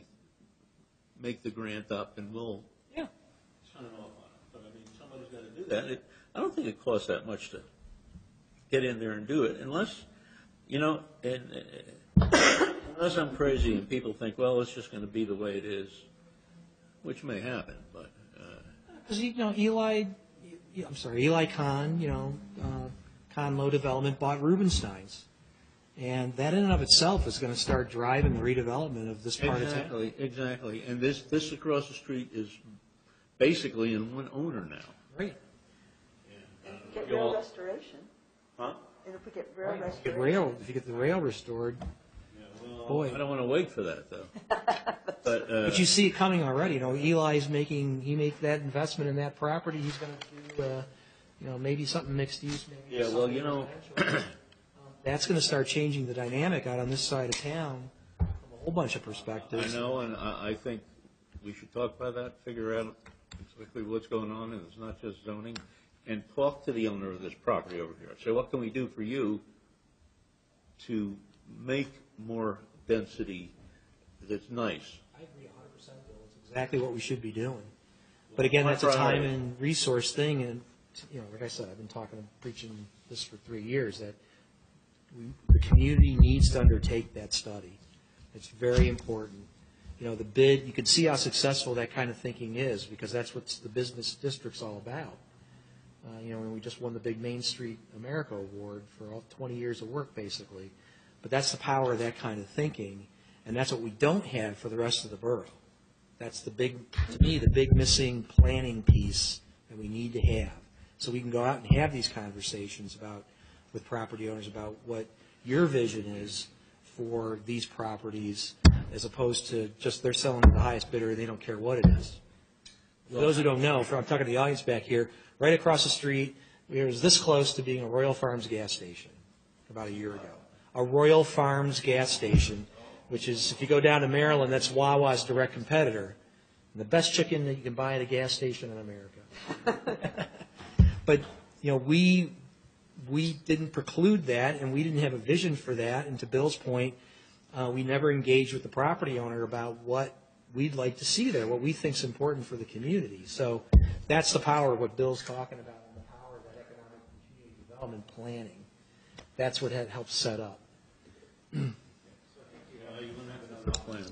make the grant up, and we'll sign off on it. But I mean, somebody's got to do that. I don't think it costs that much to get in there and do it, unless, unless I'm crazy and people think, well, it's just going to be the way it is, which may happen, but. Because, Eli Kahn, Kahn Low Development bought Rubenstein's. And that in and of itself is going to start driving the redevelopment of this part of town. Exactly. And this across the street is basically in one owner now. Right. Get rail restoration. Huh? And if we get rail restoration. If you get the rail restored, boy. I don't want to wait for that, though. But you see it coming already. Eli's he made that investment in that property. He's going to do, maybe something mixed use. Maybe something residential. That's going to start changing the dynamic out on this side of town from a whole bunch of perspectives. I know, and I think we should talk about that, figure out exactly what's going on, and it's not just zoning, and talk to the owner of this property over here. So what can we do for you to make more density that's nice? I agree 100%, Bill. It's exactly what we should be doing. But again, that's a time and resource thing, and like I said, I've been preaching this for 3 years, that the community needs to undertake that study. It's very important. The bid, you can see how successful that kind of thinking is, because that's what the business district's all about. And we just won the big Main Street America Award for all 20 years of work, basically. But that's the power of that kind of thinking, and that's what we don't have for the rest of the borough. That's to me, the big missing planning piece that we need to have. So we can go out and have these conversations with property owners about what your vision is for these properties, as opposed to just they're selling to the highest bidder and they don't care what it is. For those who don't know, I'm talking to the audience back here, right across the street, it was this close to being a Royal Farms gas station about a year ago. A Royal Farms gas station, which is, if you go down to Maryland, that's Wawa's direct competitor. And the best chicken that you can buy at a gas station in America. But, we didn't preclude that, and we didn't have a vision for that. And to Bill's point, we never engaged with the property owner about what we'd like to see there, what we think is important for the community. So that's the power of what Bill's talking about, and the power of that economic and community development planning. That's what helps set up. You want to have another plan.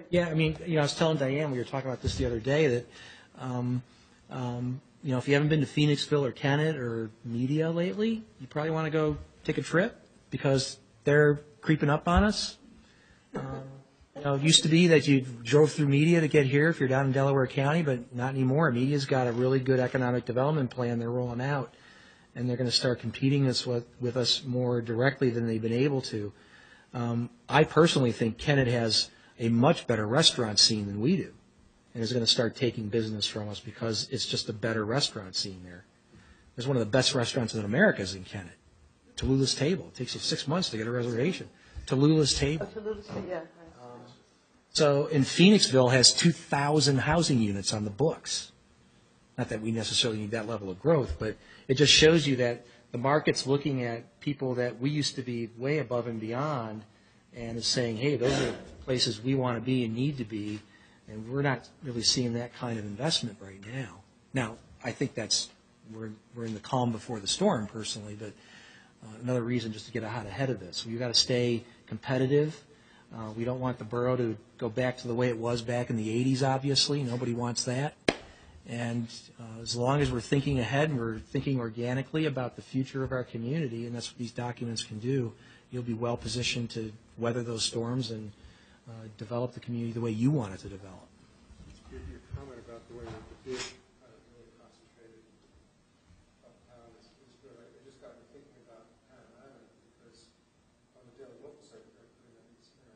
Yeah, I was telling Diane, we were talking about this the other day, that, if you haven't been to Phoenixville or Kennett or Media lately, you probably want to go take a trip, because they're creeping up on us. It used to be that you drove through Media to get here if you're down in Delaware County, but not anymore. Media's got a really good economic development plan they're rolling out, and they're going to start competing with us more directly than they've been able to. I personally think Kennett has a much better restaurant scene than we do, and is going to start taking business from us because it's just a better restaurant scene there. There's one of the best restaurants in America is in Kennett. Tallulah's Table. It takes you 6 months to get a reservation. Tallulah's Table. Yeah. So, and Phoenixville has 2,000 housing units on the books. Not that we necessarily need that level of growth, but it just shows you that the market's looking at people that we used to be way above and beyond, and is saying, hey, those are places we want to be and need to be, and we're not really seeing that kind of investment right now. Now, I think we're in the calm before the storm, personally, but another reason just to get out ahead of this. We've got to stay competitive. We don't want the borough to go back to the way it was back in the 80s, obviously. Nobody wants that. And as long as we're thinking ahead and we're thinking organically about the future of our community, and that's what these documents can do, you'll be well positioned to weather those storms and develop the community the way you want it to develop. Your comment about the way that the bid really concentrated uptown is good. I just got me thinking about Patton Island, because on the Daily Local site, they're putting up it's either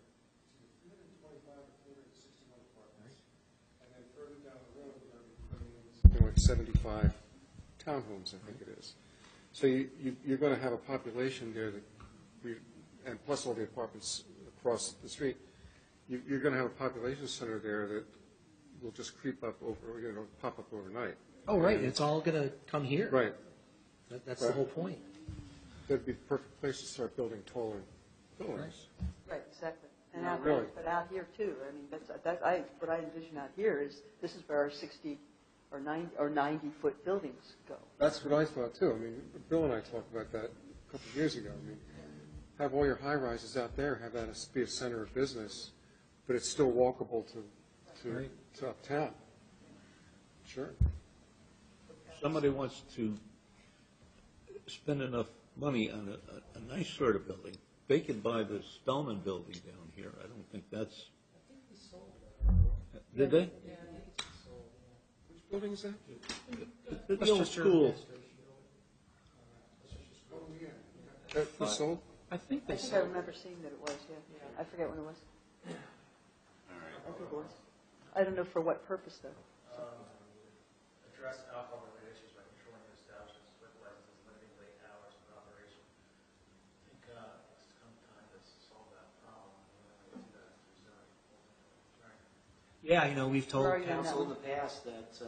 325 or 361 apartments. And then further down the road, we're going to be putting in something like 75 townhomes, I think it is. So you're going to have a population there that and plus all the apartments across the street, you're going to have a population center there that will just creep up over, pop up overnight. Oh, right. It's all going to come here. Right. That's the whole point. That'd be the perfect place to start building taller buildings. Right, exactly. And Not out really. but out here too. I mean, what I envision out here is this is where our 60 or 90 foot buildings go. That's what I thought too. I mean, Bill and I talked about that a couple of years ago. I mean, have all your high rises out there, have that as be a center of business, but it's still walkable to uptown. Sure. Somebody wants to spend enough money on a nice sort of building. They can buy the Spellman building down here. I don't think that's. I think we sold that. Did they? Yeah, I think it's sold. Which building is that? The old school. That was sold? I think they I sold. remember seeing that it was, yeah. I forget when it was. I think it was. I don't know for what purpose though. Address alcohol-related issues by controlling the establishments with licenses, limiting late hours of operation. I think it's come time to solve that problem. Yeah, we've told Where are you in that council in one? the past that if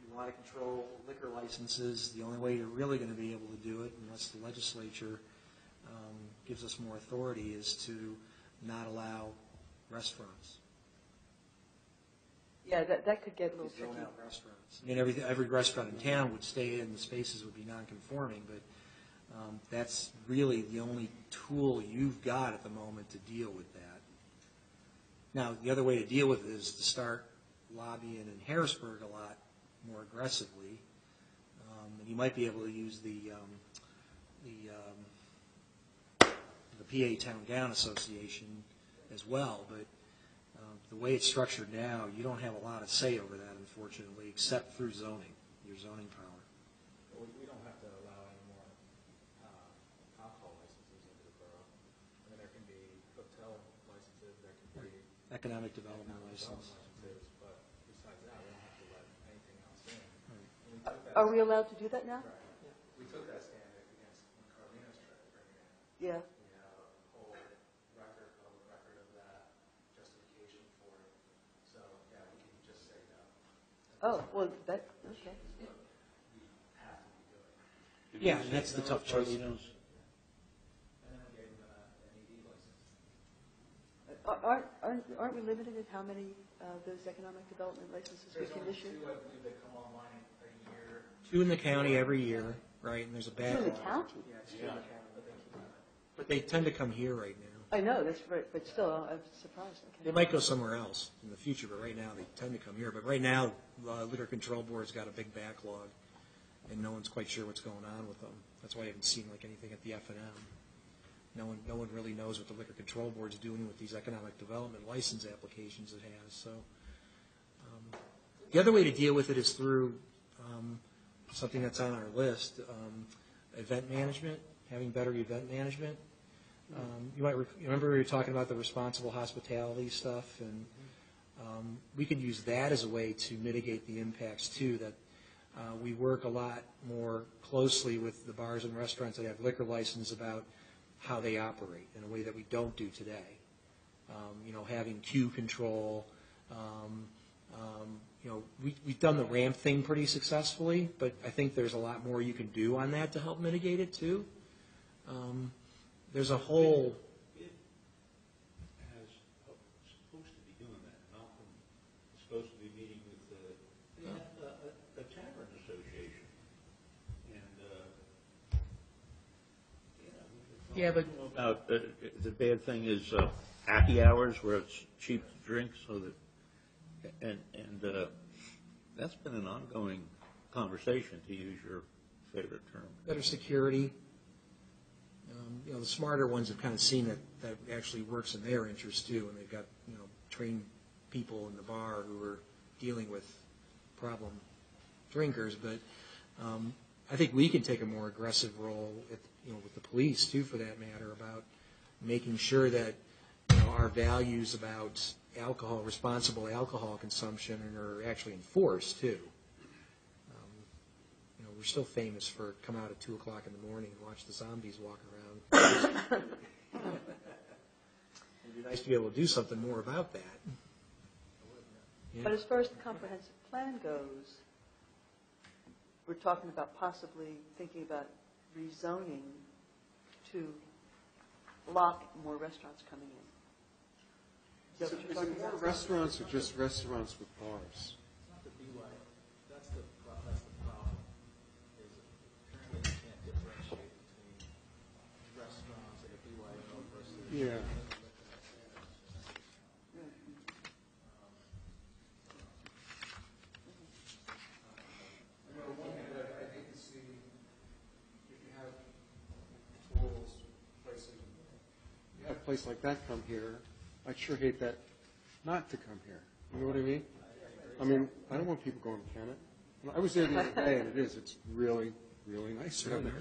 you want to control liquor licenses, the only way you're really going to be able to do it, unless the legislature gives us more authority, is to not allow restaurants. Yeah, that could get a little Zone tricky. out restaurants. I mean, every restaurant in town would stay in, the spaces would be non-conforming, but that's really the only tool you've got at the moment to deal with that. Now, the other way to deal with it is to start lobbying in Harrisburg a lot more aggressively. And you might be able to use the PA Town Gown Association as well, but the way it's structured now, you don't have a lot of say over that, unfortunately, except through zoning, your zoning power. We don't have to allow any more alcohol licenses into the borough. I mean, there can be hotel licenses, there can be Economic development license. licenses, but besides that, we don't have to let anything else in. Right. And we took that, Are we allowed to do that now? we took that stand against when Carlina's tried to bring it in. Yeah. We have a whole public record of that, justification for it. So, yeah, we can just say no. Oh, well, that, okay. We have to be doing. Yeah, and that's the tough choice. And then we gave them an ED license. Aren't we limited in how many of those economic development licenses we There's can only issue? two, I believe, that come online a year. 2 in the county every year, right, and there's a Two in the backlog. county? Yeah, it's true, but they keep it. But they tend to come here right now. I know, that's right, but still, I'm surprised. They Okay. might go somewhere else in the future, but right now they tend to come here. But right now, Liquor Control Board's got a big backlog, and no one's quite sure what's going on with them. That's why I haven't seen like anything at the F&M. No one really knows what the Liquor Control Board's doing with these economic development license applications it has. So the other way to deal with it is through something that's on our list, event management, having better event management. You might remember we were talking about the responsible hospitality stuff, and we could use that as a way to mitigate the impacts too. That we work a lot more closely with the bars and restaurants that have liquor license about how they operate in a way that we don't do today. Having queue control. We've done the ramp thing pretty successfully, but I think there's a lot more you can do on that to help mitigate it too. There's a whole. It has supposed to be doing that. Malcolm is supposed to be meeting with the Tavern Association. And, Yeah, but about the bad thing is happy hours where it's cheap to drink, so that, and that's been an ongoing conversation, to use your favorite term. better security. The smarter ones have kind of seen that actually works in their interest too, and they've got trained people in the bar who are dealing with problem drinkers. But I think we can take a more aggressive role, with the police too, for that matter, about making sure that our values about alcohol, responsible alcohol consumption, are actually enforced too. We're still famous for come out at 2 o'clock in the morning and watch the zombies walk around. It'd be nice to be able to do something more about that. Yeah. But as far as the comprehensive plan goes, we're talking about possibly thinking about rezoning to block more restaurants coming in. Is that what you're Is talking it more about? restaurants or just restaurants with bars? It's not the BY, that's the problem, is currently you can't differentiate between restaurants like a BYO versus. Yeah. On one hand, I hate to see, if you have tools, places, You have a place like that come here, I'd sure hate that not to come here. You know what I mean? I mean, I don't want people going to Kennet. I was there the other day, and it's really, really nice down there.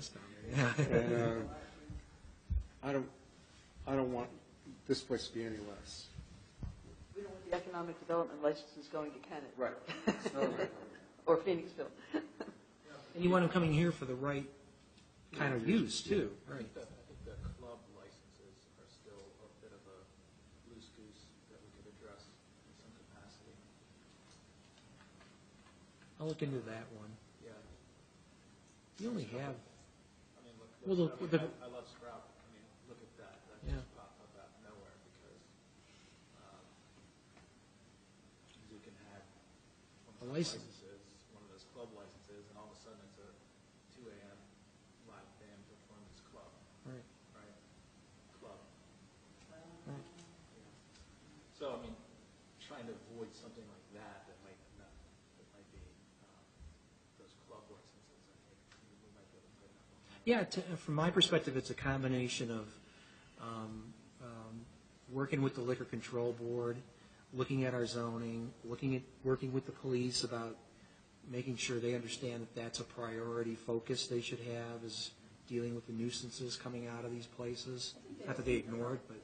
And I don't want this place to be any less. We don't want the economic development licenses going to Kennet. Right. Or Phoenixville. And you want them coming here for the right kind of use too, right? I think the club licenses are still a bit of a loose goose that we could address in some capacity. I'll look into that one. Yeah. You only have, I mean, Well, I love Sprout. I mean, look at that. That Yeah. just popped up out of nowhere because you can have one A of those license. licenses, one of those club licenses, and all of a sudden it's a 2 a.m. live band performance club, right, right? Club. right. So, I mean, trying to avoid something like that might not, that might be those club licenses, I think we might be able to put that one. Yeah, from my perspective, it's a combination of working with the Liquor Control Board, looking at our zoning, working with the police about making sure they understand that that's a priority focus they should have, is dealing with the nuisances coming out of these places. Not that they ignore it, but.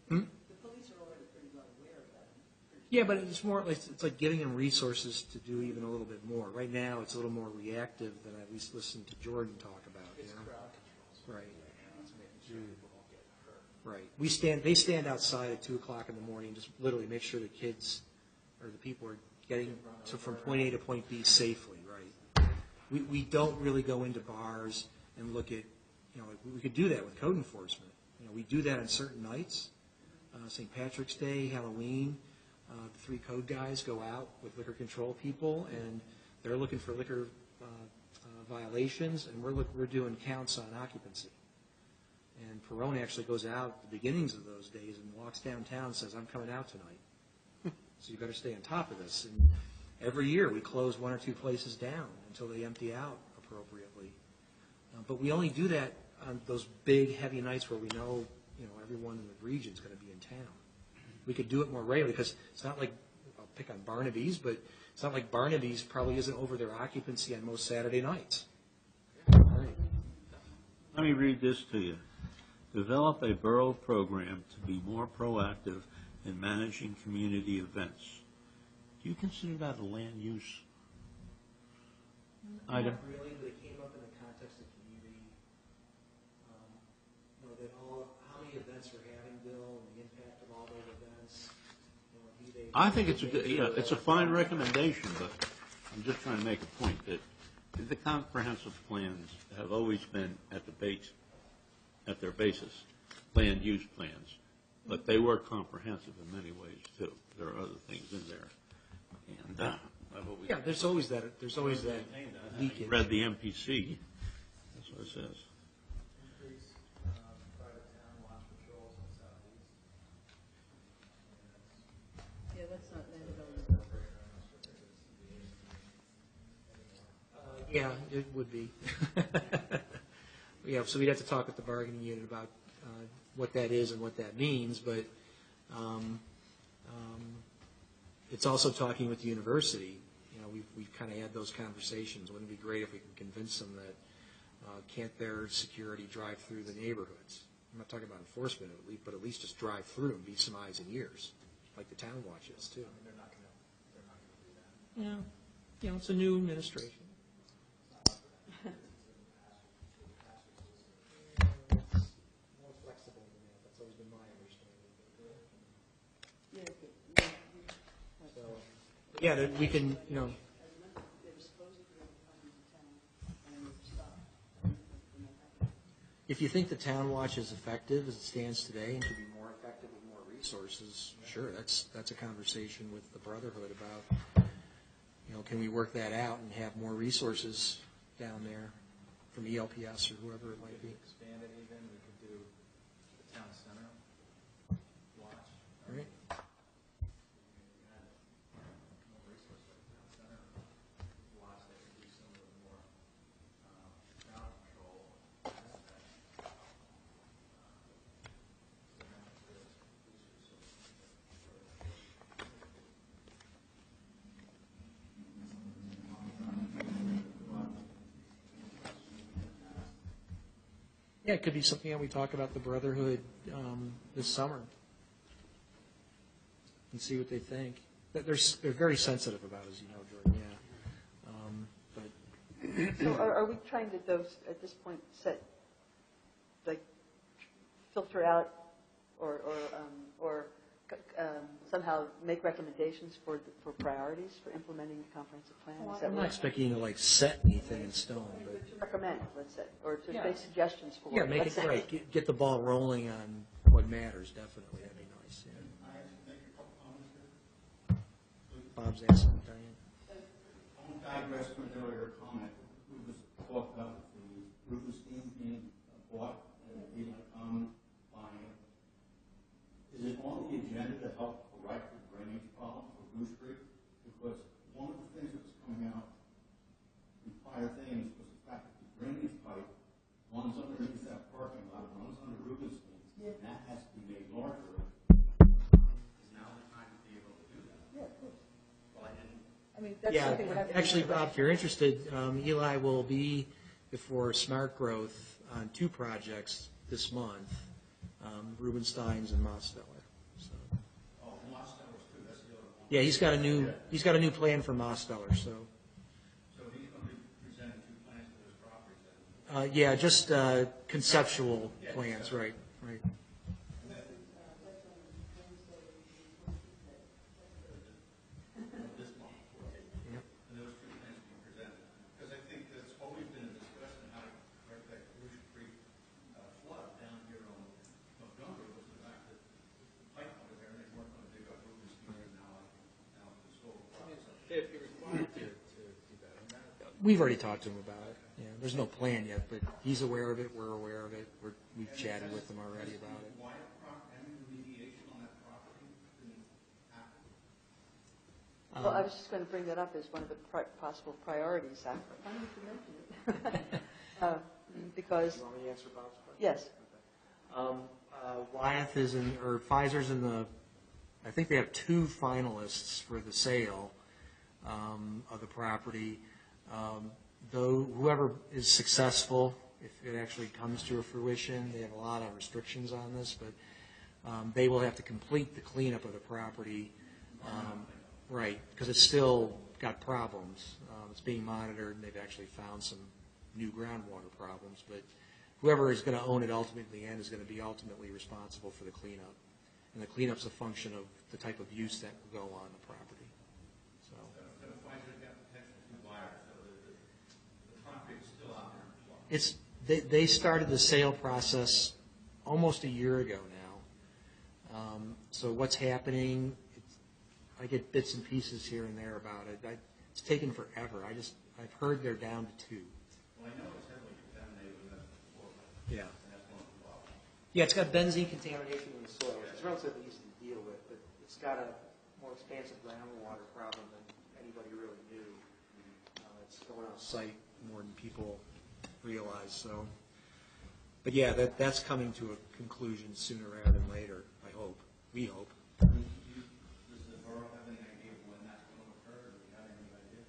Hmm? The police are already pretty well aware of that. Yeah, but it's more, it's like giving them resources to do even a little bit more. Right now, it's a little more reactive than I at least listened to Jordan talk about. It's you know? crowd control. Right. It's making sure people don't get hurt. Right. They stand outside at 2:00 in the morning, just literally make sure the kids or the people are getting from point A to point B safely, right? We don't really go into bars and look at, like, we could do that with code enforcement. We do that on certain nights, St. Patrick's Day, Halloween. The 3 code guys go out with liquor control people, and they're looking for liquor violations, and we're doing counts on occupancy. And Perone actually goes out at the beginnings of those days and walks downtown and says, "I'm coming out tonight, so you better stay on top of this." And every year we close 1 or 2 places down until they empty out appropriately. But we only do that on those big, heavy nights where we know, everyone in the region is going to be in town. We could do it more regularly because it's not like, I'll pick on Barnaby's, but it's not like Barnaby's probably isn't over their occupancy on most Saturday nights. Right. Let me read this to you. Develop a borough program to be more proactive in managing community events. Do you consider that a land use item? Not really, but it came up in the context of community. How many events we're having, Bill, and the impact of all those events. I think it's it's a fine recommendation, but I'm just trying to make a point that the comprehensive plans have always been at their basis, land use plans, but they were comprehensive in many ways too. There are other things in there, and I've always there's always that. There's always that leakage. read the MPC. That's what it says. Increase private town watch patrols in the southeast. Yeah, that's not land development. Yeah, it would be. So we'd have to talk with the bargaining unit about what that is and what that means, but it's also talking with the university. We've kind of had those conversations. Wouldn't it be great if we can convince them that can't their security drive through the neighborhoods? I'm not talking about enforcement, but at least just drive through and be some eyes and ears, like the town watches too. I mean, they're not going to do that. Yeah, it's a new administration. More flexible than that. That's always been my understanding. Yeah, we can, They were supposed to come into town and they stopped. if you think the town watch is effective as it stands today and could be more effective with more resources, sure, that's a conversation with the Brotherhood about, can we work that out and have more resources down there from ELPS or whoever it might be. Expand it even, we could do the town center watch. Right? More resources like the town center watch that could do some of the more crowd control aspects. Yeah, it could be something that we talk about the Brotherhood this summer and see what they think. They're very sensitive about it, as you know, Jordan, yeah. So are we trying to, at this point, filter out or somehow make recommendations for priorities for implementing the comprehensive plan? Is that I'm what- not expecting you to like set anything in stone, but To recommend, let's say, or to Yeah. make suggestions for. yeah, make let's it say. right. Get the ball rolling on what matters. Definitely, that'd be nice. Yeah. I actually make a couple comments here. Bob's asking Diane. I won't digress from an earlier comment. We just talked about the Rubenstein being bought and being buying it. Is it on the agenda to help correct the drainage problem for Goose Creek? Because one of the things that was coming out in prior things was the fact that the drainage pipe runs underneath that parking lot, runs under Rubenstein, and that has to be made larger. Is now the time to be able to do that? Yeah, of course. Well, I didn't. I mean, that's Yeah, something we have to. actually, Bob, if you're interested, Eli will be before Smart Growth on 2 projects this month, Rubenstein's and Mosteller. So, Oh, Mosteller's too, that's the other one. yeah, he's got a new plan for Mosteller. So, So he's going to be presenting 2 plans for those properties then? yeah, just conceptual plans, right, right. This month. And those 2 plans will be presented. Because I think that's always been a discussion, how to correct that Goose Creek flood down here on Montgomery, was the fact that the pipe over there, and they weren't going to dig up Rubenstein, and now it's all process. If you're required to do that. We've already talked to him about it. Yeah, there's no plan yet, but he's aware of it. We're aware of it. We've chatted with him already about it. Why any remediation on that property didn't happen? Well, I was just going to bring that up as one of the possible priorities. Funny you mention it. Because, You want me to answer Bob's question? yes, Wyeth is in, or Pfizer's in the, I think they have 2 finalists for the sale of the property. Though whoever is successful, if it actually comes to a fruition, they have a lot of restrictions on this, but they will have to complete the cleanup of the property. Right, because it's still got problems. It's being monitored, and they've actually found some new groundwater problems. But whoever is going to own it ultimately and is going to be ultimately responsible for the cleanup. And the cleanup's a function of the type of use that will go on the property. So, The Pfizer got potential to buy it, so the property is still out there in flux. it's they started the sale process almost a year ago now. So what's happening? I get bits and pieces here and there about it. It's taken forever. I've heard they're down to 2. Well, I know it's heavily contaminated with that before, Yeah. and that's one of the problems. Yeah, it's got benzene contamination in the soil. It's relatively easy to deal with, but it's got a more expansive groundwater problem than anybody really knew. It's going on site more than people realize. So, but yeah, that's coming to a conclusion sooner rather than later. I hope. We hope. Does the borough have any idea of when that's going to occur, or do you have any idea?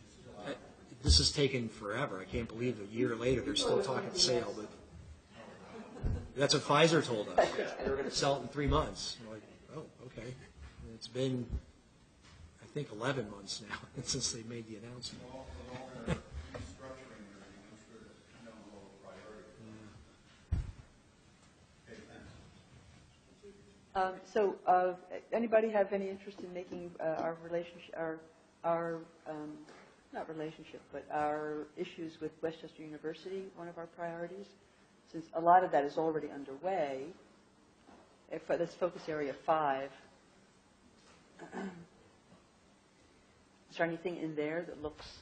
It's still out there. This has taken forever. I can't believe a year later they're still talking sale, but that's what Pfizer told us. They were going to sell it in 3 months. We're like, oh, okay. And it's been, I think, 11 months now since they made the announcement. With all the restructuring and everything, I'm sure that's no lower priority. Okay, thanks. So, anybody have any interest in making our relationship, our not relationship, but our issues with Westchester University one of our priorities? Since a lot of that is already underway, that's focus area 5. Is there anything in there that looks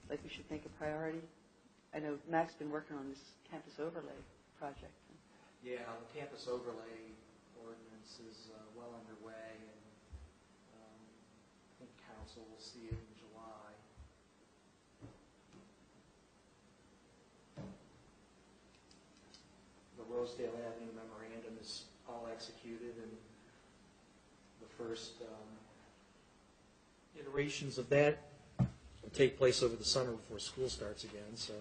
like we should make a priority? I know Mac's been working on this campus overlay project. Yeah, the campus overlay ordinance is well underway, and I think council will see it in July. The Rosedale Avenue memorandum is all executed, and the first iterations of that will take place over the summer before school starts again, so,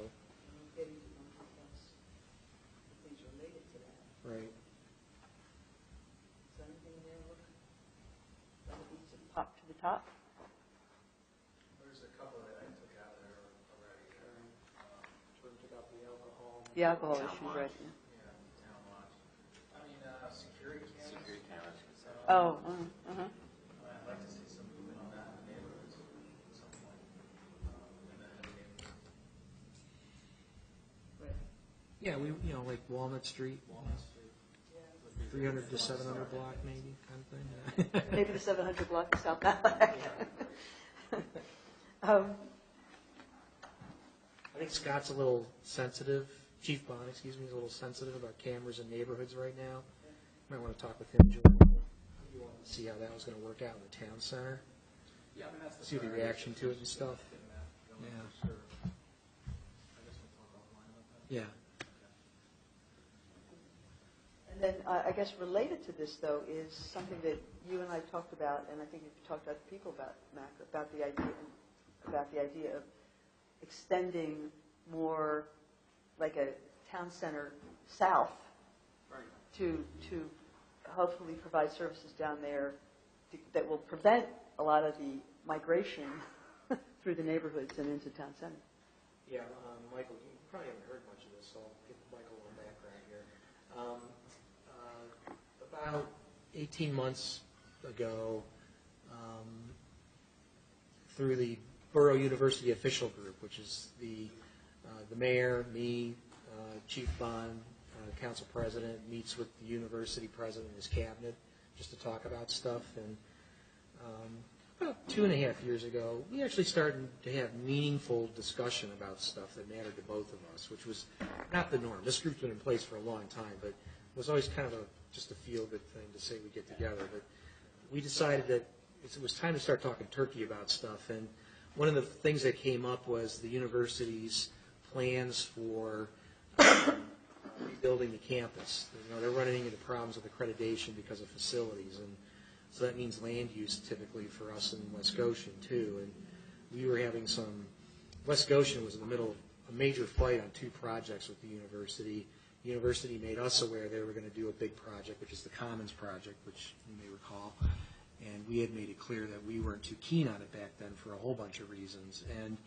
Getting to non-conference, things related to that. right. Is there anything in there that needs to pop to the top? There's a couple that I took out of there already. Took out the alcohol. The alcohol issue, right? Yeah. Yeah, town watch. I mean, security cameras. Security cameras. Oh, I'd like to see some movement on that in the neighborhoods at some point. In the heavy neighborhoods. Yeah, like Walnut Street. 300 to 700 block, maybe, kind of thing. maybe the 700 block of South Alec. I think Scott's a little sensitive, Chief Bond, excuse me, is a little sensitive about cameras in neighborhoods right now. Might want to talk with him, Julie. You want to see how that was going to work out in the town center. Yeah, I mean, that's the See the priority. reaction to it and stuff. Yeah. Yeah. Sure. I guess we'll talk offline about that. Yeah. And then I guess related to this, though, is something that you and I talked about, and I think you've talked to other people about, Mac, about the idea of extending more like a town center south to hopefully provide services down there that will prevent a lot of the migration through the neighborhoods and into town center. Yeah, Michael, you probably haven't heard much of this, so I'll give Michael a little background here. About 18 months ago, through the Borough University Official Group, which is the mayor, me, Chief Bond, council president, meets with the university president and his cabinet just to talk about stuff. And about 2.5 years ago, we actually started to have meaningful discussion about stuff that mattered to both of us, which was not the norm. This group's been in place for a long time, but it was always kind of just a feel-good thing to say we get together. But we decided that it was time to start talking turkey about stuff. And one of the things that came up was the university's plans for rebuilding the campus. They're running into problems with accreditation because of facilities, and so that means land use typically for us in West Goshen too. And we were having West Goshen was in the middle of a major fight on 2 projects with the university. The university made us aware they were going to do a big project, which is the Commons project, which you may recall. And we had made it clear that we weren't too keen on it back then for a whole bunch of reasons. And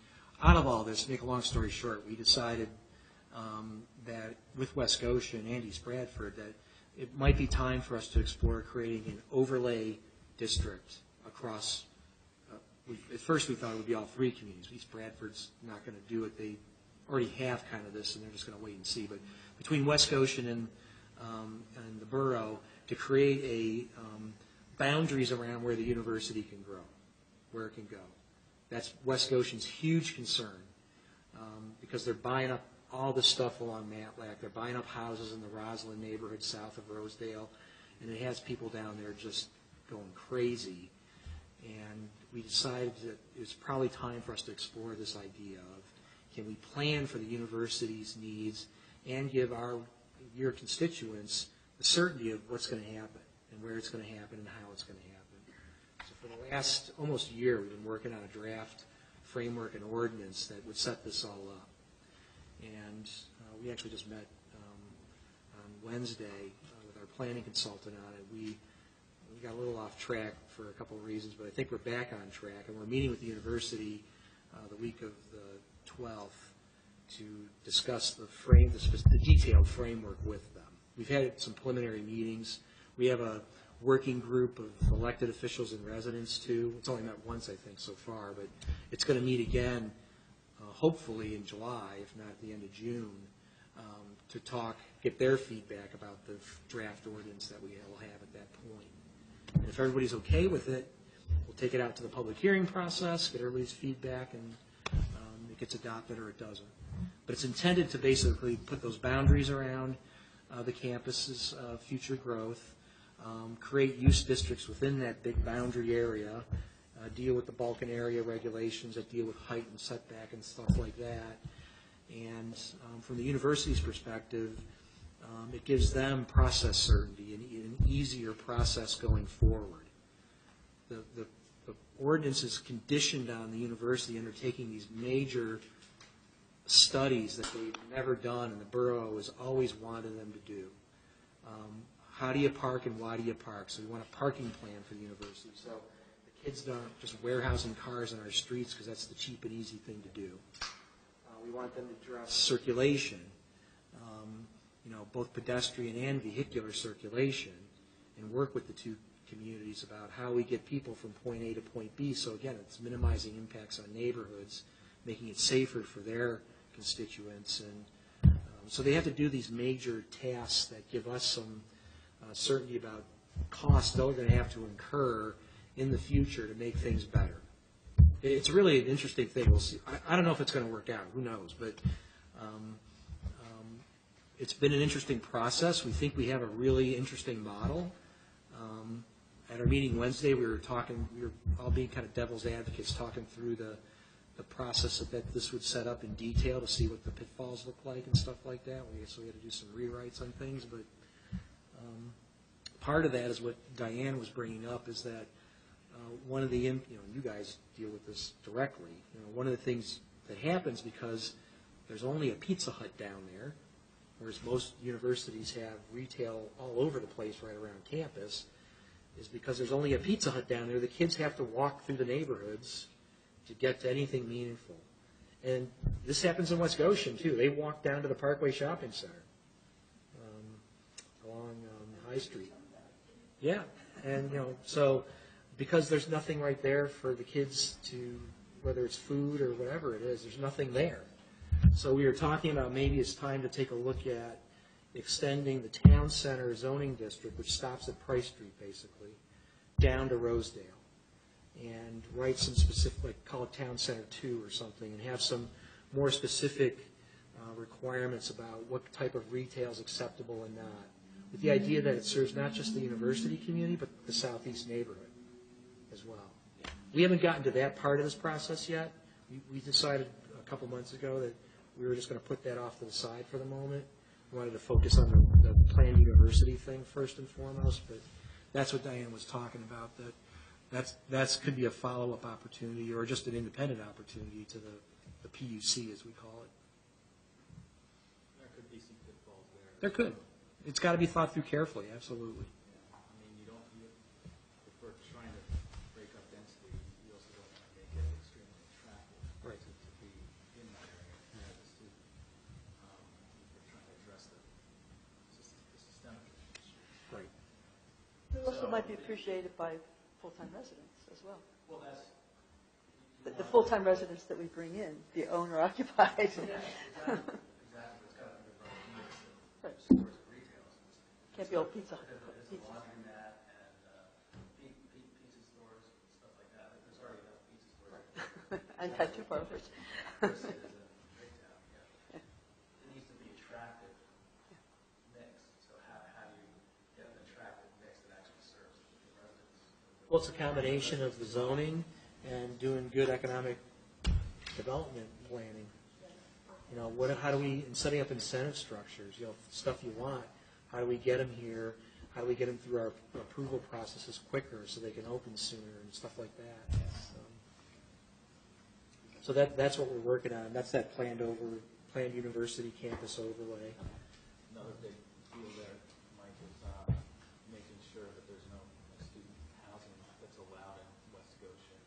out of all this, to make a long story short, we decided that with West Goshen and East Bradford, that it might be time for us to explore creating an overlay district across. At first, we thought it would be all 3 communities. East Bradford's not going to do it. They already have kind of this, and they're just going to wait and see. But between West Goshen and the borough, to create a boundaries around where the university can grow, where it can go. That's West Goshen's huge concern because they're buying up all the stuff along Matlack. They're buying up houses in the Roslyn neighborhood south of Rosedale, and it has people down there just going crazy. And we decided that it was probably time for us to explore this idea of, can we plan for the university's needs and give your constituents the certainty of what's going to happen and where it's going to happen and how it's going to happen. So for the last almost year, we've been working on a draft framework and ordinance that would set this all up. And we actually just met on Wednesday with our planning consultant on it. We got a little off track for a couple of reasons, but I think we're back on track, and we're meeting with the university the week of the 12th to discuss the detailed framework with them. We've had some preliminary meetings. We have a working group of elected officials and residents too. It's only met once, I think, so far, but it's going to meet again hopefully in July, if not at the end of June, to get their feedback about the draft ordinance that we will have at that point. And if everybody's okay with it, we'll take it out to the public hearing process, get everybody's feedback, and it gets adopted or it doesn't. But it's intended to basically put those boundaries around the campus's future growth, create use districts within that big boundary area, deal with the Balkan area regulations that deal with height and setback and stuff like that. And from the university's perspective, it gives them process certainty and an easier process going forward. The ordinance is conditioned on the university undertaking these major studies that they've never done and the borough has always wanted them to do. How do you park and why do you park? So we want a parking plan for the university. So kids don't just warehousing cars in our streets because that's the cheap and easy thing to do. We want them to address circulation, both pedestrian and vehicular circulation, and work with the 2 communities about how we get people from point A to point B. So again, it's minimizing impacts on neighborhoods, making it safer for their constituents. And so they have to do these major tasks that give us some certainty about costs they're going to have to incur in the future to make things better. It's really an interesting thing. We'll see. I don't know if it's going to work out. Who knows? But it's been an interesting process. We think we have a really interesting model. At our meeting Wednesday, we were all being kind of devil's advocates, talking through the process that this would set up in detail to see what the pitfalls look like and stuff like that. So we had to do some rewrites on things, but part of that is what Diane was bringing up, is that one of the, you guys deal with this directly. One of the things that happens, because there's only a Pizza Hut down there, whereas most universities have retail all over the place right around campus, is because there's only a Pizza Hut down there, the kids have to walk through the neighborhoods to get to anything meaningful. And this happens in West Goshen, too. They walk down to the Parkway Shopping Center along High Street. Yeah, and, so because there's nothing right there for the kids to, whether it's food or whatever it is, there's nothing there. So we were talking about maybe it's time to take a look at extending the town center zoning district, which stops at Price Street basically, down to Rosedale, and write some specific, like call it Town Center 2 or something, and have some more specific requirements about what type of retail is acceptable and not, with the idea that it serves not just the university community, but the southeast neighborhood as well. We haven't gotten to that part of this process yet. We decided a couple months ago that we were just going to put that off to the side for the moment. We wanted to focus on the planned university thing first and foremost, but that's what Diane was talking about, that could be a follow-up opportunity or just an independent opportunity to the PUC, as we call it. There could be some pitfalls there. There could. It's got to be thought through carefully, absolutely. Yeah. I mean, if we're trying to break up density, you also don't want to make it extremely attractive Right. to be in that area as a student. If we're trying to address the systemic issues. Right. It also might be appreciated by full-time residents as well. Well, that's The full-time residents that we bring in, the owner-occupied. exactly. It's got to be the right mix Right. of stores and retail. Can't be all Pizza Hut. It's a laundromat and pizza stores and stuff like that. There's already enough pizza stores. And tattoo parlors. Versus in Midtown, yeah. It needs to be attractive mix. So how do you get an attractive mix that actually serves the residents? Well, it's a combination of the zoning and doing good economic development planning. How do we, in setting up incentive structures, stuff you want, how do we get them here? How do we get them through our approval processes quicker so they can open sooner and stuff like that? So that's what we're working on. That's that planned university campus overlay. Another big deal there, Mike, is making sure that there's no student housing that's allowed in West Goshen,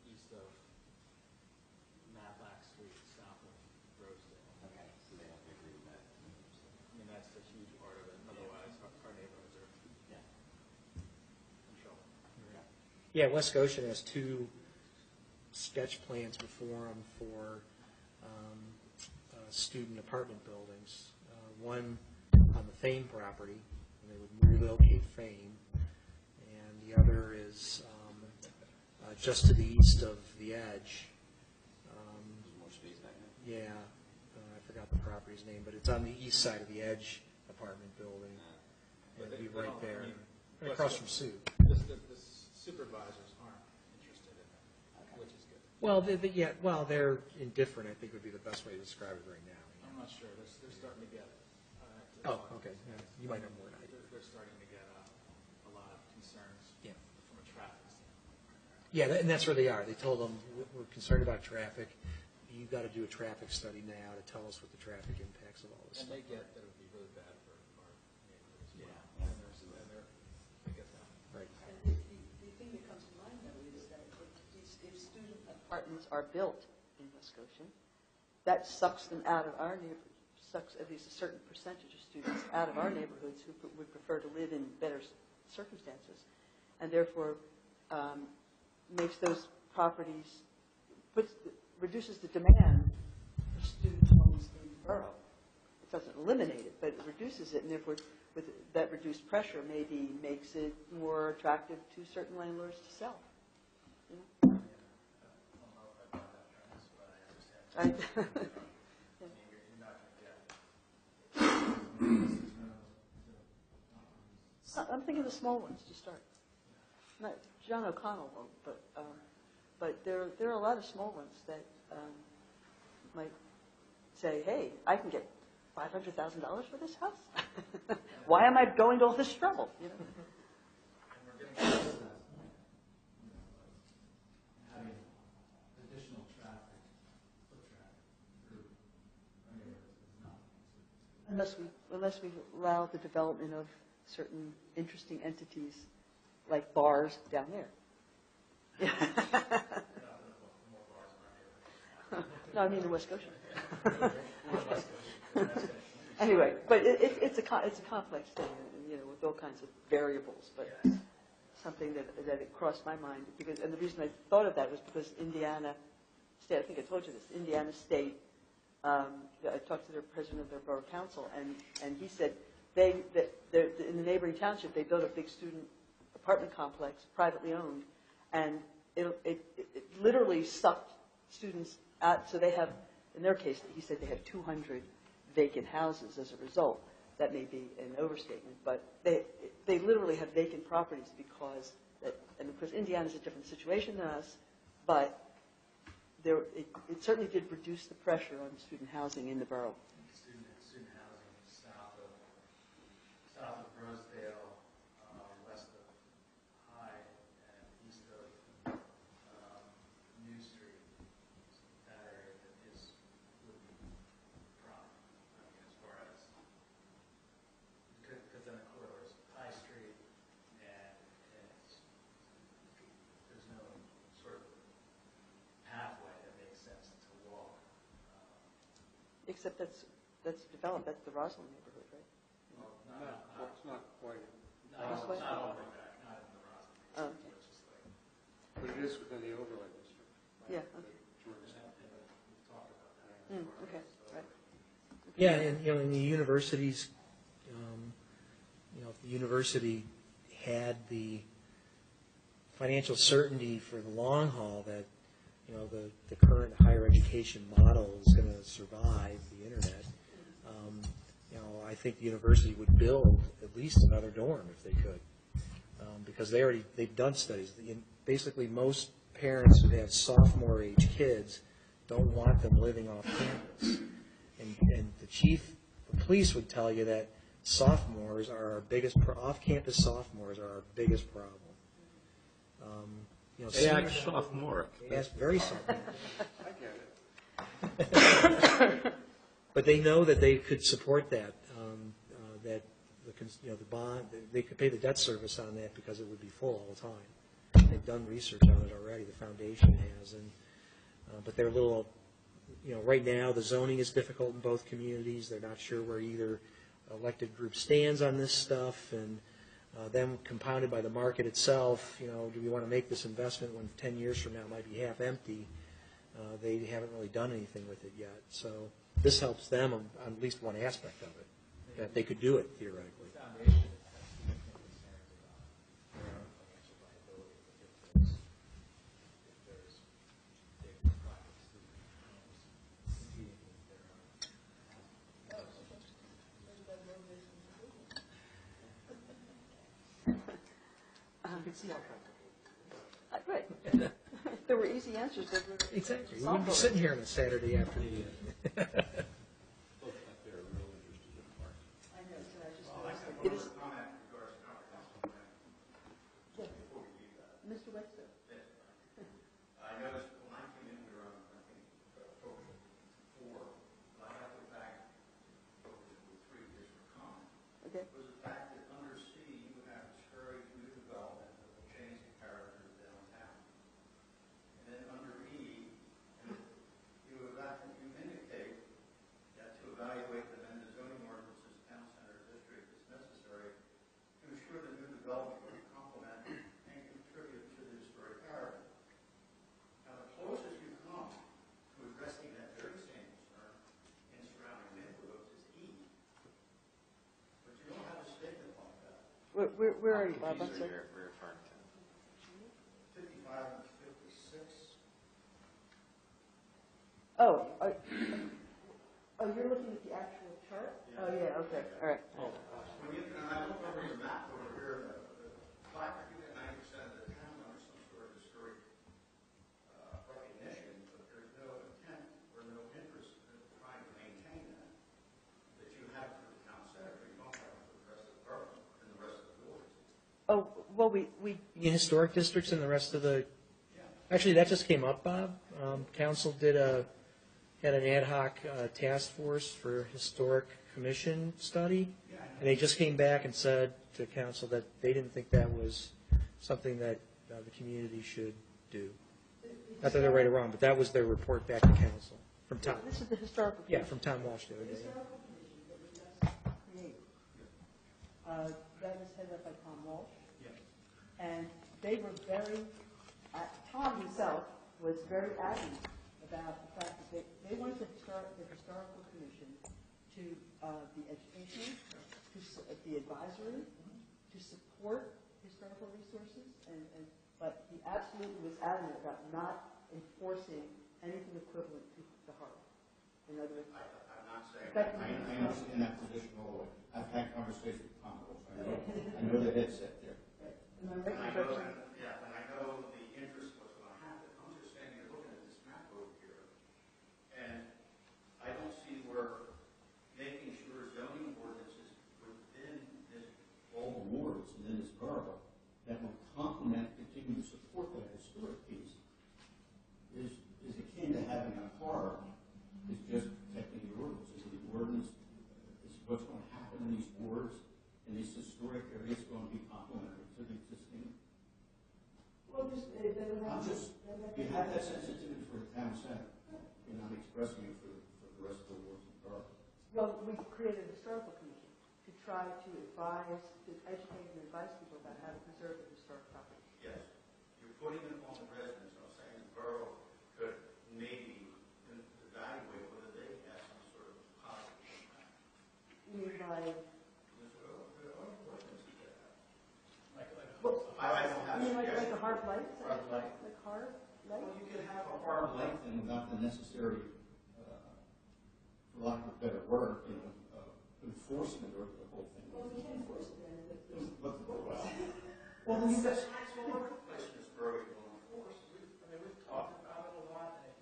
east of Matlack Street, south of Rosedale. Okay, so they have to agree with that. I mean, that's a huge part of it. Otherwise, our neighborhoods are in trouble. Yeah, West Goshen has 2 sketch plans before them for student apartment buildings. One on the Fame property, and they would relocate Fame, and the other is just to the east of the Edge. More space back there. Yeah, I forgot the property's name, but it's on the east side of the Edge apartment building. It'd be right there, right across from Sue. The supervisors aren't interested in it, which is good. Well, they're indifferent, I think would be the best way to describe it right now. I'm not sure. They're starting to get it. Oh, okay. Yeah, you might know more than I do. They're starting to get a lot of concerns from a traffic standpoint. Yeah, and that's where they are. They told them, we're concerned about traffic. You've got to do a traffic study now to tell us what the traffic impacts of all this And stuff they get are. that it would be really bad for our neighborhood as well. They get that. Right. And the thing that comes to mind, though, is that if student apartments are built in West Goshen, that sucks them out of our neighborhood, sucks at least a certain percentage of students out of our neighborhoods who would prefer to live in better circumstances, and therefore makes those properties, reduces the demand for student homes in the borough. It doesn't eliminate it, but it reduces it, and therefore with that reduced pressure maybe makes it more attractive to certain landlords to sell. You know? I, I'm thinking the small ones to start. Not John O'Connell won't, but there are a lot of small ones that might say, "Hey, I can get $500,000 for this house. Why am I going to all this trouble?" You know. Having additional traffic, foot traffic through our neighborhoods is not. Unless we allow the development of certain interesting entities like bars down there. No, I mean the West Scotia. Anyway, but it's a complex thing, you know, with all kinds of variables. But something that it crossed my mind and the reason I thought of that was because Indiana State. I think I told you this. Indiana State. I talked to their president of their borough council, and he said in the neighboring township they built a big student apartment complex, privately owned, and it literally sucked students out. So they have, in their case, he said they have 200 vacant houses as a result. That may be an overstatement, but they literally have vacant properties because and of course Indiana's a different situation than us, but it certainly did reduce the pressure on student housing in the borough. Student housing south of Rosedale, west of High, and east of New Street, that area would be prime. I mean, as far as because then the corridor is High Street, and there's no sort of pathway that makes sense to walk. Except that's developed. That's the Roslyn neighborhood, right? Well, It's not quite, it's not all the way back, not in the Roslyn. Oh, okay. Which is like, but it is within the overlay district. Yeah. that Okay. George is talking about. we've talked about that. Okay. Right. Yeah, and in the universities, if the university had the financial certainty for the long haul that the current higher education model is going to survive the internet, I think the university would build at least another dorm if they could, because they've done studies. Basically, most parents who have sophomore age kids don't want them living off campus. And the police would tell you that sophomores are our biggest, off-campus sophomores are our biggest problem. They act sophomoric. Yes, very sophomore. I get it. But they know that they could support that, that the bond, they could pay the debt service on that because it would be full all the time. They've done research on it already. The foundation has, but they're a little. Right now the zoning is difficult in both communities. They're not sure where either elected group stands on this stuff, and then compounded by the market itself. Do we want to make this investment when 10 years from now it might be half empty? They haven't really done anything with it yet. So this helps them on at least one aspect of it, that they could do it theoretically. The foundation has significant concerns about their own financial viability if there's big private student homes competing with their own. You can see how complicated. Right. If there were easy answers, they would Exactly. We wouldn't be sitting here on a Saturday afternoon. It is. Yeah. Mr. Webster. I noticed when I came in here on, I think, October 4, I have to back over to 3 years for comment. Okay. Was the fact that under C, you have discouraged new development that will change the character of downtown. And then under E, you indicate that to evaluate the Where are you, Bob? I'm sorry. We're referring to. 55 and 56. Oh, you're looking at the actual chart? Oh, yeah, okay, all right. When you, and I look over your map over here, the fact that you get 90% of the town under some sort of historic recognition, but there's no intent or no interest in trying to maintain that you have for the town center, you don't have for the rest of the borough and the rest of the wards. Oh, well, we In historic districts and the rest of the, actually, that just came up, Bob. Council had an ad hoc task force for historic commission study, and they just came back and said to council that they didn't think that was something that the community should do. Not that they're right or wrong, but that was their report back to council from Tom. This is the historical. Yeah, from Tom Walsh the other The day. historical commission that we just created. That is headed up by Tom Walsh. And they were Tom himself was very adamant about the fact that they wanted the historical commission to be educational, to be advisory, to support historical resources, but he absolutely was adamant about not enforcing anything equivalent to the Harvard. In other words, I'm not saying, I understand that position all the way. I've had conversations with Tom Walsh. I know the headset there. And I know the interest was going to happen. I'm just standing here looking at this map over here, and I don't see where making sure zoning ordinances within all the wards within this borough that would complement, continue to support that historic piece is akin to having a harm. Is just protecting the ordinances. The ordinance is what's going to happen in these wards, in these historic areas, going to be complementary to the existing. well, You have that sensitivity for the town center, and I'm expressing it for the rest of the wards in the borough. well, we created a historical commission to try to advise, to educate and advise people about how to preserve the historic property. Yes, you're putting it on the residents. I'm saying the borough could maybe evaluate whether they have some sort of positive impact. You mean by, I don't have. you mean like a hard light? Hard light. Like hard light? Well, you can have a hard light and without the necessary, for lack of a better word, enforcement of the whole thing. Well, we can't enforce it then. Well, you guys, all over the place in this borough you don't enforce. We've talked about it a lot, and,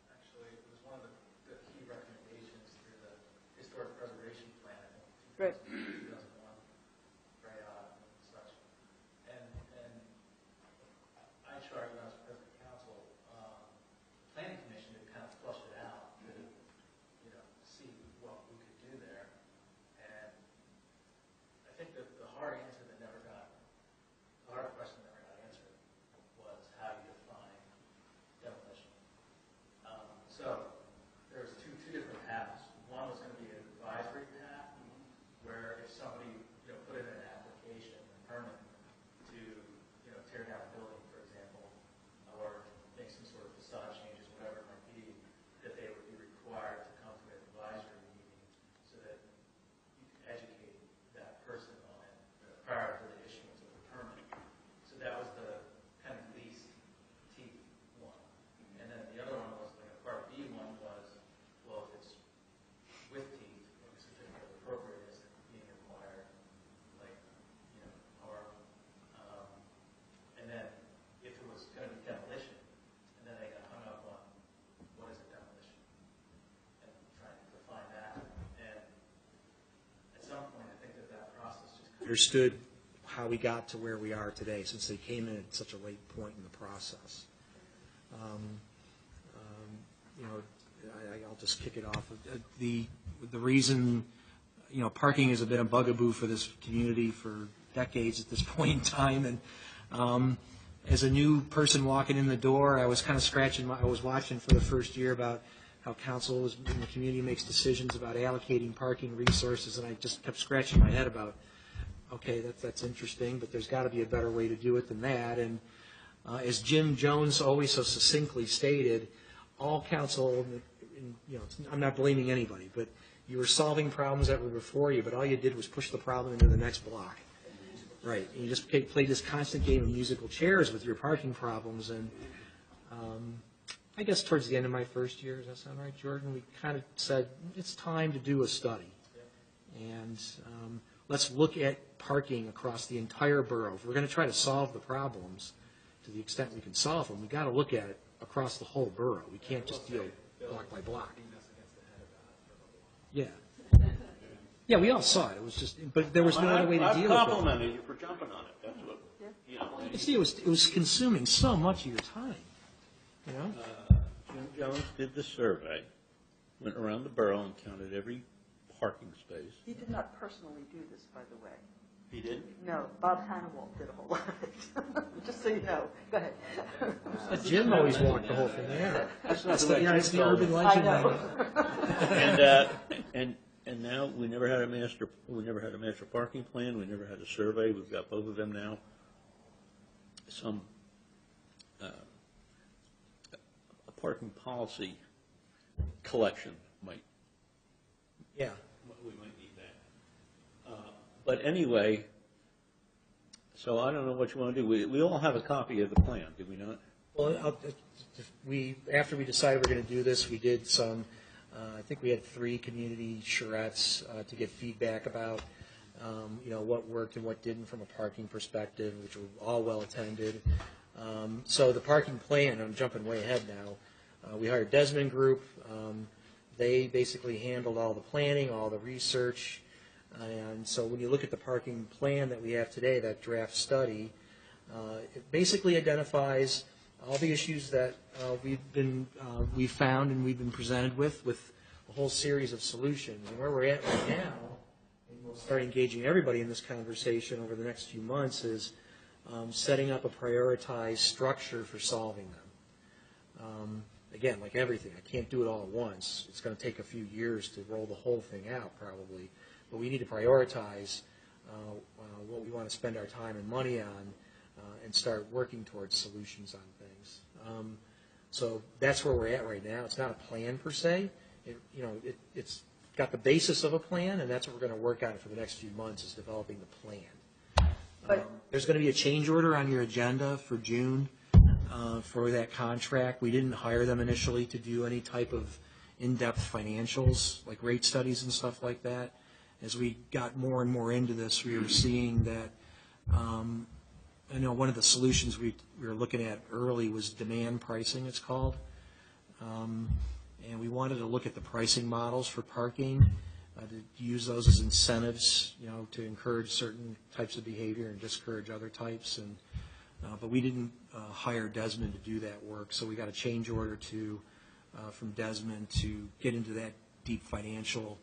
actually, it was one of the key recommendations through the historic preservation plan, I think, Right. 2001, very odd and such. And I tried, when I was president of council, planning commission to kind of flush it out, to, see what we could do there. And I think that the hard answer that never got, the hard question that never got answered was how you define demolition. So there was two different paths. One was going to be an advisory path, where if somebody, put in an application, a permit to, tear down a building, for example, or make some sort of facade changes, whatever it might be, that they would be required to come to an advisory meeting so that you can educate that person on it prior to the issuance of the permit. So that was the kind of least teeth one. And then the other one was, like a part B one was, well, if it's with teeth, like a certificate of appropriateness being required, like, or, and then if it was going to be demolition, and then they got hung up on what is a demolition, and trying to define that. And at some point, I think that process just Understood how we got to where we are today, since they came in at such a late point in the process. I'll just kick it off. The reason, parking has been a bugaboo for this community for decades at this point in time, and as a new person walking in the door, I was kind of I was watching for the first year about how council in the community makes decisions about allocating parking resources, and I just kept scratching my head about, okay, that's interesting, but there's got to be a better way to do it than that. And as Jim Jones always so succinctly stated, all council, I'm not blaming anybody, but you were solving problems that were before you, but all you did was push the problem into the next block. Right, and you just play this constant game of musical chairs with your parking problems, and I guess towards the end of my first year, does that sound right, Jordan? We kind of said, it's time to do a study. And let's look at parking across the entire borough. If we're going to try to solve the problems to the extent we can solve them, we got to look at it across the whole borough. We can't just deal block by block. Yeah. Yeah, we all saw it. It was just, but there was no other way to deal with it. I complimented you for jumping on it. That's what, you know. You see, it was consuming so much of your time, you know? Jim Jones did the survey, went around the borough and counted every parking space. He did not personally do this, by the way. He did? No, Bob Hannawalt did a whole lot of it. Just so you know. Go ahead. Jim always walked the whole thing, yeah. That's not the way It's the Jim urban told legend. I know. And now we never had a master parking plan. We never had a survey. We've got both of them now. Some a parking policy collection might. Yeah. We might need that. But anyway, so I don't know what you want to do. We all have a copy of the plan, do we not? Well, after we decided we're going to do this, we did some, I think we had 3 community charrettes to get feedback about, what worked and what didn't from a parking perspective, which were all well attended. So the parking plan, I'm jumping way ahead now. We hired Desmond Group. They basically handled all the planning, all the research. And so when you look at the parking plan that we have today, that draft study, it basically identifies all the issues that we've found and we've been presented with a whole series of solutions. And where we're at right now, and we'll start engaging everybody in this conversation over the next few months, is setting up a prioritized structure for solving them. Again, like everything, I can't do it all at once. It's going to take a few years to roll the whole thing out, probably. But we need to prioritize what we want to spend our time and money on and start working towards solutions on things. So that's where we're at right now. It's not a plan per se. It's got the basis of a plan, and that's what we're going to work on for the next few months, is developing the plan. There's going to be a change order on your agenda for June for that contract. We didn't hire them initially to do any type of in-depth financials, like rate studies and stuff like that. As we got more and more into this, we were seeing that, I know one of the solutions we were looking at early was demand pricing, it's called. And we wanted to look at the pricing models for parking, to use those as incentives, to encourage certain types of behavior and discourage other types. But we didn't hire Desmond to do that work, so we got a change order from Desmond to get into that deep financial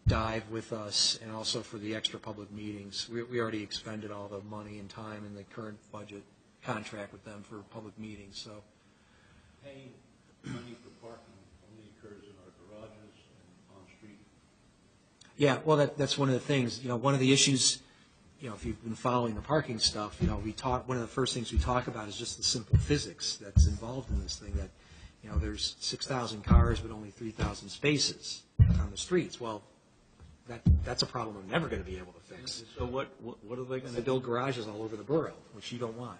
dive with us, and also for the extra public meetings. We already expended all the money and time in the current budget contract with them for public meetings. So Paying money for parking only occurs in our garages and on street. yeah, well, that's one of the things. One of the issues, if you've been following the parking stuff, one of the first things we talk about is just the simple physics that's involved in this thing. That there's 6,000 cars but only 3,000 spaces on the streets. Well, that's a problem I'm never going to be able to fix. So what are they going They to do? build garages all over the borough, which you don't want.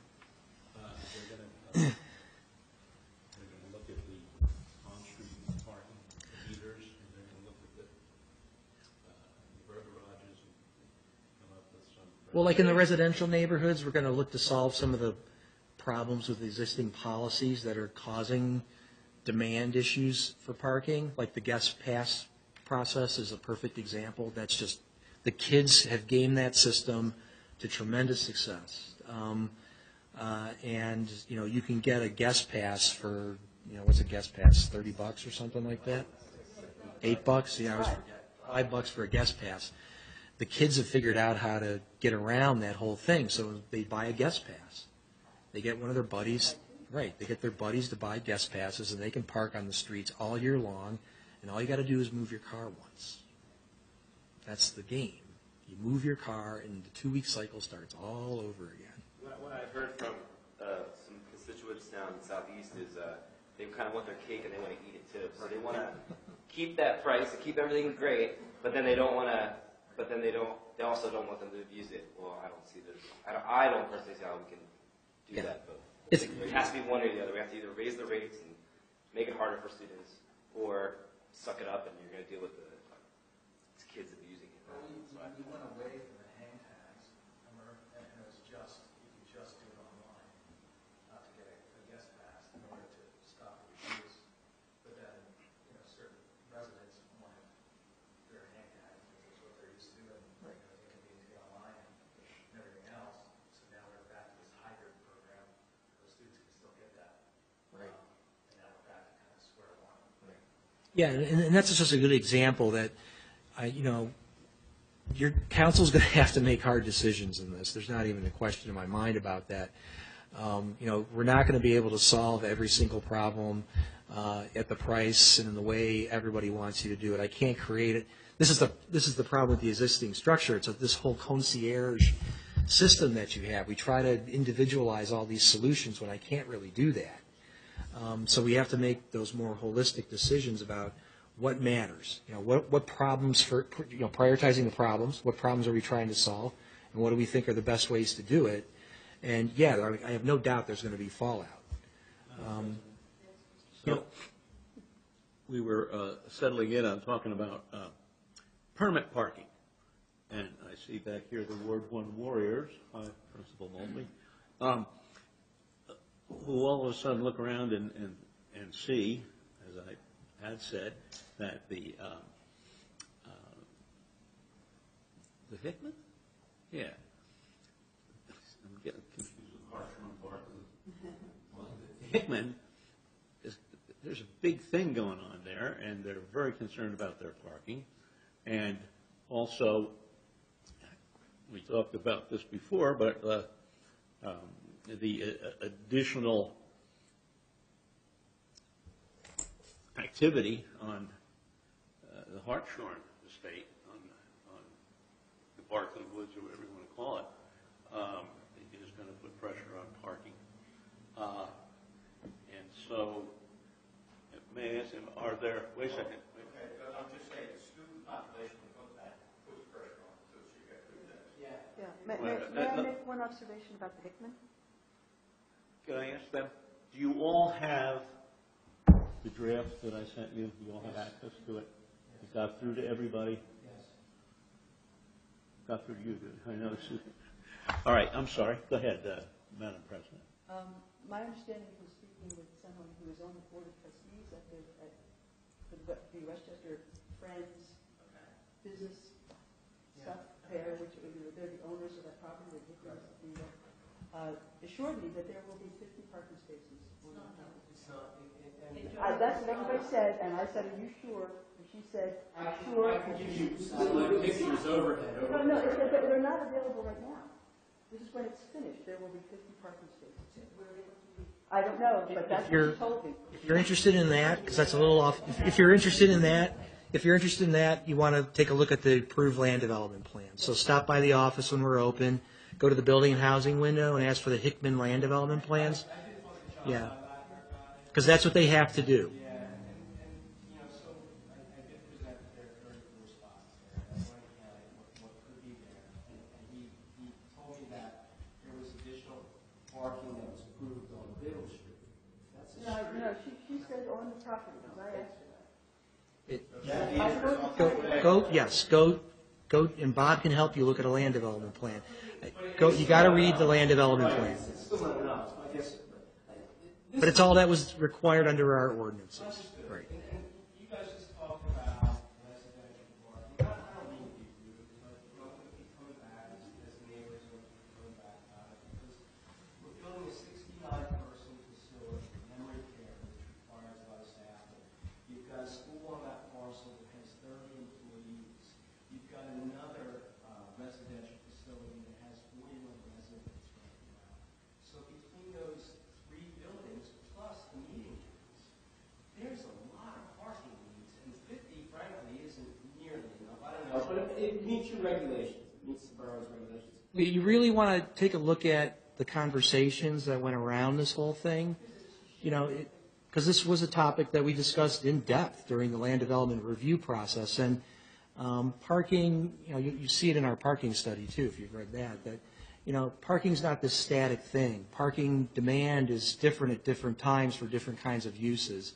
They're going to look at the on-street parking meters, and they're going to look at the garages and come up with some. Well, like in the residential neighborhoods, we're going to look to solve some of the problems with existing policies that are causing demand issues for parking, like the guest pass process is a perfect example. That's just, the kids have gamed that system to tremendous success. And you can get a guest pass for, what's a guest pass, $30 or something like that? $8? Yeah, it was $5 for a guest pass. The kids have figured out how to get around that whole thing, so they buy a guest pass. They get one of their buddies, right, they get their buddies to buy guest passes, and they can park on the streets all year long, and all you got to do is move your car once. That's the game. You move your car, and the 2-week cycle starts all over again. What I've heard from some constituents down southeast is they kind of want their cake and they want to eat it too. So they want to keep that price and keep everything great, but then they don't want to. But then they don't they also don't want them to abuse it. Well, I don't see this. I don't personally see how we can do that, but it has to be one or the other. We have to either raise the rates and make it harder for students, or suck it up and you're going to deal with the kids abusing it. We went away from the hang tags, and it was just, you could just do it online, not to get a guest pass in order to stop the abuse. But then, certain residents want their hang tag because it's what they're used to, and they can be online and everything else. So now we're back to this hybrid program where students can still get that. Right. And now we're back to kind of square one. Yeah, and that's just a good example that, your council's going to have to make hard decisions in this. There's not even a question in my mind about that. We're not going to be able to solve every single problem at the price and in the way everybody wants you to do it. I can't create it. This is the problem with the existing structure. It's this whole concierge system that you have. We try to individualize all these solutions when I can't really do that. So we have to make those more holistic decisions about what matters. What problems prioritizing the problems. What problems are we trying to solve, and what do we think are the best ways to do it? And yeah, I have no doubt there's going to be fallout. We were settling in on talking about permit parking, and I see back here the Ward 1 Warriors, Principal Mobley, who all of a sudden look around and see, as I had said, that the Hickman? Yeah. I'm getting confused with Hartshorn Park. The Hickman, there's a big thing going on there, and they're very concerned about their parking. And also, we talked about this before, but the additional activity on the Hartshorn estate, on the Barclay Woods, or whatever you want to call it, is going to put pressure on parking. And so, may I ask him, wait a second. Okay, but I'm just saying, the student population of that puts pressure on it, so you got to do that. Yeah. May I make one observation about the Hickman? Can I ask them, do you all have the draft that I sent you? Do you all have access to it? It got through to everybody? Yes. Got through to you, I know. All right, I'm sorry. Go ahead, Madam President. My understanding from speaking with someone who is on the Board of Trustees at the Westchester Friends business stuff there, which they're the owners of that property, assured me that there will be 50 parking spaces. That's what everybody said, and I said, "Are you sure?" And she said, "Sure." I can give you satellite pictures overhead. No, they're not available right now. This is when it's finished. There will be 50 parking spaces. I don't know, but that's what she told me. If you're interested in that, because that's a little off. If you're interested in that, you want to take a look at the approved land development plan. So stop by the office when we're open. Go to the building and housing window and ask for the Hickman land development plans. Yeah, because that's what they have to do. Yeah, and so I did present their very first spots there. That's why he had what could be there. And he told me that there was additional parking that was approved on Biddle Street. That's a street. No, she said on the property, because I asked her that. Go, and Bob can help you look at a land development plan. You got to read the land development plan. It's still not enough, I guess. But it's all that was required under our ordinances. Right. And you guys just talked about residential parking. I don't mean to be rude, but we're going to keep coming back as neighbors, we're going to keep coming back on it, because we're building a 69-person facility, memory care, which requires a lot of staff. You've got a school on that parcel that has 30 employees. You've got another residential facility that has 41 residents right now. So between those three buildings plus the meeting rooms, there's a lot of parking needs, and 50, frankly, isn't nearly enough. I don't know, but it meets your regulations. It meets the borough's regulations. You really want to take a look at the conversations that went around this whole thing, because this was a topic that we discussed in depth during the land development review process, and Parking, you see it in our parking study too, if you've read that parking's not this static thing. Parking demand is different at different times for different kinds of uses.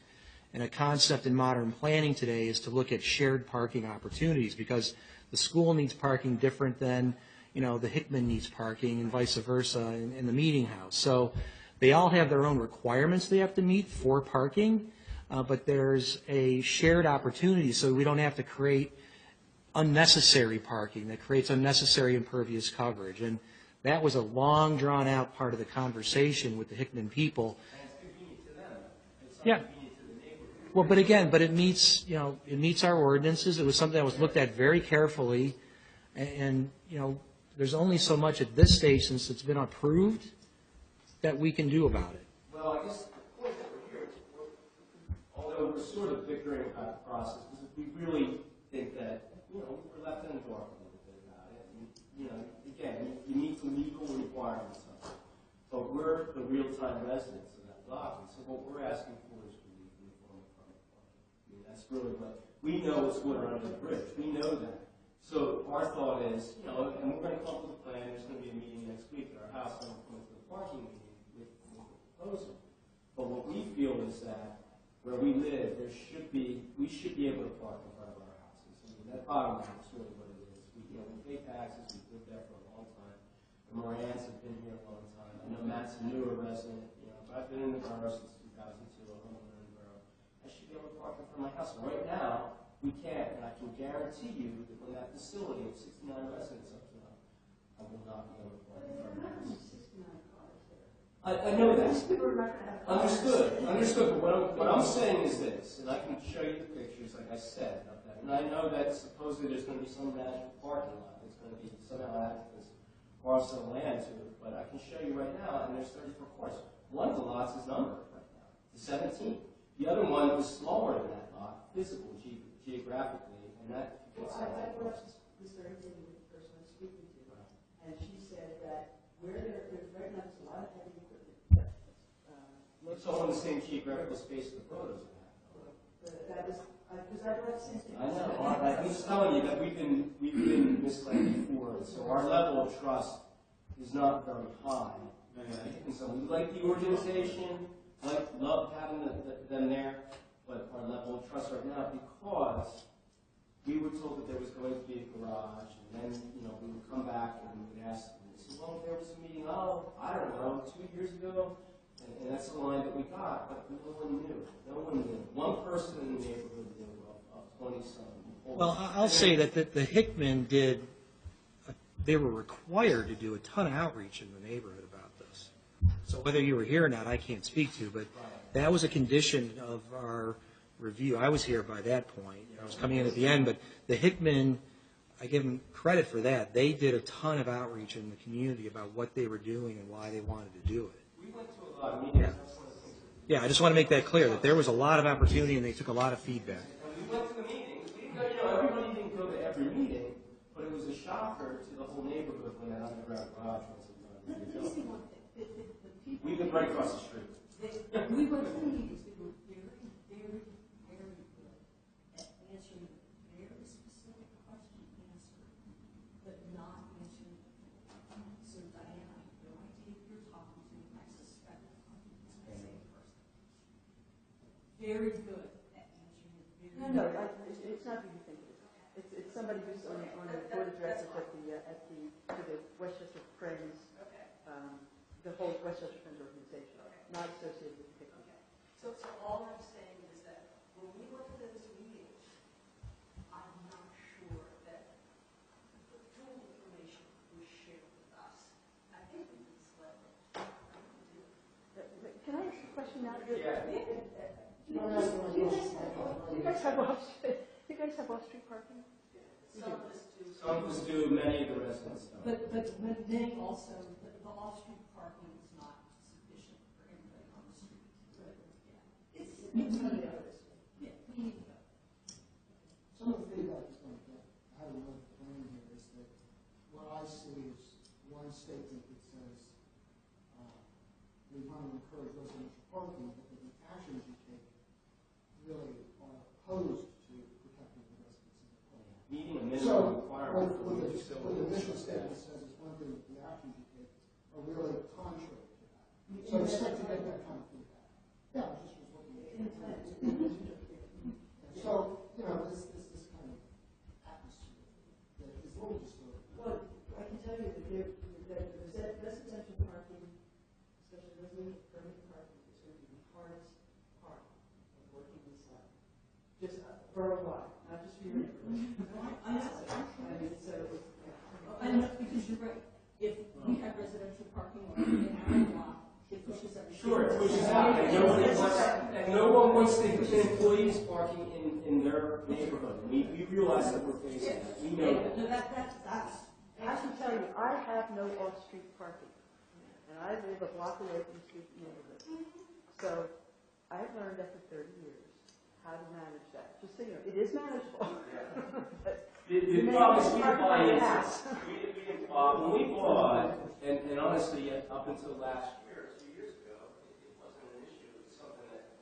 And a concept in modern planning today is to look at shared parking opportunities, because the school needs parking different than, the Hickman needs parking, and vice versa in the meeting house. So they all have their own requirements they have to meet for parking, but there's a shared opportunity, so we don't have to create unnecessary parking that creates unnecessary impervious coverage. And that was a long, drawn-out part of the conversation with the Hickman people. And it's convenient to them. It's not Yeah. convenient to the neighborhood. Well, but again, it meets, it meets our ordinances. It was something that was looked at very carefully, and there's only so much at this stage, since it's been approved, that we can do about it. Well, I guess the point that we're here, although we're sort of bickering about the process, because we really think that, we're left in the dark a little bit about it. And, again, you meet the legal requirements of it. But we're the real-time residents of that block, and so what we're asking for is relief in the form of private parking. I mean, that's really what, we know it's water under the bridge. We know that. So our thought is, and we're going to come up with a plan. There's going to be a meeting next week at our house, and we're coming to the parking meeting with a proposal. But what we feel is that where we live, we should be able to park in front of our houses. I mean, that bottom line is really what it is. We pay taxes. We've lived there for a long time. The Morans have been here a long time. I know Matt's a newer resident. But I've been in the borough since 2002. I'm in the borough. I should be able to park in front of my house. And right now, we can't, and I can guarantee you that when that facility of 69 residents up to I will not be able to park in front of my house. I know that. Understood. But what I'm saying is this, and I can show you the pictures, like I said, of that. And I know that supposedly there's going to be some magical parking lot that's going to be somehow added to this parcel of land to it. But I can show you right now, and there's 34 cars. One of the lots is numbered right now, the 17th. The other one was smaller than that lot, physical, geographically, and that fits I out. brought up this very thing with the person I was speaking to, and she said that where there's right now, there's a lot of heavy equipment. It's all in the same geographical space the photos are at. That was, because I brought up the same thing. I know. I'm just telling you that we've been misled before, and so our level of trust is not very high. And so we like the organization, love having them there, but our level of trust right now, because we were told that there was going to be a garage, and then we would come back and we would ask them, well, there was a meeting, I don't know, 2 years ago, and that's the line that we got, but no one knew. No one knew. One person in the neighborhood knew of 20-something. Well, I'll say that the Hickman they were required to do a ton of outreach in the neighborhood about this. So whether you were here or not, I can't speak to, but that was a condition of our review. I was here by that point. I was coming in at the end, but the Hickman, I give them credit for that. They did a ton of outreach in the community about what they were doing and why they wanted to do it. We went to a lot of meetings. That's one of the things. Yeah, I just want to make that clear, that there was a lot of opportunity and they took a lot of feedback. And we went to the meetings. We didn't go, everybody didn't go to every meeting, but it was a shocker to the whole neighborhood when that underground garage was in front of Let me see one thing. The people. We lived right across the street. We went to the meetings. They were very, very good at answering very specific questions answered, but not answering. So Diana, the only tape you're talking to, I suspect, is the same person. Very good at answering it. No, it's not who you think it is. It's somebody who's on the board of directors for the Westchester Friends, the whole Westchester Friends organization, not associated with the picnic. So all I'm saying is that when we went to those meetings, I'm not sure that the full information was shared with us. I think we misled them. Can I ask a question now? Yeah. Do you guys have off-street parking? Some of us do, many of the residents don't. But then also, the off-street parking is not sufficient for everybody on the street. We need to go. Yeah, we need to go. Some of the feedback is going to get out of the plan here is that what I see is one statement that says we want to encourage residential parking, but the actions you take really are opposed to protecting the residents of the plan. Meeting expect to get that kind of feedback. Yeah, I just was looking at it. So, you know, this kind of atmosphere that is a little disturbing. Well, I can tell you that residential parking, especially residential permanent parking, is going to be the hardest part of working this out. Just borough-wide, not just for your neighborhood. I mean, so, and that's because you're right. If we have residential parking in our block, it pushes everything. Sure, it pushes out, and no one wants to get employees parking in their neighborhood. We realize that we're facing that. We know that. No, that's. I can tell you, I have no off-street parking, and I live a block away from the street neighborhood. So I've learned after 30 years how to manage that. Just so you know, it is manageable. The problem is we buy into when we bought, and honestly, up until last year, 2 years ago, it wasn't an issue. It was something that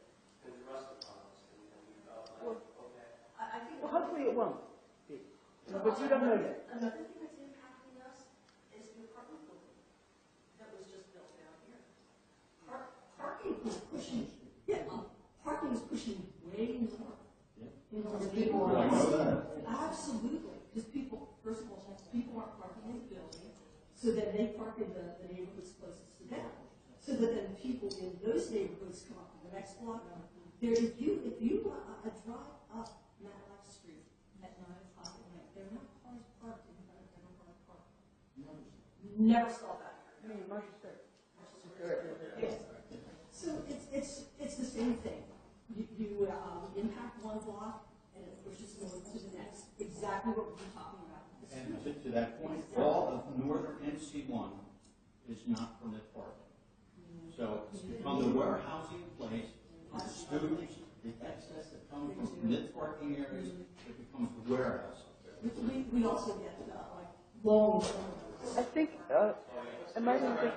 been thrust upon us, and we felt like, okay. I think, well, hopefully it won't be, but you don't know yet. Another thing that's impacting us is the apartment building that was just built down here. Parking is pushing, parking is pushing way more. Absolutely, because people, first of all, people aren't parking in the building, so that they park in the neighborhoods closest to them. So that then people in those neighborhoods come up to the next block. If you drive up Matlack Street at 9 o'clock at night, there are not cars parked in front of Democratic Park. Never saw that. I mean, Marshall Street. Yes. So it's the same thing. You impact one block, and it pushes north to the next. Exactly what we've been talking about. And to that point, all of northern NC1 is not permit parking. So it's become the warehousing place for the students, the excess that comes from permit parking areas, it becomes the warehouse up there. We also get like long. I think, am I going to?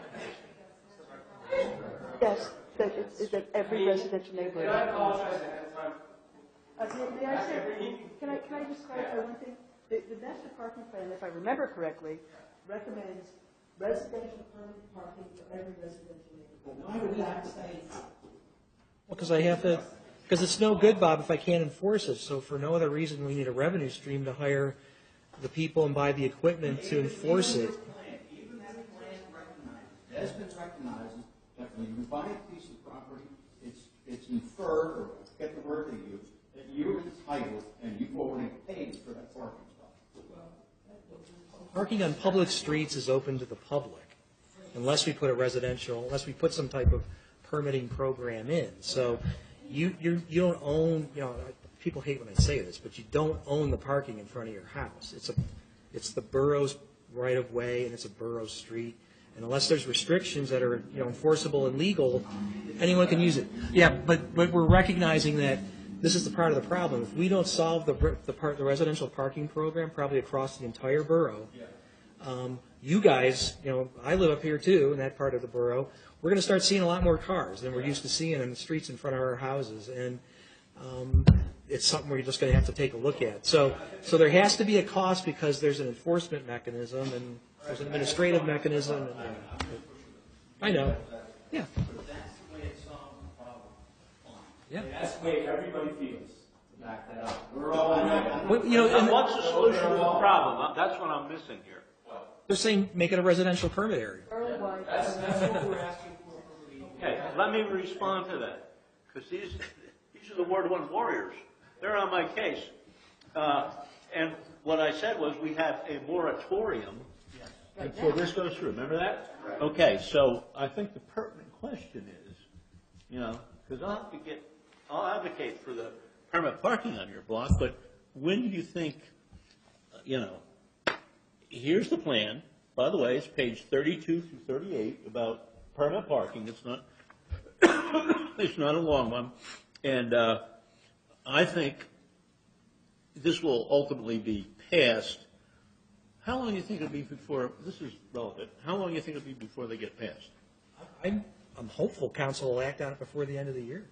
Yes, that is that every residential neighborhood. I apologize ahead of time. May I say, can I just clarify one thing? The master parking plan, if I remember correctly, recommends residential permanent parking for every residential neighborhood. Why would that say? Well, because it's no good, Bob, if I can't enforce it. So for no other reason, we need a revenue stream to hire the people and buy the equipment to enforce it. Even that plan has been recognized that when you buy a piece of property, it's inferred, or get the word they use, that you're entitled and you've already paid for that parking spot. Parking on public streets is open to the public, unless we put some type of permitting program in. So you don't own, people hate when I say this, but you don't own the parking in front of your house. It's the borough's right of way, and it's a borough street. And unless there's restrictions that are enforceable and legal, anyone can use it. Yeah, but we're recognizing that this is the part of the problem. If we don't solve the residential parking program, probably across the entire borough, you guys, I live up here too, in that part of the borough, we're going to start seeing a lot more cars than we're used to seeing in the streets in front of our houses. And it's something we're just going to have to take a look at. So there has to be a cost because there's an enforcement mechanism and there's an administrative mechanism. And, I know. Yeah. But that's the way it solves the problem. Yeah. And that's the way everybody feels, to back that up. We're all what's the solution to the problem? That's what I'm missing here. They're saying make it a residential permit area. That's what we're asking for. Okay, let me respond to that, because these are the Ward 1 warriors. They're on my case. And what I said was we have a moratorium until this goes through. Remember that? Right. Okay, so I think the pertinent question is, because I'll advocate for the permit parking on your block, but when do you think, here's the plan. By the way, it's page 32 through 38 about permit parking. It's not it's not a long one. And I think this will ultimately be passed. How long do you think it'll be before, this is relevant, how long do you think it'll be before they get passed? I'm hopeful council will act on it before the end of the year.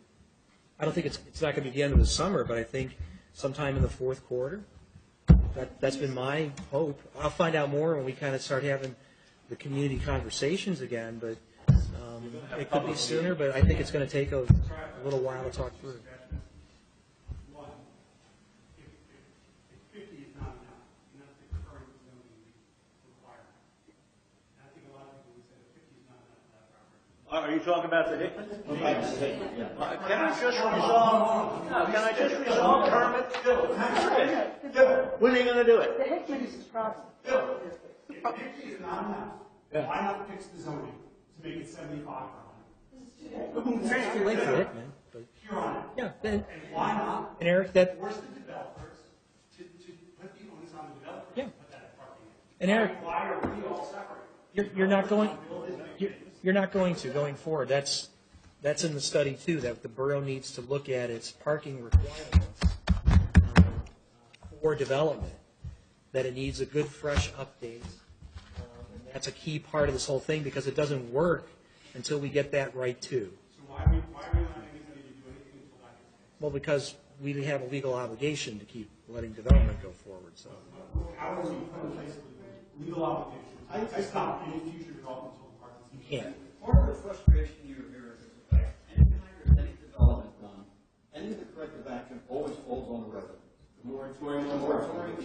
I don't think it's not going to be the end of the summer, but I think sometime in the fourth quarter. That's been my hope. I'll find out more when we kind of start having the community conversations again. But It could be sooner, but I think it's going to take a little while to talk through. One, if 50 is not enough, and that's the current zoning requirement. And I think a lot of people would say that 50 is not enough for that property. Are you talking about the Hickman? Can I just resolve Kermit? When are you going to do it? The Hickman is his problem. Bill, if 50 is not enough, why not fix the zoning to make it 75 for 100? It's too late for Hickman. But You're on it. yeah, And why not and Eric, that force the developers to put the onus on the developers Yeah. to put that parking in? and Eric, Why are we all separate? you're not going. You're not going to going forward. That's in the study too. That the borough needs to look at its parking requirements for development. That it needs a good, fresh update. And that's a key part of this whole thing because it doesn't work until we get that right too. So why are we not anybody to do anything until that gets fixed? Well, because we have a legal obligation to keep letting development go forward. So How are we put in place a legal obligation to stop any future development until the parking? you can't. Part of the frustration here is the fact, anytime there's any development done, any of the corrective action always falls on the resident. The moratorium,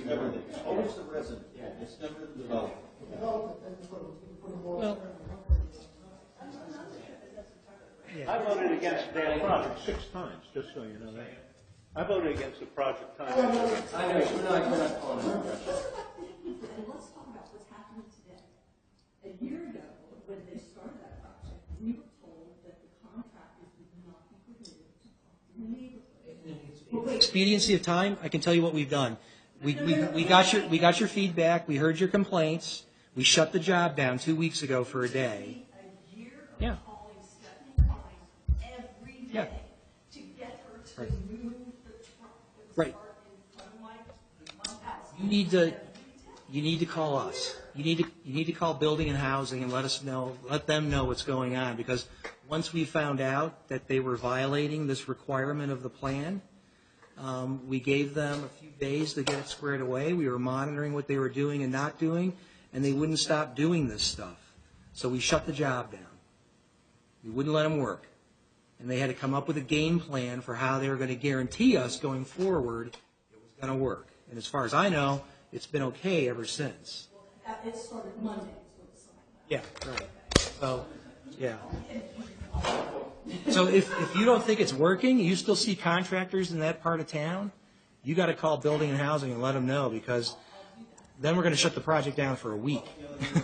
everything. It's always the resident. It's never the developer. Well, I voted against the damn project 6 times, just so you know that. I voted against the project time. I know, we're not calling it. And let's talk about what's happening today. A year ago, when they started that project, we were told that the contractors would not be permitted to park in the neighborhood. expediency of time, I can tell you what we've done. We got your feedback. We heard your complaints. We shut the job down 2 weeks ago for a day. A year Yeah. of calling Stephanie Klein every day Yeah. to get her to Right. move the truck that was Right. parked in front of my house. You need to call us. You need to call Building and Housing and let them know what's going on, because once we found out that they were violating this requirement of the plan, we gave them a few days to get it squared away. We were monitoring what they were doing and not doing, and they wouldn't stop doing this stuff. So we shut the job down. We wouldn't let them work. And they had to come up with a game plan for how they were going to guarantee us going forward it was going to work. And as far as I know, it's been okay ever since. It started Monday, is what the sign was. Yeah, right. So, yeah. So if you don't think it's working, you still see contractors in that part of town, you got to call Building and Housing and let them know, because then we're going to shut the project down for a week.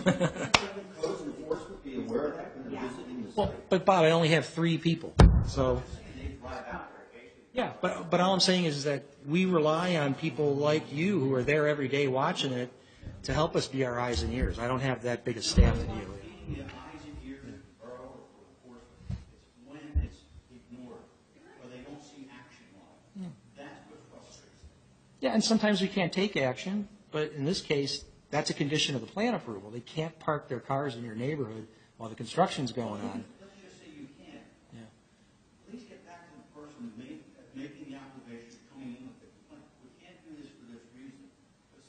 Codes enforcement be aware of that when they're visiting the Well, site. but Bob, I only have 3 people, so. They drive out there occasionally. Yeah, but all I'm saying is that we rely on people like you who are there every day watching it to help us be our eyes and ears. I don't have that big a staff to deal with. Being the eyes and ears of the borough or enforcement, it's when it's ignored, or they don't see action on it. That's what frustrates them. Yeah, and sometimes we can't take action, but in this case, that's a condition of the plan approval. They can't park their cars in your neighborhood while the construction's going on. Let's just say you can. Yeah. Please get back to the person making the observation, coming in with the complaint. We can't do this for this reason.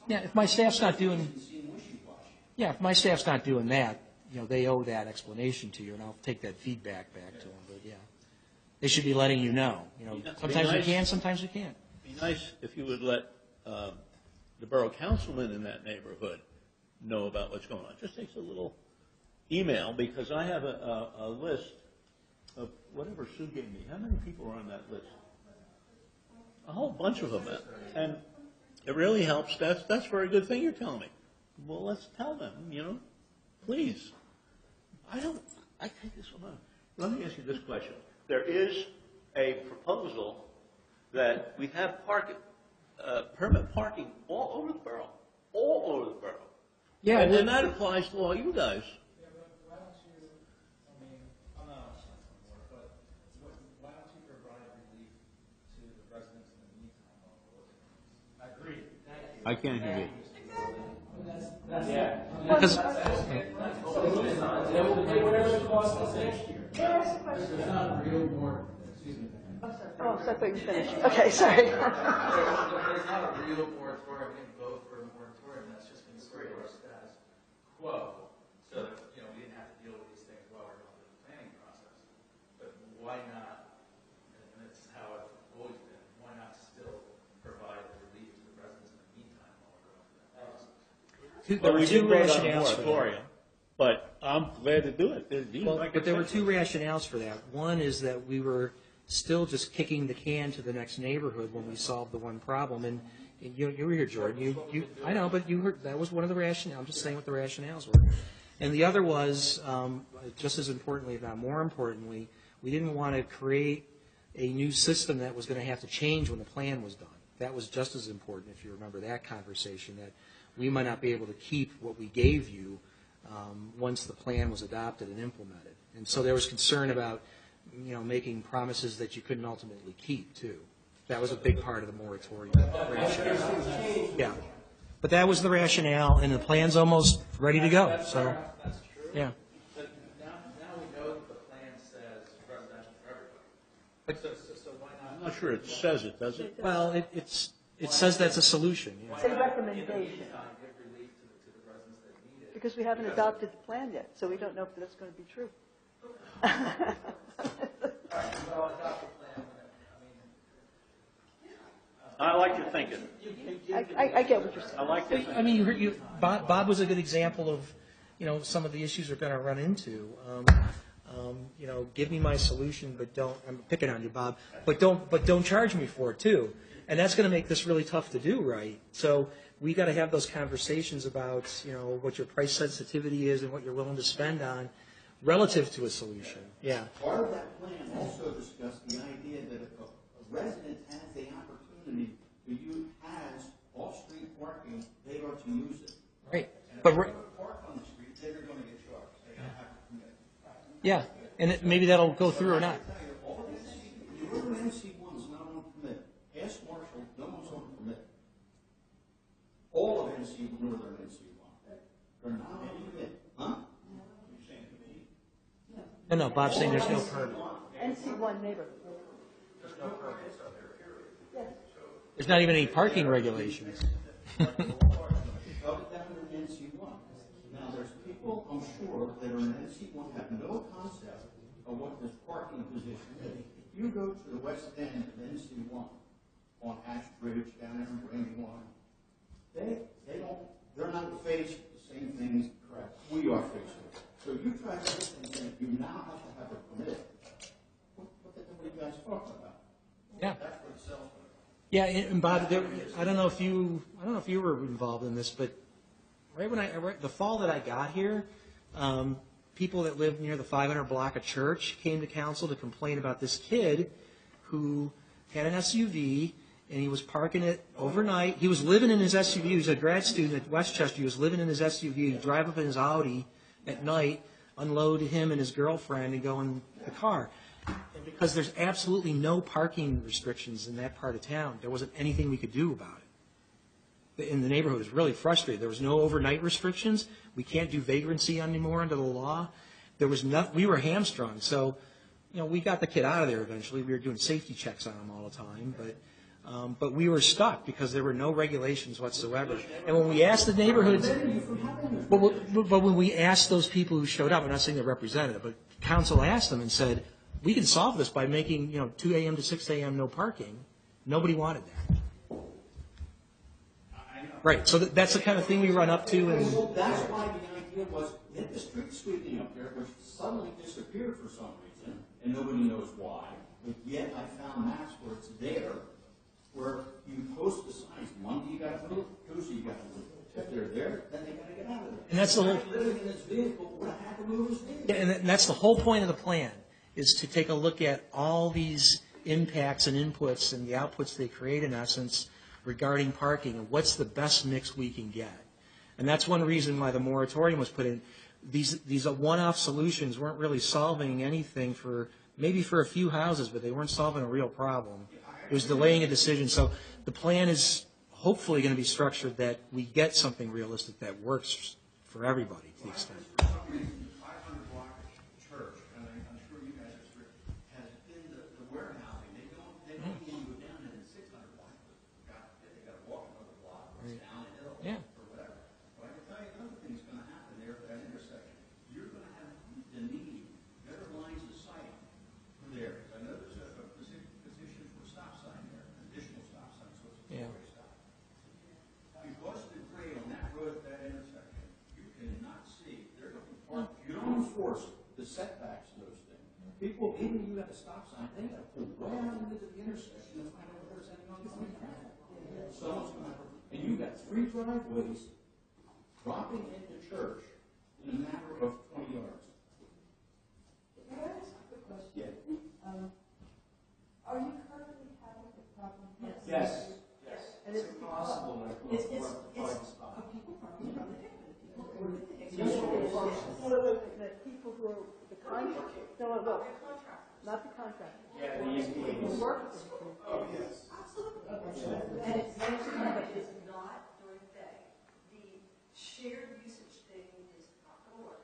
But Yeah, if my staff's not doing, sometimes it seems wishy-washy. yeah, if my staff's not doing that, they owe that explanation to you, and I'll take that feedback back to them, but yeah. They should be letting you know. Sometimes we can, sometimes we can't. It'd be nice if you would let the borough councilman in that neighborhood know about what's going on. It just takes a little email, because I have a list of whatever Sue gave me. How many people are on that list? A whole bunch of them. And it really helps. That's a very good thing you're telling me. Well, let's tell them, please. I take this one on. Let me ask you this question. There is a proposal that we have permit parking all over the borough. All over the borough. Yeah, and that applies to all you guys. Yeah, but why don't you, I'm not on the board, but why don't you provide relief to the residents in the meantime while we're looking at this? I agree. I can't hear you. Because, Oh, so I thought you finished. Okay, sorry. There's not a real moratorium in vote for a moratorium, that's just been sort of our status quo, so that, we didn't have to deal with these things while we're going through the planning process. There were two vote on a rationales for that. moratorium, but I'm glad to do it. But there were two rationales for that. One is that we were still just kicking the can to the next neighborhood when we solved the one problem. And you were here, Jordan. I know, but you heard that was one of the rationales. I'm just saying what the rationales were. And the other was, just as importantly, if not more importantly, we didn't want to create a new system that was going to have to change when the plan was done. That was just as important, if you remember that conversation, that we might not be able to keep what we gave you once the plan was adopted and implemented. And so there was concern about, making promises that you couldn't ultimately keep, too. That was a big part of the moratorium rationale. Yeah. But that was the rationale, and the plan's almost ready to go. So, yeah. But now we know that the plan says residential for everybody. So why not? I'm not sure it says it, does it? Well, it says that's a solution. Yeah. It's a recommendation. Because we haven't adopted the plan yet, so we don't know if that's going to be true. I like your thinking. I get what you're saying. I like your thinking. I mean, Bob was a good example of, some of the issues we're going to run into. Give me my solution, but don't. I'm picking on you, Bob. But don't charge me for it too. And that's going to make this really tough to do, right? So we got to have those conversations about, what your price sensitivity is and what you're willing to spend on relative to a solution. Yeah. Part of that plan also discussed the idea that if a resident has the opportunity to has off-street parking, they are to use it. Right. And if But they park on the street, they're going to get charged. They don't have to commit. yeah, and maybe that'll go through or not. All of the urban MC1 is not on permit. Ask Marshall, no one's on permit. All of Northern NC1. They're not on permit. Huh? You're saying to me? No, Bob's saying there's no permit. NC1 neighborhood. There's not even any parking regulations. Shove it down in NC1. Now, there's people, I'm sure, that are in NC1 have no concept of what this parking position is. If you go to the west end of NC1 on Ash Bridge down there in Brandywine, they're not faced with the same things we are faced with. So you try to listen and say, you now have to have a permit. What the hell are you guys talking about? Yeah. That's what sells it. Yeah, and Bob, I don't know if you were involved in this, but right the fall that I got here, people that lived near the 500 block of Church came to council to complain about this kid who had an SUV and he was parking it overnight. He was living in his SUV. He was a grad student at Westchester. He was living in his SUV. He'd drive up in his Audi at night, unload him and his girlfriend, and go in the car. And because there's absolutely no parking restrictions in that part of town, there wasn't anything we could do about it. In the neighborhood, it was really frustrating. There was no overnight restrictions. We can't do vagrancy anymore under the law. We were hamstrung. So, we got the kid out of there eventually. We were doing safety checks on him all the time, but we were stuck because there were no regulations whatsoever. And when we asked the neighborhoods, but when we asked those people who showed up, I'm not saying they're representative, but council asked them and said, we can solve this by making, 2 a.m. to 6 a.m. no parking. Nobody wanted that. Right. So that's the kind of thing we run up to. And Well, that's why the idea was get the street sweeping up there, which suddenly disappeared for some reason, and nobody knows why. But yet I found maps where it's there, where you post the signs. Monday you got to move, Tuesday you got to move. If they're there, then they got to get out of there. And that's the whole. Living in this vehicle, we're going to have to move his vehicle. Yeah, and that's the whole point of the plan, is to take a look at all these impacts and inputs and the outputs they create, in essence, regarding parking, and what's the best mix we can get. And that's one reason why the moratorium was put in. These one-off solutions weren't really solving anything maybe for a few houses, but they weren't solving a real problem. It was delaying a decision. So the plan is hopefully going to be structured that we get something realistic that works for everybody to the extent. For some reason, the 500 block of Church, and I'm sure you guys are sure, has been the warehousing. They don't want to go down in the 600 block. They got to walk another block, down a hill, or whatever. But I can tell you another thing's going to happen there at that intersection. You're going to have the need better lines of sight through there. I know there's a position for a stop sign there, an additional stop sign, so it's a four-way stop. Because of the grade on that road at that intersection, People, even you have a stop sign, they got to pull way out into the intersection to find out where there's any oncoming traffic. Someone's going to, and you got 3 driveways dropping into church in a matter of 20 yards. Can I ask a quick question? Yeah. Are you currently having a problem? Yes. And It's impossible when it comes to work to find a spot. People parking on the Hickman, people who are the Yes. The people who are the contractor, not the contractor. Yeah, the employees. Who work for the Oh, yes. Absolutely. And it's not during the day. The shared usage thing is not going to work.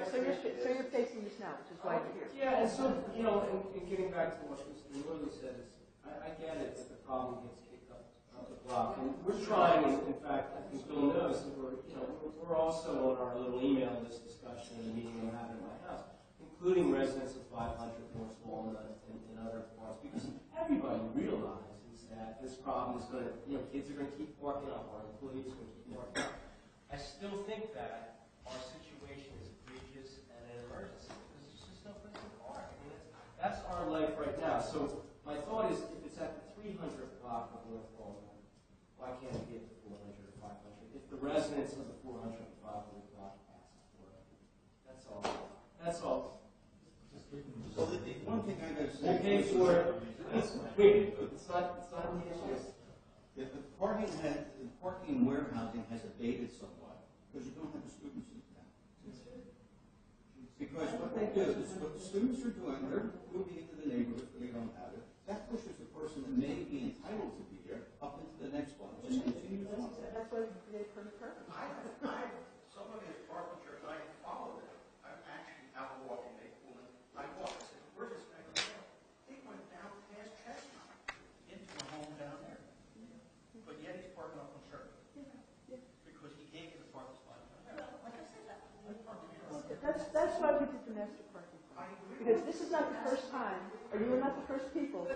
So you're facing this now, which is why you're here. Yeah, and so, you know, and getting back to what Mr. Norley said, is I get it that the problem gets kicked up the block. And we're trying, in fact, I think Bill knows that we're also on our little email list discussion in the meeting I'm having in my house, including residents of 500 North Walnut and other parts, because everybody realizes that this problem is going to, kids are going to keep parking up, our employees are going to keep parking up. I still think that our situation is egregious and an emergency because there's just no place to park. I mean, that's our life right now. So my thought is, if it's at the 300th block of North Walnut, why can't it be at the 400 or 500? If the residents of the 400 or 500 block asks for it, that's all. That's all. So the one thing I got to say. They pay for it. Wait, it's not the issue. If the parking warehousing has abated somewhat, because you don't have the students in town. Because what they do is what the students are doing, they're moving into the neighborhood where they don't have it. That pushes the person that may be entitled to be there up into the next one. Just continues on. That's why we create permit parking. Some of these parking chairs, I can follow them. I'm actually out walking, I walk, I said, where's this guy going? He went down past Chestnut into a home down there. But yet he's parking up on Church. Because he can't get a parking spot. Like I said, That's why we did the master parking plan. Because this is not the first time, or you are not the first people.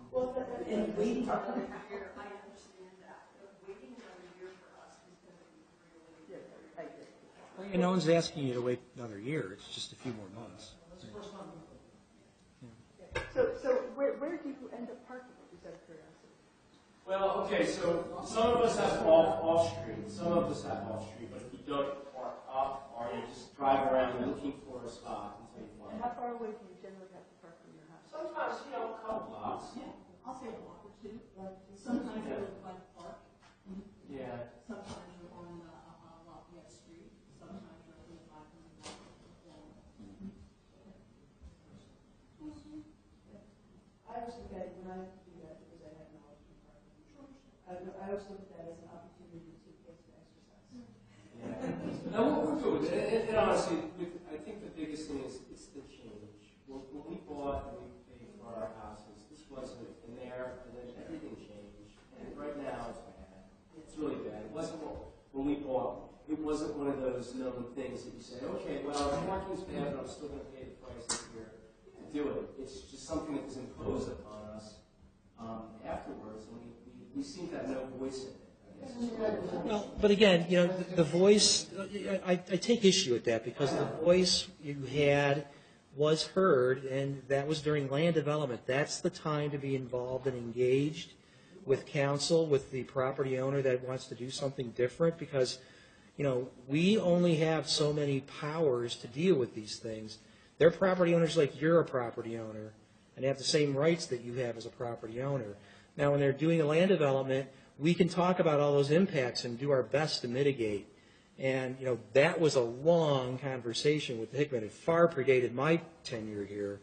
Well, and waiting another year, I understand that. But waiting another year for us is going to be really. Yeah, I agree. Well, no one's asking you to wait another year. It's just a few more months. So where do you end up parking? Is that a curiosity? Well, okay, so some of us have off-street, some of us have off-street, but if you don't park up, or you just drive around looking for a spot until you And find how it. far away do you generally have to park from your house? Sometimes, a couple blocks. Yeah, I'll say a block or two. Sometimes you're by the park. Yeah. Sometimes you're on Lafayette Street. Sometimes you're on the 500 block. I always look at it when I do that because I have knowledge of parking. I always look at that as an opportunity to get some exercise. Yeah. No, we're good with it. And honestly, I think the biggest thing is it's the change. When we bought and we paid for our houses, this wasn't in there, and then everything changed. And right now it's bad. It's really bad. It wasn't when we bought. It wasn't one of those known things that you say, okay, well, parking's bad, but I'm still going to pay the price this year to do it. It's just something that was imposed upon us afterwards, and we seem to have no voice in it. Well, but again, the voice, I take issue with that because the voice you had was heard, and that was during land development. That's the time to be involved and engaged with council, with the property owner that wants to do something different, because, we only have so many powers to deal with these things. They're property owners like you're a property owner, and they have the same rights that you have as a property owner. Now, when they're doing a land development, we can talk about all those impacts and do our best to mitigate. And, that was a long conversation with Hickman. It far predated my tenure here.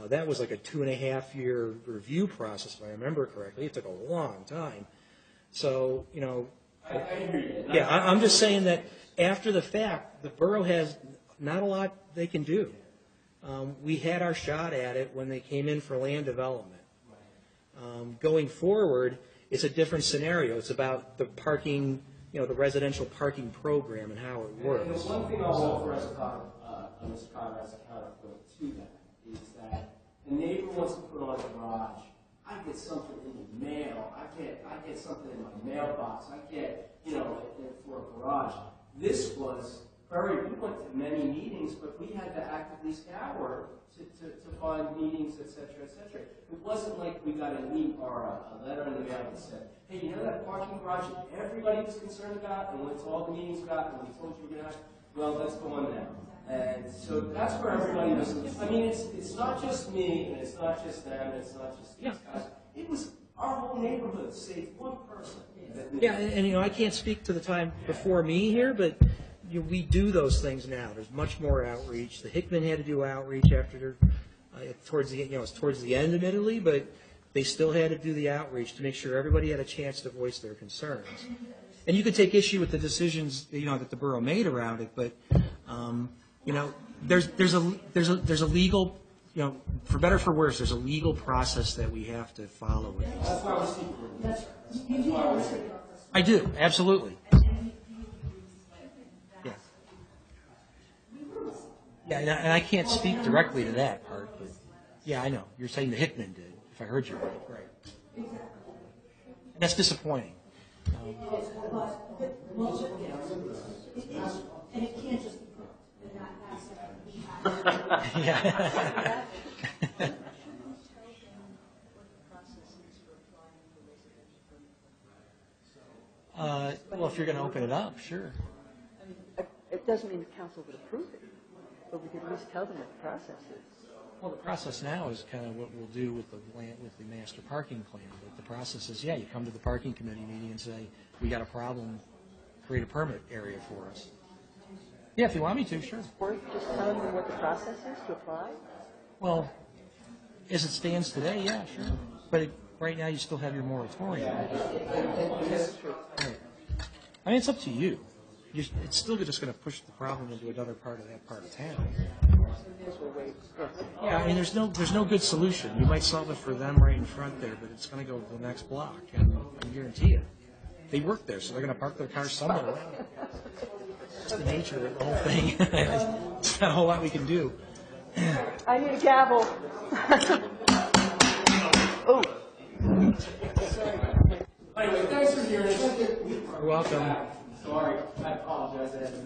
That was like a 2.5-year review process, if I remember correctly. It took a long time. So, I hear you. yeah, I'm just saying that after the fact, the borough has not a lot they can do. We had our shot at it when they came in for land development. Going forward, it's a different scenario. It's about the parking, the residential parking program and how it works. And the one thing I'll offer as a Mr. Conrad, as a counterpoint to that is that the neighbor wants to put on a garage. I get something in the mail. I get something in my mailbox. I get, for a garage. This was we went to many meetings, but we had to actively scour to find meetings, et cetera, et cetera. It wasn't like we got a letter in the mail that said, hey, you know that parking garage that everybody was concerned about and went to all the meetings about and we told you we're going to, well, that's gone now. And so that's where everybody was. I mean, it's not just me, and it's not just them, and it's not just these guys. It was our whole neighborhood saved one person. Yeah, and I can't speak to the time before me here, but we do those things now. There's much more outreach. The Hickman had to do outreach after towards the it's towards the end, admittedly, but they still had to do the outreach to make sure everybody had a chance to voice their concerns. And you could take issue with the decisions that the borough made around it, but there's a legal for better or for worse, there's a legal process that we have to follow with these. I do, absolutely. Yeah, and I can't speak directly to that part, but yeah, I know. You're saying the Hickman did, if I heard you right. Right. And that's disappointing. And it can't just be put. Yeah. Well, if you're going to open it up, sure. I mean, it doesn't mean the council would approve it, but we could at least tell them what the process is. Well, the process now is kind of what we'll do with the master parking plan. But the process is, you come to the parking committee meeting and say, we got a problem, create a permit area for us. Yeah, if you want me to, sure. Or just telling them what the process is to apply? Well, as it stands today, yeah, sure. But right now you still have your moratorium. Right. I mean, it's up to you. It's still just going to push the problem into another part of that part of town. Yeah, I mean, there's no good solution. You might solve it for them right in front there, but it's going to go to the next block, and I guarantee it. They work there, so they're going to park their cars somewhere around. It's just the nature of the whole thing. There's not a whole lot we can do. I need a gavel. Oh. Anyway, thanks for hearing us. You're welcome. Sorry, I apologize. I had to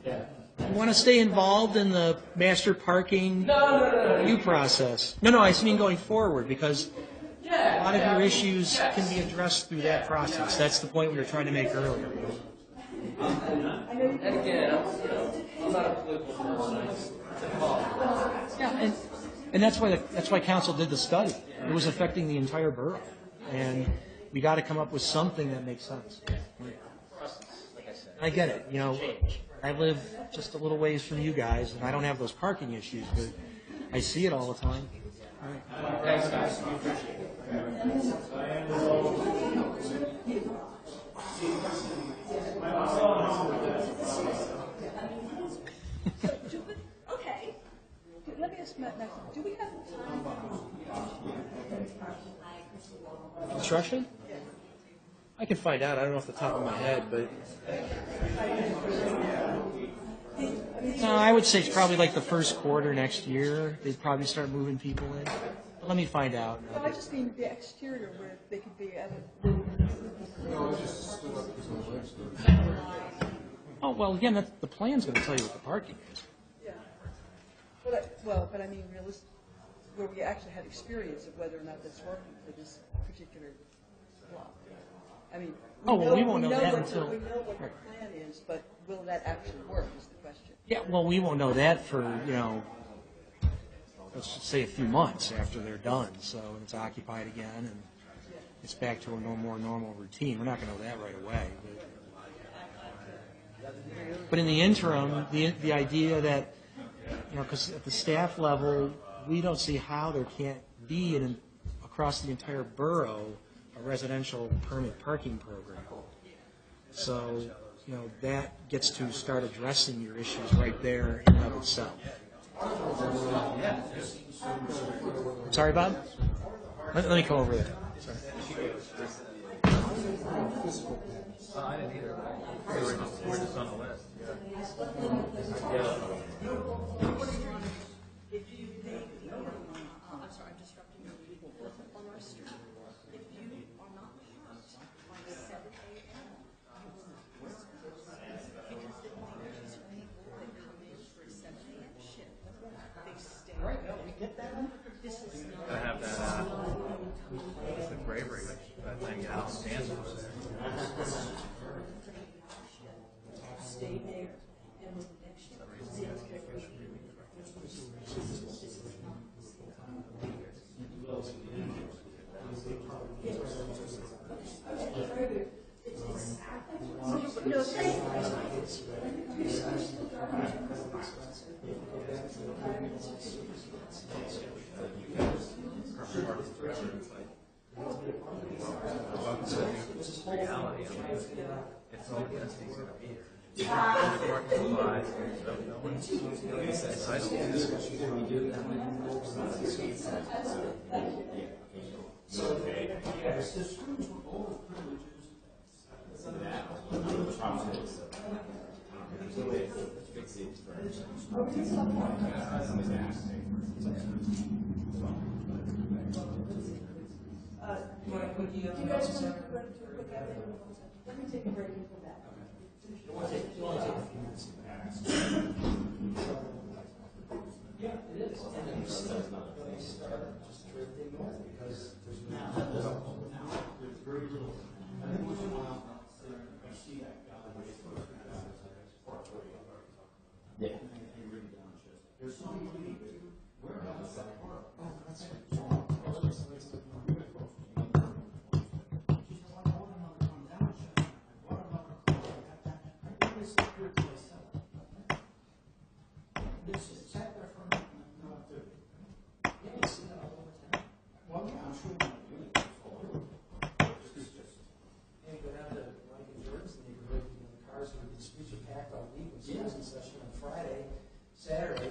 yeah. You want to stay involved in the master parking review process? No, I mean going forward, because a lot of your issues can be addressed through that process. That's the point we were trying to make earlier. And again, I'm not a political person. Yeah, and that's why council did the study. It was affecting the entire borough, and we got to come up with something that makes sense. I get it. I live just a little ways from you guys, and I don't have those parking issues, but I see it all the time. All right. Thanks, guys. We appreciate Okay. Let me ask Matt next. Do we have time? Construction? I can find out. I don't know off the top of my head, but no, I would say it's probably like the first quarter next year. They'd probably start moving people in. But let me find out. Well, I just mean the exterior where they could be at Oh, well, again, the plan's going to tell you what the parking is. Yeah. But I mean, realistic, where we actually have experience of whether or not that's working for this particular block. I mean, we won't know that until. We know what the plan is, but will that actually work is the question. Yeah, well, we won't know that for, let's just say a few months after they're done. So it's occupied again, and it's back to a more normal routine. We're not going to know that right away. But in the interim, the idea that, because at the staff level, we don't see how there can't be across the entire borough a residential permit parking program. So, that gets to start addressing your issues right there in and of itself. Sorry, Bob? Let me come over there. Sorry. I didn't either. We're just on the list. I'm sorry, I'm disrupting your meeting. On our street, if you are not parked by 7 a.m., you will not be Let me take a break and come back. Yeah, it is. And you see when they start just drifting north because there's there's very little. I think once in a while you see that guy. Yeah. And really down just. There's so many. Where else is that park? Oh, that's right. Saturday,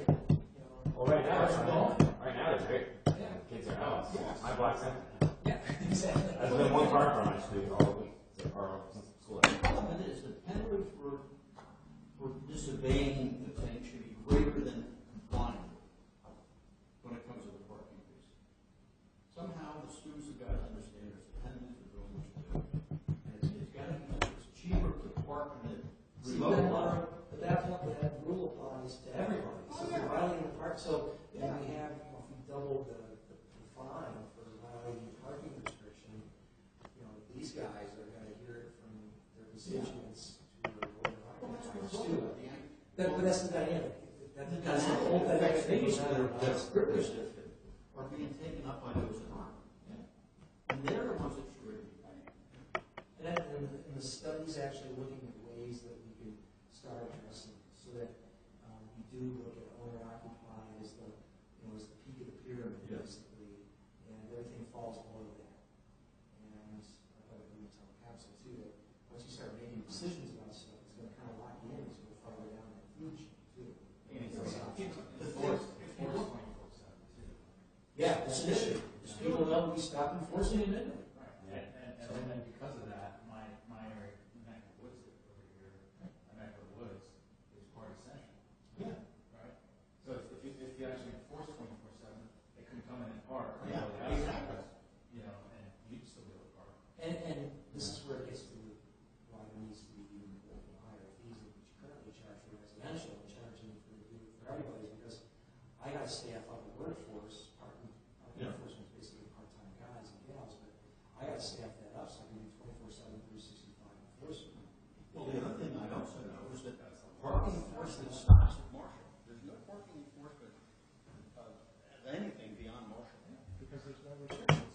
Well, right now it's not. Right now it's great. Yeah. Kids are out. My block's empty. Yeah, exactly. There's been one car for my street all week, or since school. The problem is the penalty for disobeying the thing should be greater than complying when it comes to the parking fees. Somehow the students have got to understand there's a penalty for doing what you do. And it's got to be, it's cheaper to park in the remote lot. But that rule applies to everybody. So if you're violating the park, so if we have, if we double the fine for violating the parking restriction, these guys are going to hear it from their constituents to but that's the dynamic. That's the whole Fees that are privileged are being taken up by those that aren't. And they're the ones that should really be paying. And the study's actually looking at ways that we can start addressing so that we do look at owner occupied as the peak of the pyramid, basically, and everything falls below that. And I would tell council too that once you start making decisions about stuff, it's going to kind of lock you in to go farther down that food chain too. Yeah, it's an issue. People know we stop enforcing it anyway. And then because of that, my area, neck of the woods over here, my neck of the woods is quite essential. Yeah. Right? So if you actually enforce 24/7, they couldn't come in and park. Yeah, exactly. And you'd still be able to park. And this is where it gets to why there needs to be even higher fees than what you currently charge for residential, and charging for everybody, because I got staff on the workforce, workforce is basically part-time guys and gals, but I got to staff that up so I can do 24/7, 365 enforcement. Well, the other thing I also know is that parking enforcement stops at Marshall. There's no parking enforcement of anything beyond Marshall. Because there's no restrictions.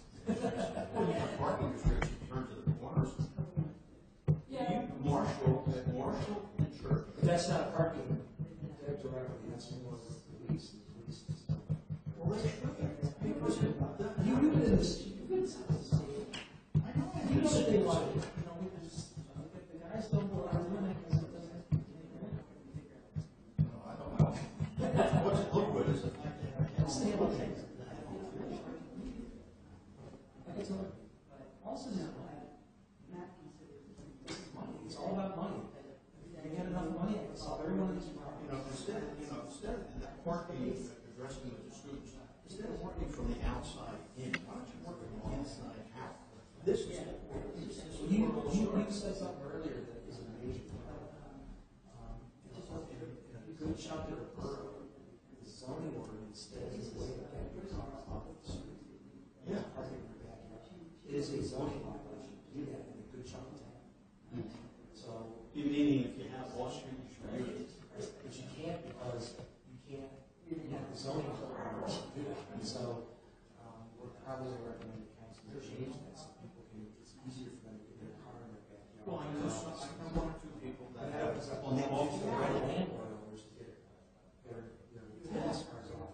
Parking restrictions turn to the corners. Marshall and Church. But that's not parking directly, that's more of the police. Well, that's you do this. I know. You know what they want. The guys don't go out and run because it doesn't. No, I don't know. What's it look good is the fact that I can't Stay on things. Also, money. It's all about money. If you have enough money, I can solve every one of these problems. Instead of that parking addressing with the students, instead of working from the outside in, why don't you work from the inside out? This is You said something earlier that is a major problem. In a good chunk of the borough, the zoning ordinance stays the way that you're talking about the street. Yeah. It is a zoning violation to do that in a good chunk of town. So. Meaning if you have Wall Street, you should do it. But you can't because you can't, have the zoning requirements to do it. And so, we're probably recommending the council to change that so people can, it's easier for them to get their car in their backyard. Well, I know one or two people that That have was on the off landowners to get their tennis cars off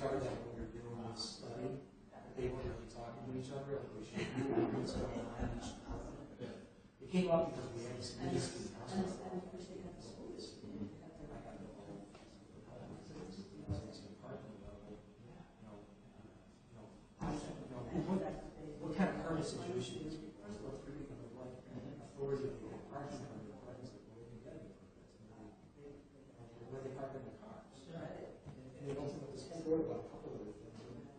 discovered that when we were doing this study, they weren't really talking to each other, like we should be doing what's going on in each department. It came up because we had this meeting. What kind of permit situation is it? What's really kind of like authority of the parking on the parties that we're going to get where they park in the cars. And they also have this story about a couple of things.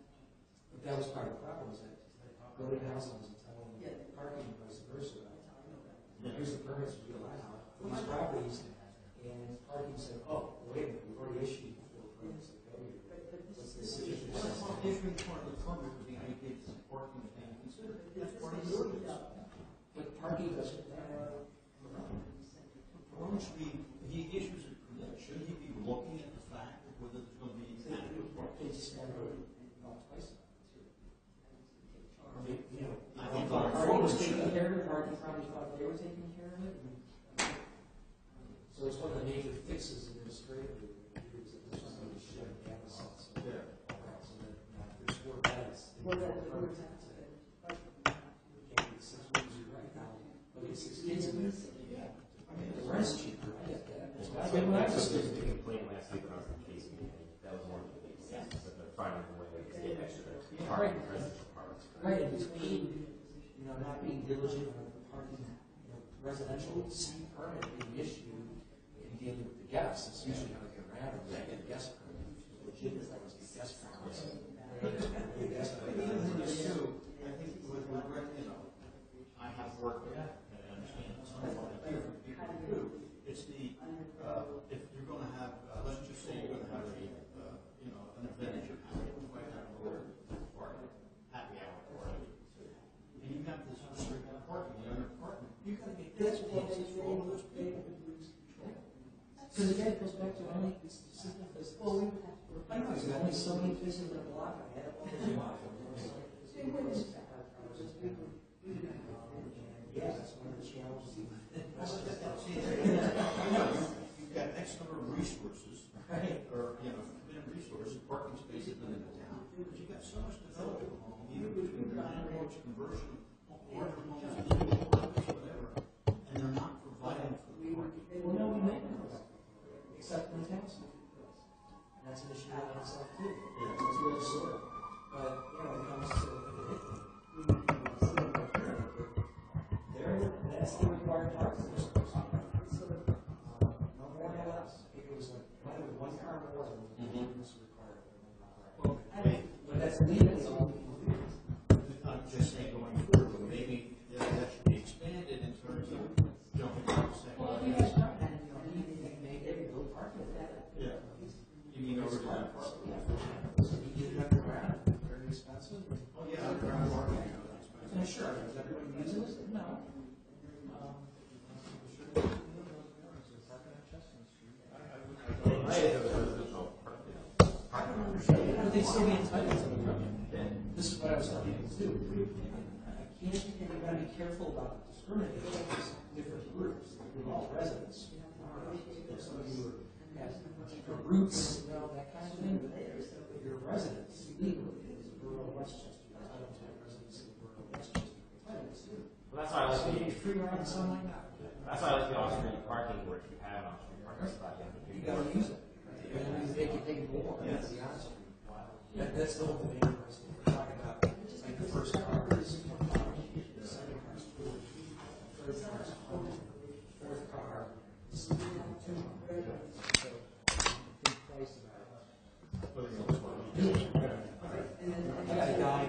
But that was part of the problem, is that building houses and telling them parking and vice versa. Here's the permits we allow for these properties, and parking said, oh, wait a minute, we've already issued 4 permits that go here. What's the situation? Issuing part of the permit would be indicated that parking is being considered. That's part of the ordinance. But parking doesn't. Why should he issues a permit? Shouldn't he be looking at the fact of whether there's going to be adequate parking? They just never twice. I mean, you know, I think parking was taking care of it, parking probably thought they were taking care of it. So it's one of the major fixes administratively. There's somebody shutting down the sets. Yeah. So that there's 4 beds. Can't get 6 rooms right now. But it's 6 kids in there. I mean, the rent's cheaper. I get that. That's why I That's just a big complaint last week when I was in case meeting. That was one of the big things, that they're finding a way to get extra parking for residential parks. right in between, you know, not being diligent on parking, you know, residential C permit being issued and dealing with the guests. It's usually how they get around it. They get a guest permit, which is legit, as long as the guest permit. It's true. I think with, you know, I have worked with that, and I understand some of what different people do. It's the, if you're going to have, let's just say you're going to have a, you know, an event at your house, you might have a little party, happy hour party, and you got this restricted parking, the other apartment, you got to get this places for all of those people. Because again, it goes back to only specific, well, we would have to, I know, there's only so many places in the block, I had all the block. Yeah, that's one of the challenges. You've got X number of resources, or, you know, committed resources, parking spaces in the town, but you've got so much development, either between landlords, conversion, larger homes, whatever, and they're not providing for the parking. Well, no, we make them, except in the council. And that's an issue in itself too. That's where it's sort of. But, you know, when it comes to that's the required parking. No more, no less. It was like, one car more than was required. But that's legally all we can do. I'm just saying going forward, maybe that should be expanded in terms of jumping to the second. Well, you guys are, and you know, he made every little parking with that. Yeah. You mean over to that part? So he did it underground, very expensive. Oh, yeah, underground parking, you know, that's expensive. Yeah, sure, is everybody using it? No. But they'd still be entitled to the permit. This is what I was telling you to do. You gotta be careful about discriminating against different groups. We're all residents. Some of you have deeper roots, you know, that kind of thing. But you're residents legally in the borough of Westchester. You're entitled to have residency in the borough of Westchester. Well, that's why I like the free ride and something like that. That's why I like the off-street parking, where if you have an off-street parking spot, You gotta use it. And they can take more, to be honest with you. That's the whole debate. We're talking about, like, the first car is the second car is food, third car is home, fourth car is two. So, big price of that. I got a guy,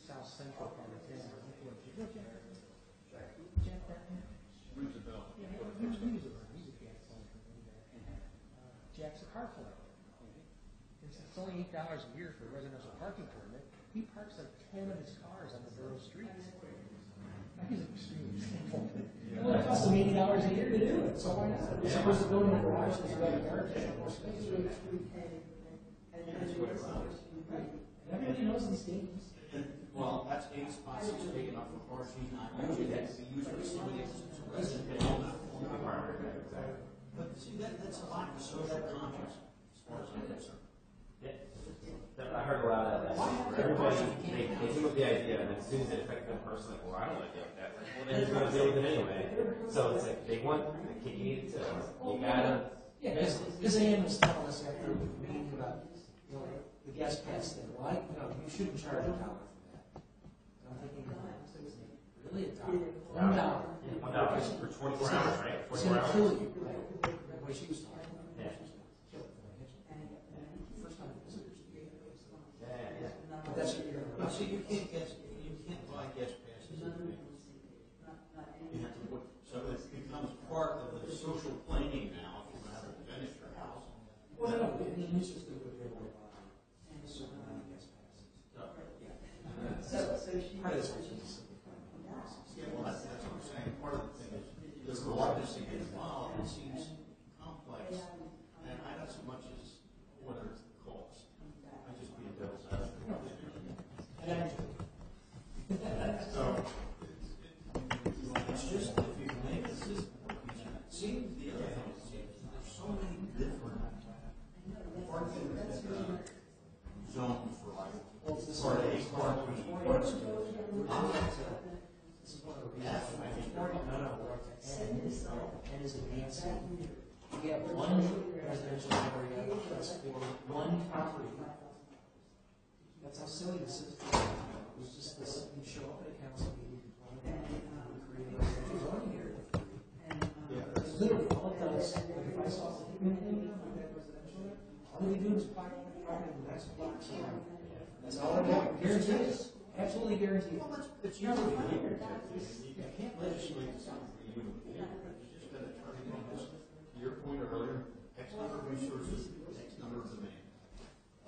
South Central part of town. Rings a bell. Jack's a car collector. It's only $8 a year for a residential parking permit. He parks like 10 of his cars on the borough streets. He's an extreme example. It only costs him $80 a year to do it, so why not? We're supposed to build a garage that's got a garage, more space. And everybody knows these things. Well, that's 8 spots, it's big enough for cars, he's not using that to be used for somebody else's resident. But see, that's a lack of social conscience, as far as I'm concerned. I heard a lot of that. Everybody, they came up with the idea, and as soon as it affected them personally, well, I don't like doing that. Well, they're just going to deal with it anyway. So it's like, they want the kid to, you gotta. Yeah, because Ann was telling us after the meeting about, you know, the guest pass thing. Well, you shouldn't charge $1 for that. And I'm thinking, really $1? $1 for 24 hours, right? It's 24 going to hours. kill you, right? The way she was talking. Yeah. First time visitors. Yeah. But that's what you're But see, you can't buy guest passes. You have to put, so it becomes part of the social planning now, if you have a furniture house. Well, no, it's just a good way to buy a certain amount of guest passes. So she. Part of this was just Yeah, well, that's what I'm saying. Part of the thing is, there's reluctance to get involved. It seems complex, and I not so much as whether it's the cost. I just be a devil's advocate. So, it's just, if you make the system, it seems the other thing is, there's so many different parking zones for like, part A, part B, part C. And is advancing. You get one residential area that's for one property. That's how silly this is. It was just this, you show up at a council meeting, creating a zoning area. It's literally all it does, if I saw the residential, all they do is park in the next block. That's all I want, guaranteed, absolutely guaranteed. It's usually behavior. You can't legislate something for you. It's just that turning on this, to your point earlier, X number of resources, X number of demand.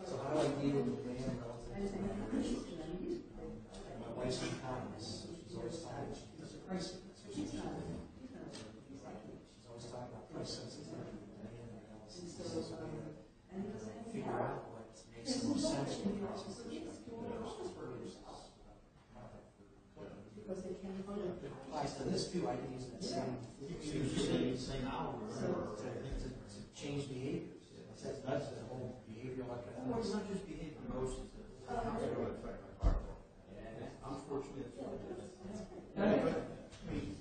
So how do I deal with demand relative to my resources? My wife's an economist, so she's always talking, she does a pricing. So she's always talking about price sensitivity, demand analysis, so figure out what makes the most sense for the process. It applies to this too. I can use that same. Same hour, to change behaviors. It says that's the whole behavioral economics. Well, it's not just behavior, emotions. Unfortunately, that's what it is.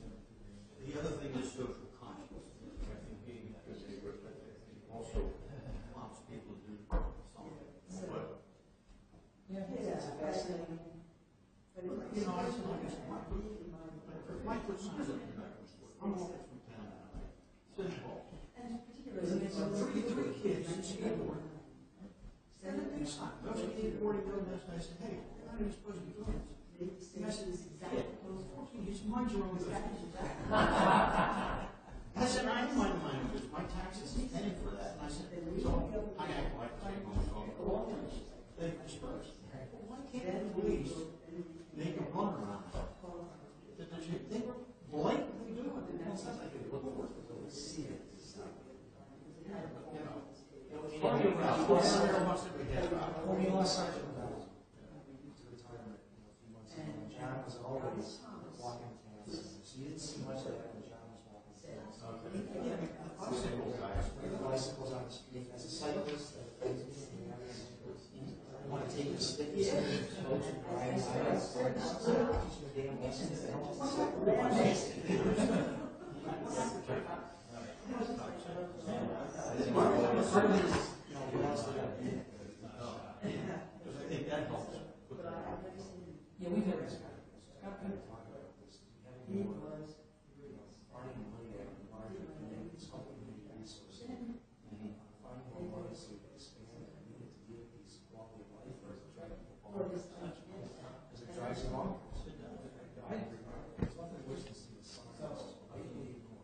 The other thing is social conscience. I think being also allows people to do something. But, It's a fascinating. you know, it's not just my personal opinion. I'm all from town. City Hall. It's 33 kids in skateboarding. And then they stop. Those skateboarding go next day and say, hey, you're not even supposed to be doing this. And I said, you just mind your own business. I said, I am minding my own business. My taxes is paying for that. And I said, so I act like the same on they dispersed. Well, why can't the police make a run around it? They were blatantly doing it. It sounds like they look worth it. They see it. We lost Sergeant Bell to retirement a few months ago. John was always walking the campus. So you didn't see much of that when John was walking the campus. Bicycles on the street. As a cyclist, I want to take a stick and folks and ride bikes. Teach them a damn lesson. Part of it is, you know, what else they got to do. Because I think that helps. Yeah, we've had this kind of talk about this. Having more finding money out of the market and something new resources. Finding more money so we can expand the community to give these quality of life for the traffic. Because it drives them on. I agree. There's nothing worse than seeing someone else. I need more.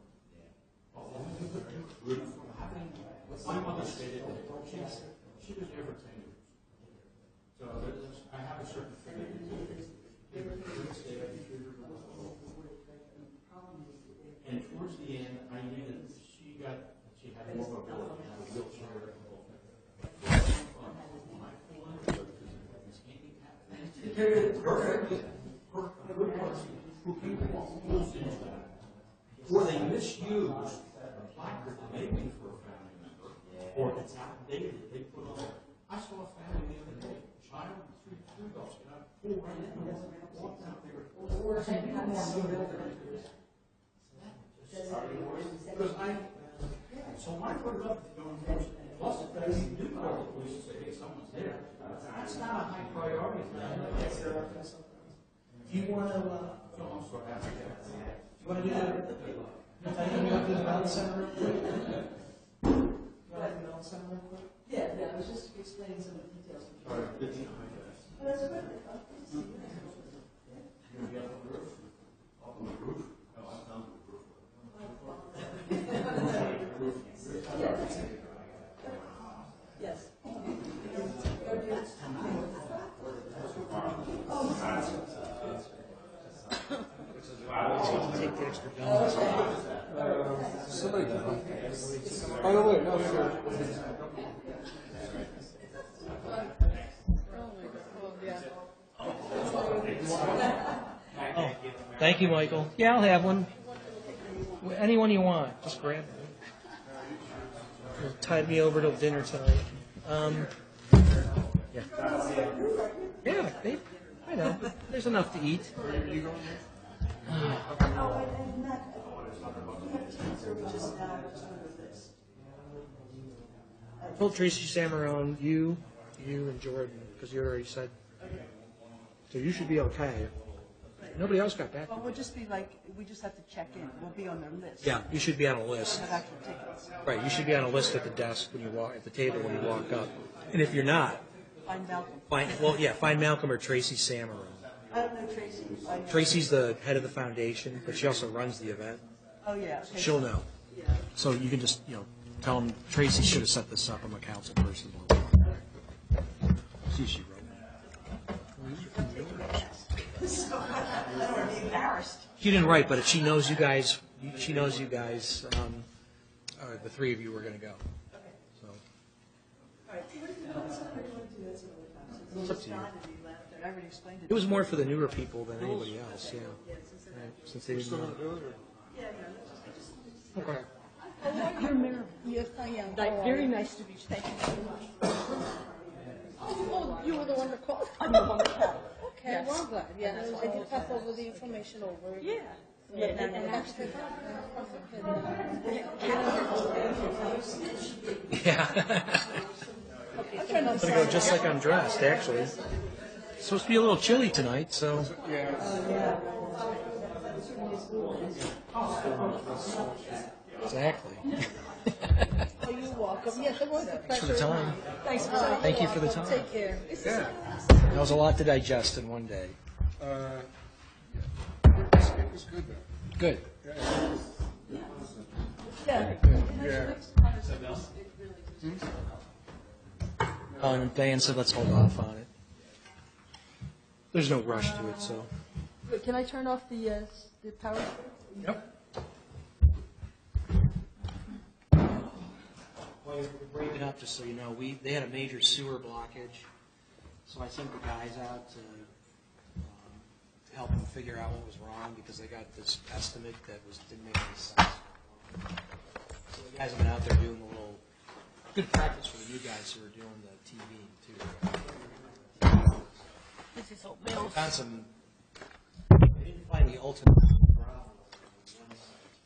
My mother stated that she was never tenured. So I have a certain affinity to it. And towards the end, I knew that she had more mobility, had a wheelchair. Perfectly, who people pulls into that. Or they misuse the They wait for a family member, or it's outdated, they put on, I saw a family the other day, child, three dogs, and I pulled right in, walked out there. Because so I put it up to going first, plus if they do call the police and say, hey, someone's there, that's not a high priority for them. Do you want to, I'm sorry, do you want to do that? You want to do the balance center real quick? You want to do the balance center real quick? Yeah, I was just explaining some of the details. All right, good to know. Oh, that's good. You're going to be up on the roof? Up on the roof? No, I'm down to the roof. Yes. Take the extra dollars. Somebody can. Oh, no, wait, no, sure. Oh, thank you, Michael. Yeah, I'll have one. Anyone you want, just grab it. It'll tide me over till dinner tonight. Yeah. Yeah, I know. There's enough to eat. I told Tracy Samarone, you and Jordan, because you already said. So you should be okay. Nobody else got back. Well, we'll just be like, we just have to check in. We'll be on their list. Yeah, you should be on a list. Have actual tickets. Right, you should be on a list at the desk when you walk, at the table when you walk up. And if you're not, Find Malcolm. find Malcolm or Tracy Samarone. I don't know Tracy. I know. Tracy's the head of the foundation, but she also runs the event. Oh, yeah. Okay. She'll know. Yeah. So you can just, tell them Tracy should have set this up. I'm a council person. See, she wrote So, I don't want to be embarrassed. She didn't write, but she knows you guys. She knows you guys. The three of you were going to go. So All right. What do you want to do that some other time? It's up to you. I already explained it. It was more for the newer people than anybody else. Yeah. Right, since they didn't know. Okay. You're Mayor. Yes, I am. Very nice to meet you. Thank you very much. Oh, you were the one that called? I'm the one that called. Okay, Yes. well, I'm glad. Yeah, I did pass over the information over. Yeah. And actually, Yeah. I'm trying to I'm gonna go just like I'm dressed. Actually, it's supposed to be a little chilly tonight, so. Exactly. Oh, you're welcome. Yes, it was a Thanks for pleasure. the time. Thanks for Thank you for the time. Take care. That was a lot to digest in one day. It was good though. Good. Yeah. Yeah. And Diane said let's hold off on it. There's no rush to it, so. Can I turn off the power? Yep. Well, you're breaking up, just so you know. They had a major sewer blockage, so I sent the guys out to help them figure out what was wrong because they got this estimate that didn't make any sense. So the guys have been out there doing a little good practice for the new guys who are doing the TV too. This is oatmeal. Found some. They didn't find the ultimate problem.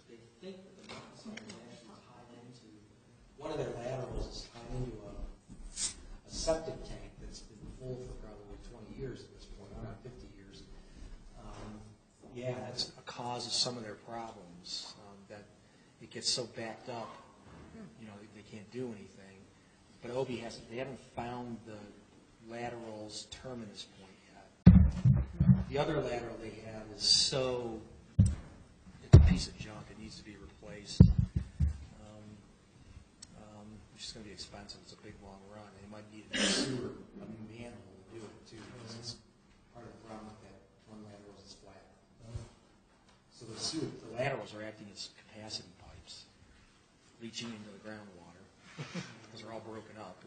They think that the mountain is tied into one of their laterals is tied into a septic tank that's been full for probably 20 years at this point, not 50 years. Yeah, that's a cause of some of their problems. That it gets so backed up, they can't do anything. But Obi they haven't found the lateral's terminus point yet. The other lateral they have is it's a piece of junk. It needs to be replaced, which is going to be expensive. It's a big, long run. They might need a manhole to do it, too, because it's part of the problem with that one lateral is it's flat. So the laterals are acting as capacity pipes, leaching into the groundwater, because they're all broken up.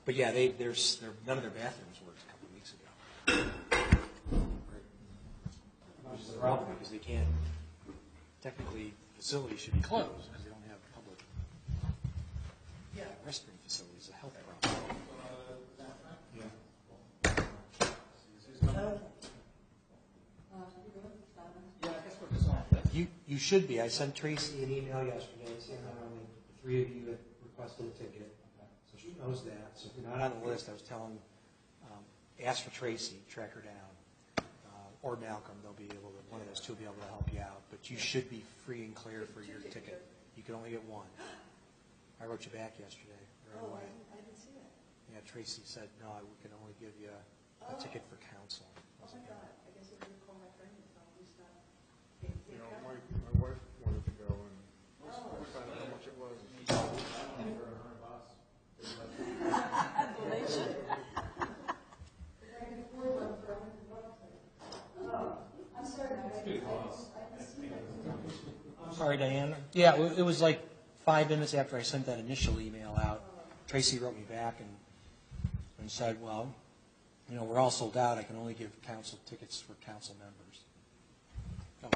But yeah, none of their bathrooms worked a couple of weeks ago. Which is a problem because they can't, technically, facilities should be closed because they don't Restroom facilities, a health problem. You should be. I sent Tracy an email yesterday saying that only 3 of you had requested a ticket. So she knows that. So if you're not on the list, I was telling, ask for Tracy, track her down, or Malcolm. They'll be able to, one of those two will be able to help you out. But you should be free and clear for your ticket. You can only get one. I wrote you back yesterday. Right away. I didn't see that. Yeah, Tracy said, no, we can only give you a ticket for council. Oh my God, I guess I'm going to call my friend and tell him he's not. You know, my wife wanted to go, and I found out how much it was. I'm sorry, Diane. Yeah, it was like 5 minutes after I sent that initial email out. Tracy wrote me back and said, well, you know, we're all sold out. I can only give council tickets for council members. Oh.